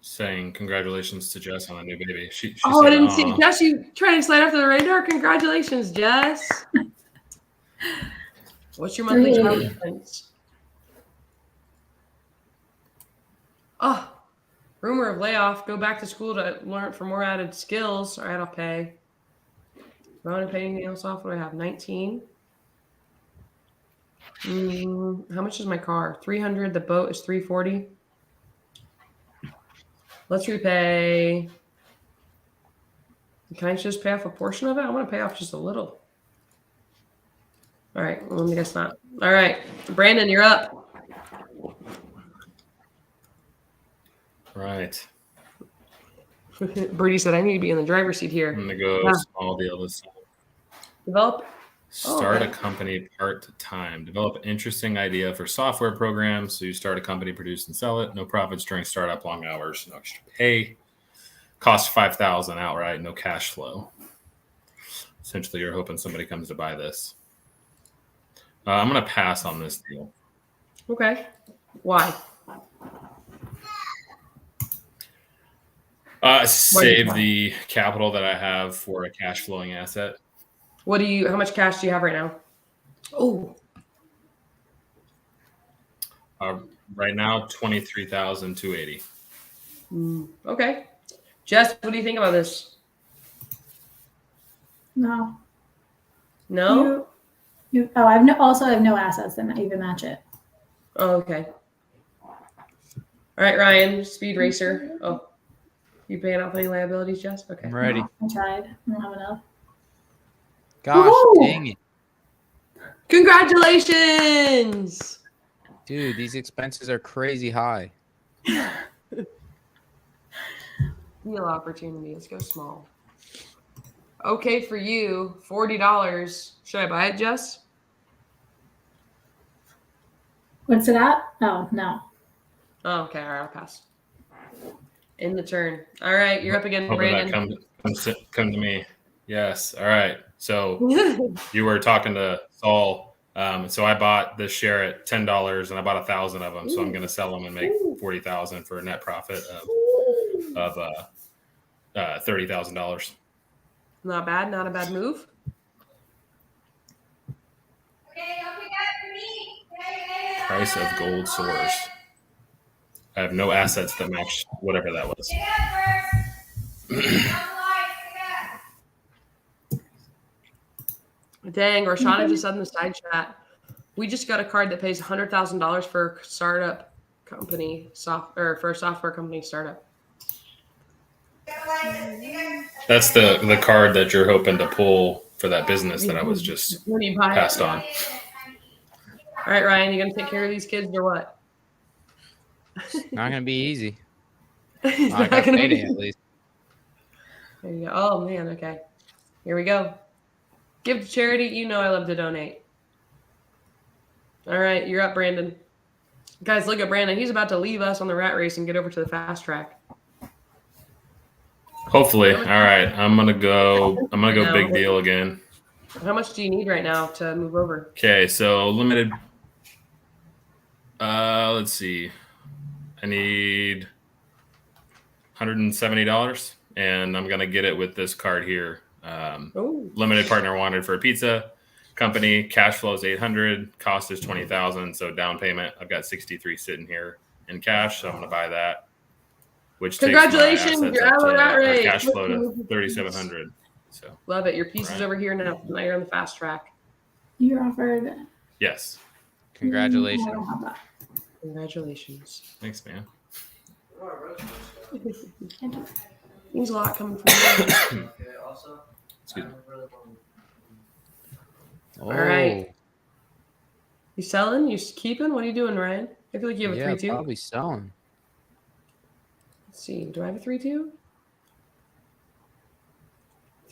saying congratulations to Jess on a new baby. She said, I didn't see Jess. You trying to slide off to the radar. Congratulations, Jess. What's your monthly child expense? Oh, rumor of layoff. Go back to school to learn for more added skills. All right, I'll pay. Do I want to pay anything else off? What do I have? 19. How much is my car? 300. The boat is 340. Let's repay. Can I just pay off a portion of it? I want to pay off just a little. All right. Well, I guess not. All right. Brandon, you're up. Right. Brady said, I need to be in the driver's seat here. I'm going to go small deal this time. Develop. Start a company part-time. Develop interesting idea for software programs. So you start a company, produce and sell it. No profits during startup, long hours, no extra pay. Cost $5,000 outright, no cash flow. Essentially, you're hoping somebody comes to buy this. I'm going to pass on this deal. Okay. Why? Save the capital that I have for a cash flowing asset. How much cash do you have right now? Oh. Right now, $23,280. Okay. Jess, what do you think about this? No. No? I have no assets that even match it. Oh, okay. All right, Ryan, speed racer. Oh, you paying off any liabilities, Jess? Okay. I'm ready. No, I tried. I don't have enough. Gosh, Woo-hoo! dang it. Congratulations! Dude, these expenses are crazy high. Deal opportunity. Let's go small. Okay, for you, $40. Should I buy it, Jess? What's it at? Oh, no. Oh, okay. All right, I'll pass. In the turn. All right, you're up again, Hoping Brandon. that come to me. Yes. All right. So you were talking to Saul. So I bought this share at $10 and I bought 1,000 of them. So I'm going to sell them and make 40,000 for a net profit of $30,000. Not bad. Not a bad move. Price of gold source. I have no assets that match whatever that was. Dang, Rashana just said in the side chat, we just got a card that pays $100,000 for a startup company, for a software company startup. That's the card that you're hoping to pull for that business that I was just passed on. All right, Ryan, you gonna take care of these kids or what? Not gonna be easy. It's I not got gonna paid be- at least. There you go. Oh man, okay. Here we go. Give to charity. You know I love to donate. All right, you're up, Brandon. Guys, look at Brandon. He's about to leave us on the rat race and get over to the fast track. Hopefully. All right. I'm gonna go big deal again. How much do you need right now to move over? Okay, so limited. Let's see. I need $170, and I'm gonna get it with this card here. Limited partner wanted for a pizza company. Cash flow is $800. Cost is $20,000. So down payment, I've got $63 sitting here in cash. So I'm gonna buy that. Which Congratulations, takes you're out of that race. cash flow to $3,700. So Love it. Your piece is over here now. Now you're on the fast track. You're offered. yes, Congratulations. I don't have that. Congratulations. thanks, man. Means a lot coming from you. Excuse me. All right. You selling? You keeping? What are you doing, Ryan? I feel like you have a 3-2. Probably selling. Let's see. Do I have a 3-2?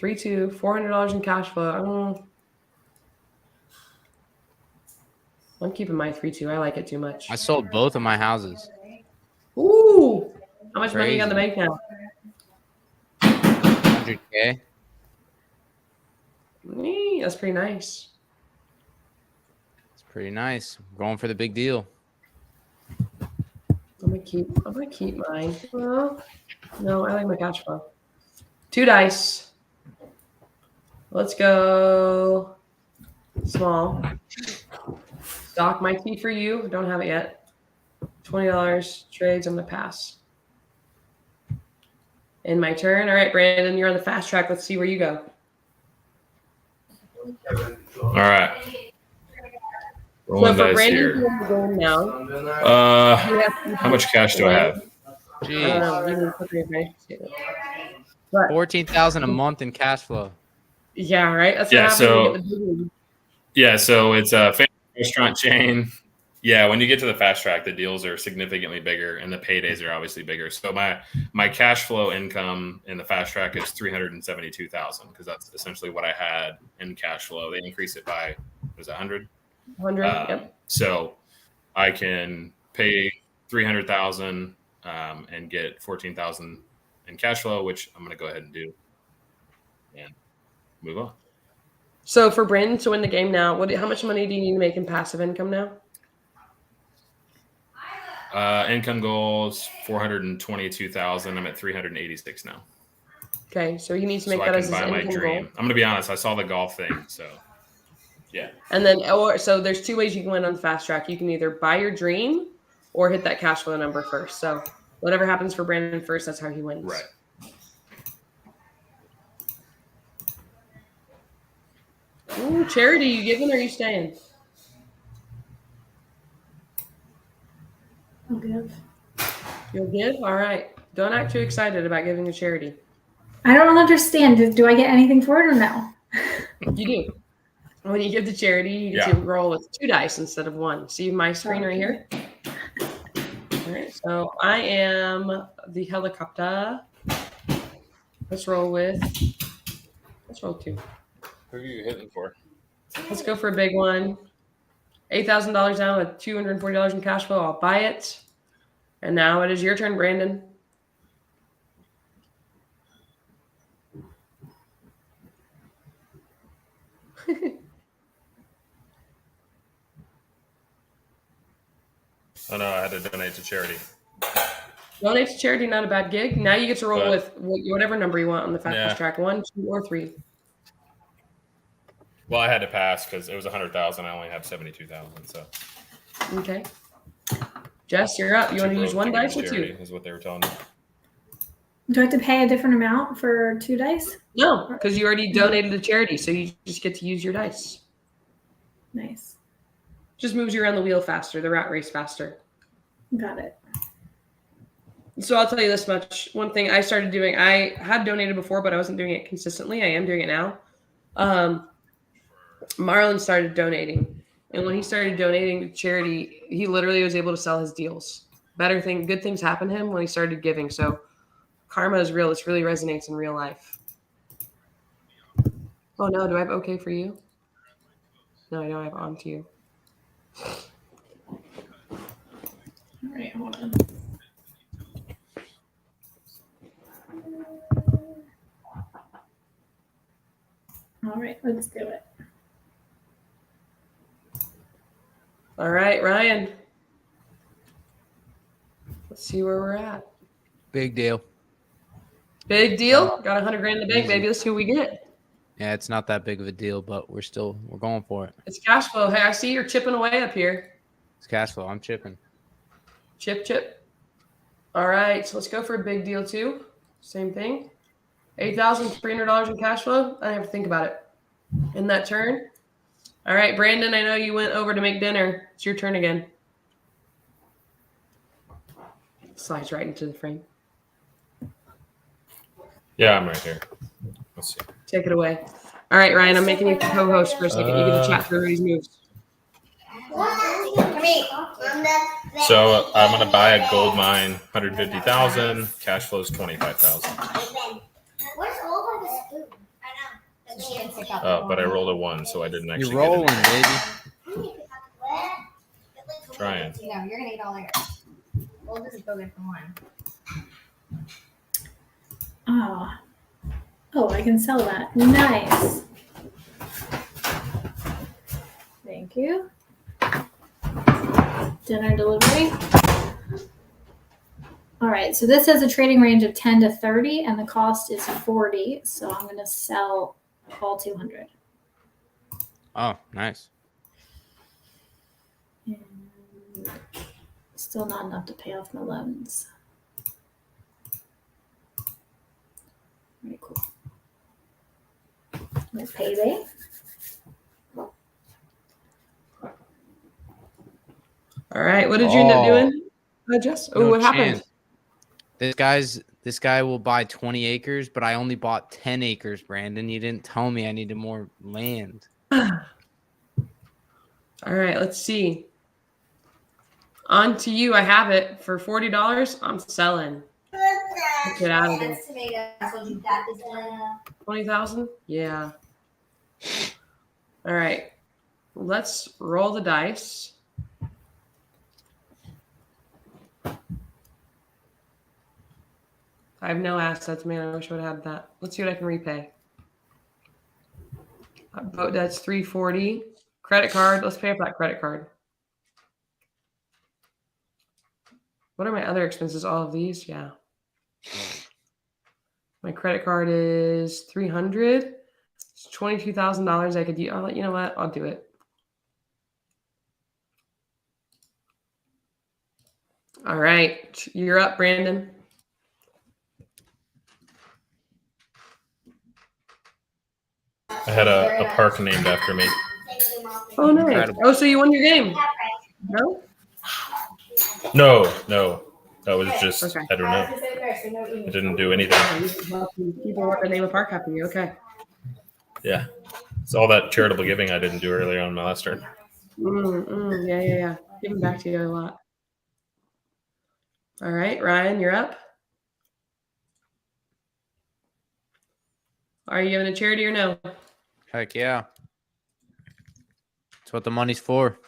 3-2. $400 in cash flow. I don't know. I'm keeping my 3-2. I like it too much. I sold both of my houses. Ooh. How much money you got in the bank now? $100K. That's pretty nice. It's pretty nice. Going for the big deal. I'm gonna keep mine. Well, no, I like my cash flow. 2 dice. Let's go small. Doc, my tea for you. Don't have it yet. $20 trades. I'm going to pass. In my turn. All right, Brandon, you're on the fast track. Let's see where you go. All right. So for Brandon now, how much cash do I have? Jeez. 14,000 a month in cash flow. Yeah, right. That's Yeah, what so it's a family restaurant chain. Yeah, when you get to the fast track, the deals are significantly bigger, and the paydays are obviously bigger. So my cash flow income in the fast track is $372,000 because that's essentially what I had in cash flow. They increase it by was it 100? 100. Yep. So I can pay $300,000 and get $14,000 in cash flow, which I'm going to go ahead and do, and move on. So for Brandon to win the game now, how much money do you need to make in passive income now? Income goals 422,000. I'm at 386 now. Okay, so he needs to make so that I as his can buy my income dream. goal. I'm gonna be honest. I saw the golf thing, so yeah. And then, so there's two ways you can win on the fast track. You can either buy your dream or hit that cash flow number first. So whatever happens for Brandon first, that's how he wins. Right. Ooh, Charity, you giving or you staying? I'll give. You'll give? All right. Don't act too excited about giving to Charity. I don't understand. Do I get anything for it or no? You do. When you give to Charity, you get to roll with 2 dice instead of 1. See my screen right here? All right. So I am the helicopter. Let's roll 2. Who are you hitting for? Let's go for a big one. $8,000 down with $240 in cash flow. I'll buy it. And now it is your turn, Brandon. Oh no, I had to donate to charity. Donate to charity, not a bad gig. Now you get to roll with whatever number you want on the fast track, 1, 2, or 3. Well, I had to pass because it was 100,000. I only have 72,000. So. Okay. Jess, you're up. You want to use 1 dice or 2? Is what they were telling me. Do I have to pay a different amount for 2 dice? No, because you already donated to charity, so you just get to use your dice. Nice. Just moves you around the wheel faster, the rat race faster. Got it. So I'll tell you this much. One thing I started doing, I had donated before, but I wasn't doing it consistently. I am doing it now. Marlon started donating. And when he started donating to charity, he literally was able to sell his deals. Good things happen to him when he started giving. So karma is real. This really resonates in real life. Oh no, do I have okay for you? No, I don't have on to you. All right, hold on. All right, let's do it. All right, Ryan. Let's see where we're at. Big deal. Big deal. Got 100 grand in the bank, baby. Let's see what we get. Yeah, it's not that big of a deal, but we're going for it. It's cash flow. Hey, I see you're chipping away up here. It's cash flow. I'm chipping. Chip. All right, so let's go for a big deal too. Same thing. $8,300 in cash flow. I have to think about it. In that turn. All right, Brandon, I know you went over to make dinner. It's your turn again. Slides right into the frame. Yeah, I'm right here. Let's see. Take it away. All right, Ryan, I'm making you co-host for a second. You get to chat through these moves. Come here. So I'm going to buy a gold mine, 150,000. Cash flow is 25,000. Where's all of the spoon? Oh, but I rolled a 1, so I didn't actually. You're rolling, baby. Trying. No, you're gonna eat all yours. We'll just go get the one. Oh, I can sell that. Nice. Thank you. Dinner delivery. All right, so this has a trading range of 10 to 30 and the cost is 40. So I'm going to sell all 200. Oh, nice. And Still not enough to pay off my loans. Very cool. My payday. All right. What did you end up doing, Jess? Oh, No what chance. happened? This guy will buy 20 acres, but I only bought 10 acres, Brandon. You didn't tell me I needed more land. All right. Let's see. On to you. I have it for $40. I'm selling. Get out of there. 20,000? Yeah. All right. Let's roll the dice. I have no assets, man. I wish I would have had that. Let's see what I can repay. Boat debt's $340. Credit card. Let's pay off that credit card. What are my other expenses? All of these? Yeah. My credit card is $300. It's $22,000 I could use. You know what? I'll do it. All right. You're up, Brandon. I had a park named after me. Oh, nice. Incredible. Oh, so you won your game? No? No. That was just, okay. I don't know. I didn't do anything. People want the name of park after you. Okay. Yeah. It's all that charitable giving I didn't do earlier on my last turn. Yeah. Giving back to you a lot. All right, Ryan, you're up. Are you giving a charity or no? Heck yeah. That's what the money's for.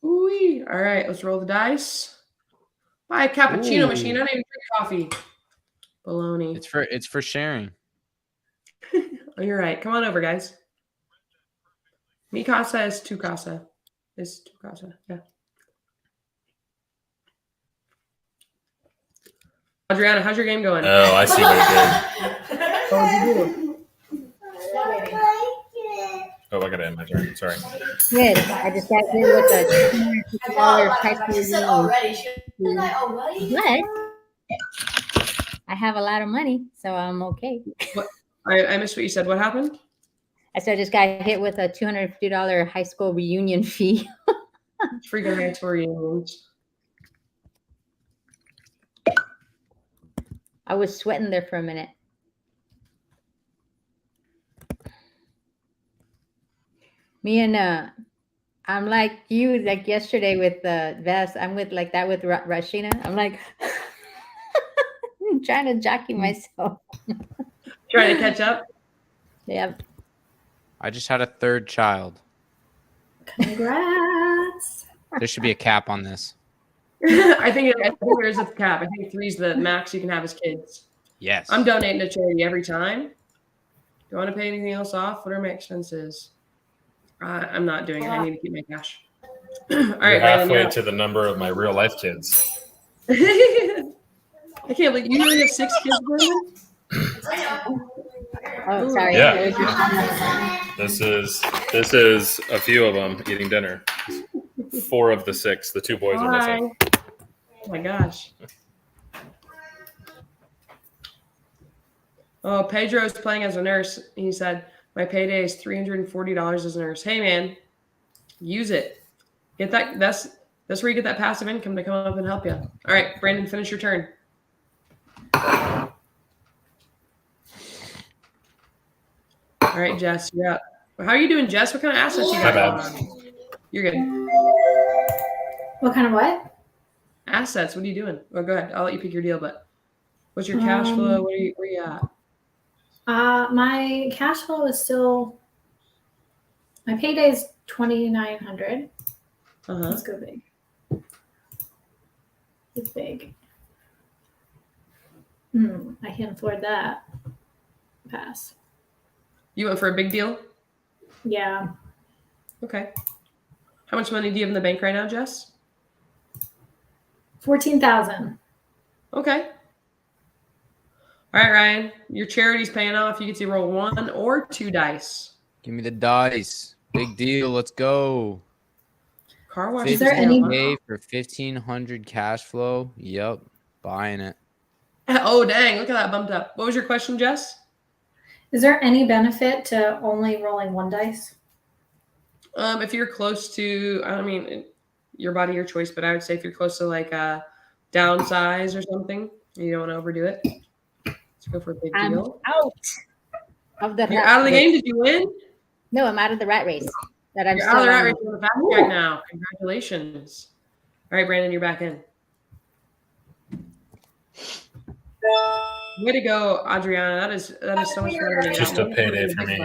Ooh, all right, let's roll the dice. Buy a cappuccino machine. I don't even drink coffee. Baloney. It's for sharing. Oh, you're right. Come on over, guys. Mi casa is tu casa. It's tu casa. Yeah. Adriana, how's your game going? Oh, I see what you did. What did you do? Oh, I got to end my turn. Sorry. Good. I just got hit with a $250 price But I have a lot of money, so I'm okay. What? I missed what you said. What happened? I said I just got hit with a $250 high school reunion fee. Freaking high school reunions. I was sweating there for a minute. Me and I'm like you, like yesterday with Vess. I'm with like that with Rashina. I'm like I'm trying to jockey myself. Trying to catch up. Yep. I just had a third child. Congrats. There should be a cap on this. I think there is a cap. I think 3 is the max you can have as kids. Yes. I'm donating to charity every time. Do you want to pay anything else off? What are my expenses? I'm not doing it. I need to keep my cash. All right, You're halfway to the number of my real life kids. I can't believe you only have 6 kids, Brandon? Oh, sorry. Yeah. This is a few of them eating dinner. 4 of the 6. The 2 boys are missing. Oh my gosh. Oh, Pedro's playing as a nurse. He said, my payday is $340 as a nurse. Hey, man, use it. Get that. That's where you get that passive income to come up and help you. All right, Brandon, finish your turn. All right, Jess, you're up. How are you doing, Jess? What kind of assets you got going on? You're good. What kind of what? Assets. What are you doing? Oh, go ahead. I'll let you pick your deal, but what's your cash flow? Where you at? My cash flow is still, my payday is $2,900. Let's go big. It's big. I can't afford that. Pass. You went for a big deal? Yeah. Okay. How much money do you have in the bank right now, Jess? $14,000. Okay. All right, Ryan. Your charity's paying off. You get to roll 1 or 2 dice. Give me the dice. Big deal. Let's go. Car wash. Is there any- 15K for 1,500 cash flow? Yep. Buying it. Oh, dang. Look at that bumped up. What was your question, Jess? Is there any benefit to only rolling one dice? If you're close to, I mean, your body, your choice, but I would say if you're close to like a downsize or something, you don't want to overdo it. Let's go for a big I'm deal. out of the You're rat out of the race. game. Did you win? No, I'm out of the rat race. That I'm You're still out of the rat on. race on the fast track now. Congratulations. All right, Brandon, you're back in. Way to go, Adriana. That is so much fun. It's just a payday for me.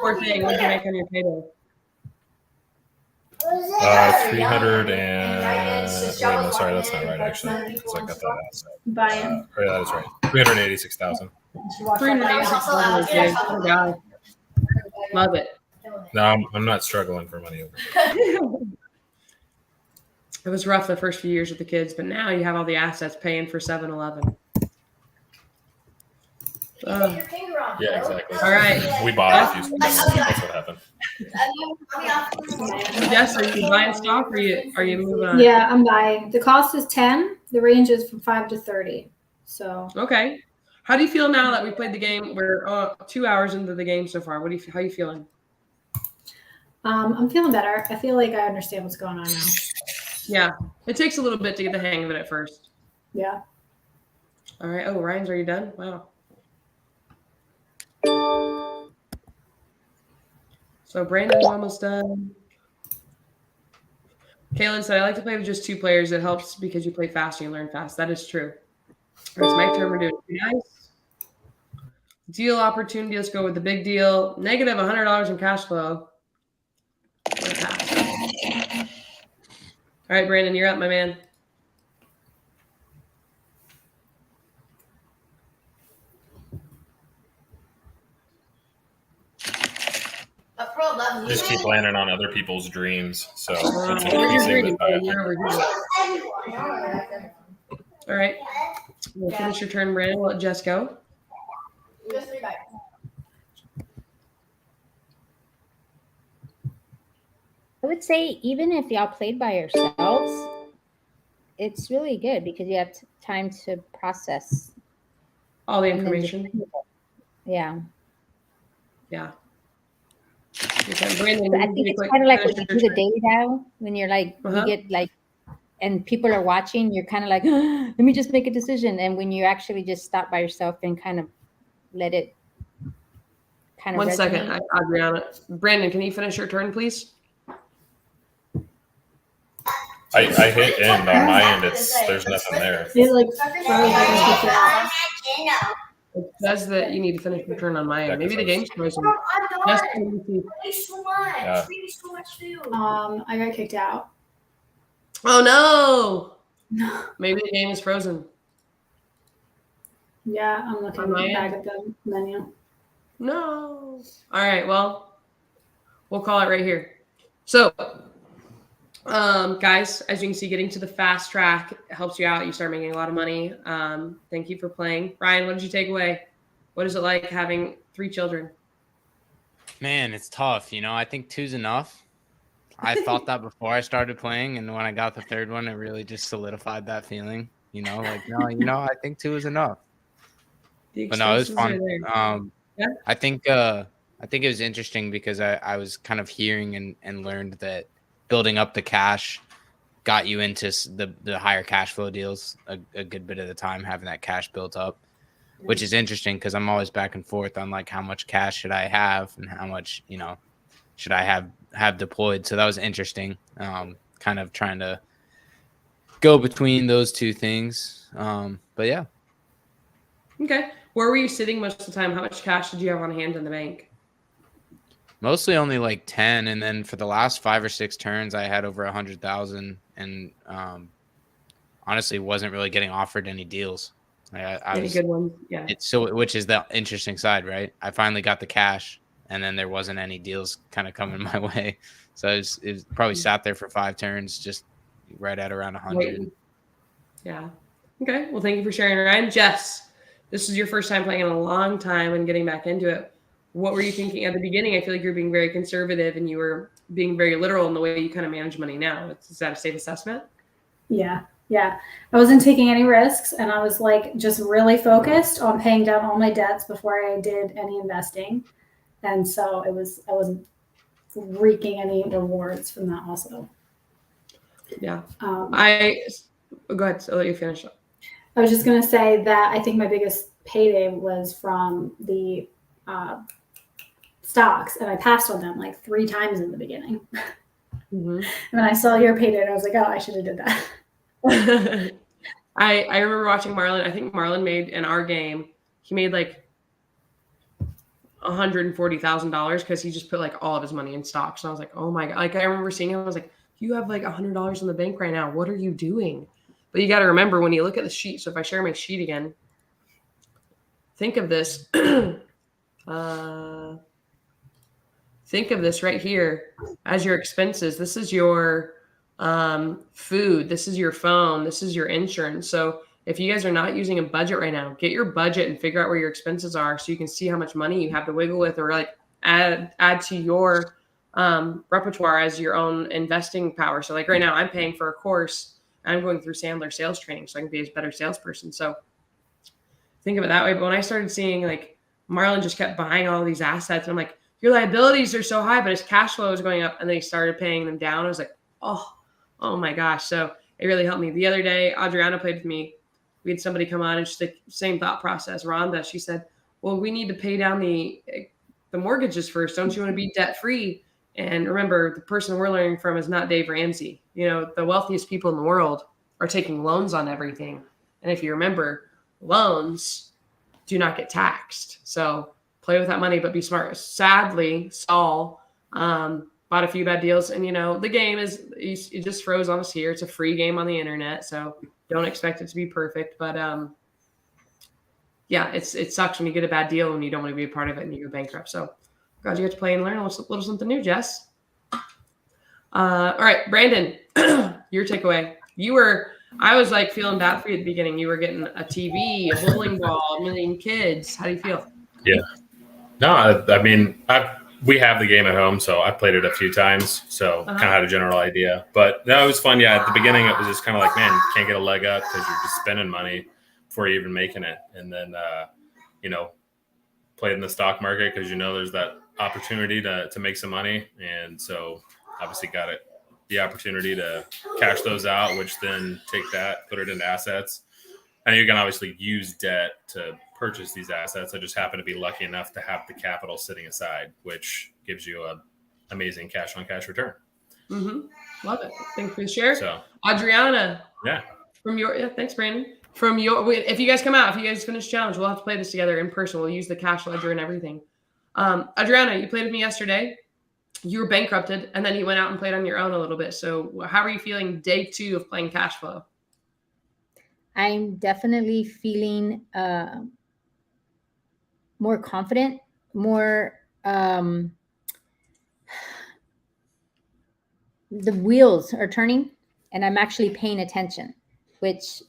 Poor thing. What did you make on your payday? 300 and wait, no, sorry, that's not right actually. Because I got that asset. Buy-in. Yeah, that is right. 386,000. 386,000. Oh, God. Love it. No, I'm not struggling for money over. It was rough the first few years with the kids, but now you have all the assets paying for 7-Eleven. Yeah, exactly. All right. We bought a few. That's what happened. Jess, are you buying stock or are you moving on? Yeah, I'm buying. The cost is 10. The range is from 5 to 30. So Okay. How do you feel now that we played the game? We're 2 hours into the game so far. How are you feeling? I'm feeling better. I feel like I understand what's going on now. Yeah. It takes a little bit to get the hang of it at first. Yeah. All right. Oh, Ryan's already done? Wow. So Brandon's almost done. Kaylin said, I like to play with just 2 players. It helps because you play fast and you learn fast. That is true. All right, it's my turn. We're doing nice. Deal opportunity. Let's go with the big deal. Negative $100 in cash flow. All right, Brandon, you're up, my man. Just keep landing on other people's dreams. So Where's it's your increasing dream? the You're over here. All right. We'll finish your turn, Brandon. We'll let Jess go. I would say even if y'all played by yourselves, it's really good because you have time to process all the information. Yeah. Yeah. Brandon, I think it's kind of like when you do the daily dial, when you're like, you get like, and people are watching, you're kind of like, oh, let me just make a decision. And when you actually just stop by yourself and kind of let it kind of 1 resonate. second, Adriana. Brandon, can you finish your turn, please? I hit end on my end. There's nothing there. It like it says that you need to finish your turn on my end. Maybe the game's frozen. I got kicked out. Oh no! Maybe the game is frozen. Yeah, I'm looking back at the menu. No. All right. Well, we'll call it right here. So, guys, as you can see, getting to the fast track helps you out. You start making a lot of money. Thank you for playing. Ryan, what did you take away? What is it like having 3 children? Man, it's tough. I think 2's enough. I thought that before I started playing, and when I got the 3rd one, it really just solidified that feeling. I think 2 is enough. But no, it was fun. Yeah. I think it was interesting because I was kind of hearing and learned that building up the cash got you into the higher cash flow deals a good bit of the time, having that cash built up, which is interesting because I'm always back and forth on like how much cash should I have and how much should I have deployed. So that was interesting, kind of trying to go between those 2 things. But yeah. Okay. Where were you sitting most of the time? How much cash did you have on hand in the bank? Mostly only like 10, and then for the last 5 or 6 turns, I had over 100,000, and honestly, wasn't really getting offered any deals. I was good ones, yeah. Which is the interesting side, right? I finally got the cash, and then there wasn't any deals kind of coming my way, so it probably sat there for 5 turns, just right at around 100. Yeah. Okay. Well, thank you for sharing, Ryan. Jess, this is your first time playing in a long time and getting back into it. what were you thinking at the beginning? I feel like you're being very conservative and you were being very literal in the way you kind of manage money now. Is that a safe assessment? Yeah. I wasn't taking any risks, and I was like just really focused on paying down all my debts before I did any investing. And so I wasn't reaping any rewards from that also. Yeah. Go ahead. I'll let you finish up. I was just going to say that I think my biggest payday was from the stocks, and I passed on them like 3 times in the beginning. Mm-hmm. And then I saw your payday, and I was like, oh, I should have did that. I remember watching Marlon. I think Marlon made in our game, he made like $140,000 because he just put like all of his money in stocks. And I was like, oh my God. Like I remember seeing him, I was like, you have like $100 in the bank right now. What are you doing? But you got to remember when you look at the sheet. So if I share my sheet again, think of this. Think of this right here as your expenses. This is your food. This is your phone. This is your insurance. So if you guys are not using a budget right now, get your budget and figure out where your expenses are so you can see how much money you have to wiggle with or like add to your repertoire as your own investing power. So like right now I'm paying for a course. I'm going through Sandler sales training so I can be a better salesperson. So think of it that way. But when I started seeing like Marlon just kept buying all these assets and I'm like, your liabilities are so high, but his cash flow is going up. And then he started paying them down. I was like, oh my gosh. So it really helped me. The other day, Adriana played with me. We had somebody come on and she's like, same thought process. Rhonda, she said, well, we need to pay down the mortgages first. Don't you want to be debt free? And remember, the person we're learning from is not Dave Ramsey. You know, the wealthiest people in the world are taking loans on everything. And if you remember, loans do not get taxed. So play with that money, but be smart. Sadly, Saul bought a few bad deals. And, you know, the game is, it just froze on us here. It's a free game on the internet. So don't expect it to be perfect. But yeah, it sucks when you get a bad deal and you don't want to be a part of it and you go bankrupt. So glad you get to play and learn a little something new, Jess. All right, Brandon, your takeaway. I was like feeling bad for you at the beginning. You were getting a TV, a bowling ball, a million kids. How do you feel? Yeah. No, I mean, we have the game at home, so I played it a few times, so kind of had a general idea. But no, it was fun. Yeah, at the beginning, it was just kind of like, man, you can't get a leg up because you're just spending money before you're even making it. And then, you know, played in the stock market because, you know, there's that opportunity to make some money. And so obviously got the opportunity to cash those out, which then take that, put it into assets. And you can obviously use debt to purchase these assets. I just happen to be lucky enough to have the capital sitting aside, which gives you an amazing cash on cash return. Mm-hmm. Love it. Thanks for the share. So, Adriana. Yeah. Thanks, Brandon. If you guys come out, if you guys finish the challenge, we'll have to play this together in person. We'll use the cash ledger and everything. Adriana, you played with me yesterday. You were bankrupted, and then you went out and played on your own a little bit. So how are you feeling day 2 of playing cash flow? I'm definitely feeling more confident, more the wheels are turning and I'm actually paying attention, which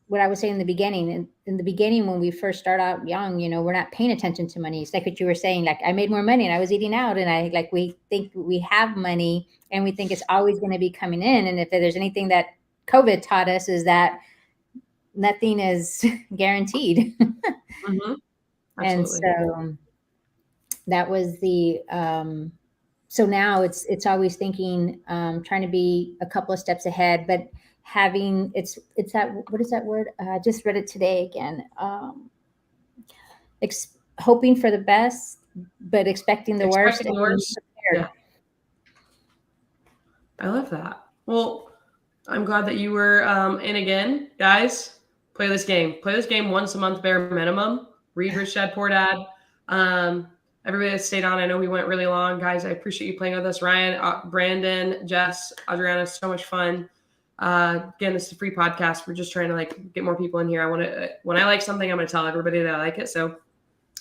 what I was saying in the beginning, when we first start out young, you know, we're not paying attention to money. It's like what you were saying, like I made more money and I was eating out and we think we have money and we think it's always going to be coming in. And if there's anything that COVID taught us is that nothing is guaranteed. Mm-hmm. And so that was so now it's always thinking, trying to be a couple of steps ahead, but having it's that, what is that word? I just read it today again. Hoping for the best, but expecting the worst. Yeah. I love that. Well, I'm glad that you were in again. Guys, play this game. Play this game once a month, bare minimum. Read Rich Dad, Poor Dad. Everybody that stayed on, I know we went really long. Guys, I appreciate you playing with us. Ryan, Brandon, Jess, Adriana, so much fun. Again, this is a free podcast. We're just trying to like get more people in here. When I like something, I'm going to tell everybody that I like it. So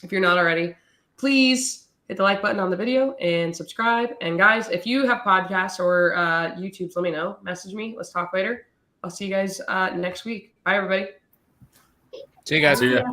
if you're not already, please hit the like button on the video and subscribe. And guys, if you have podcasts or YouTubes, let me know. Message me. Let's talk later. I'll see you guys next week. Bye, everybody. See you guys. See ya.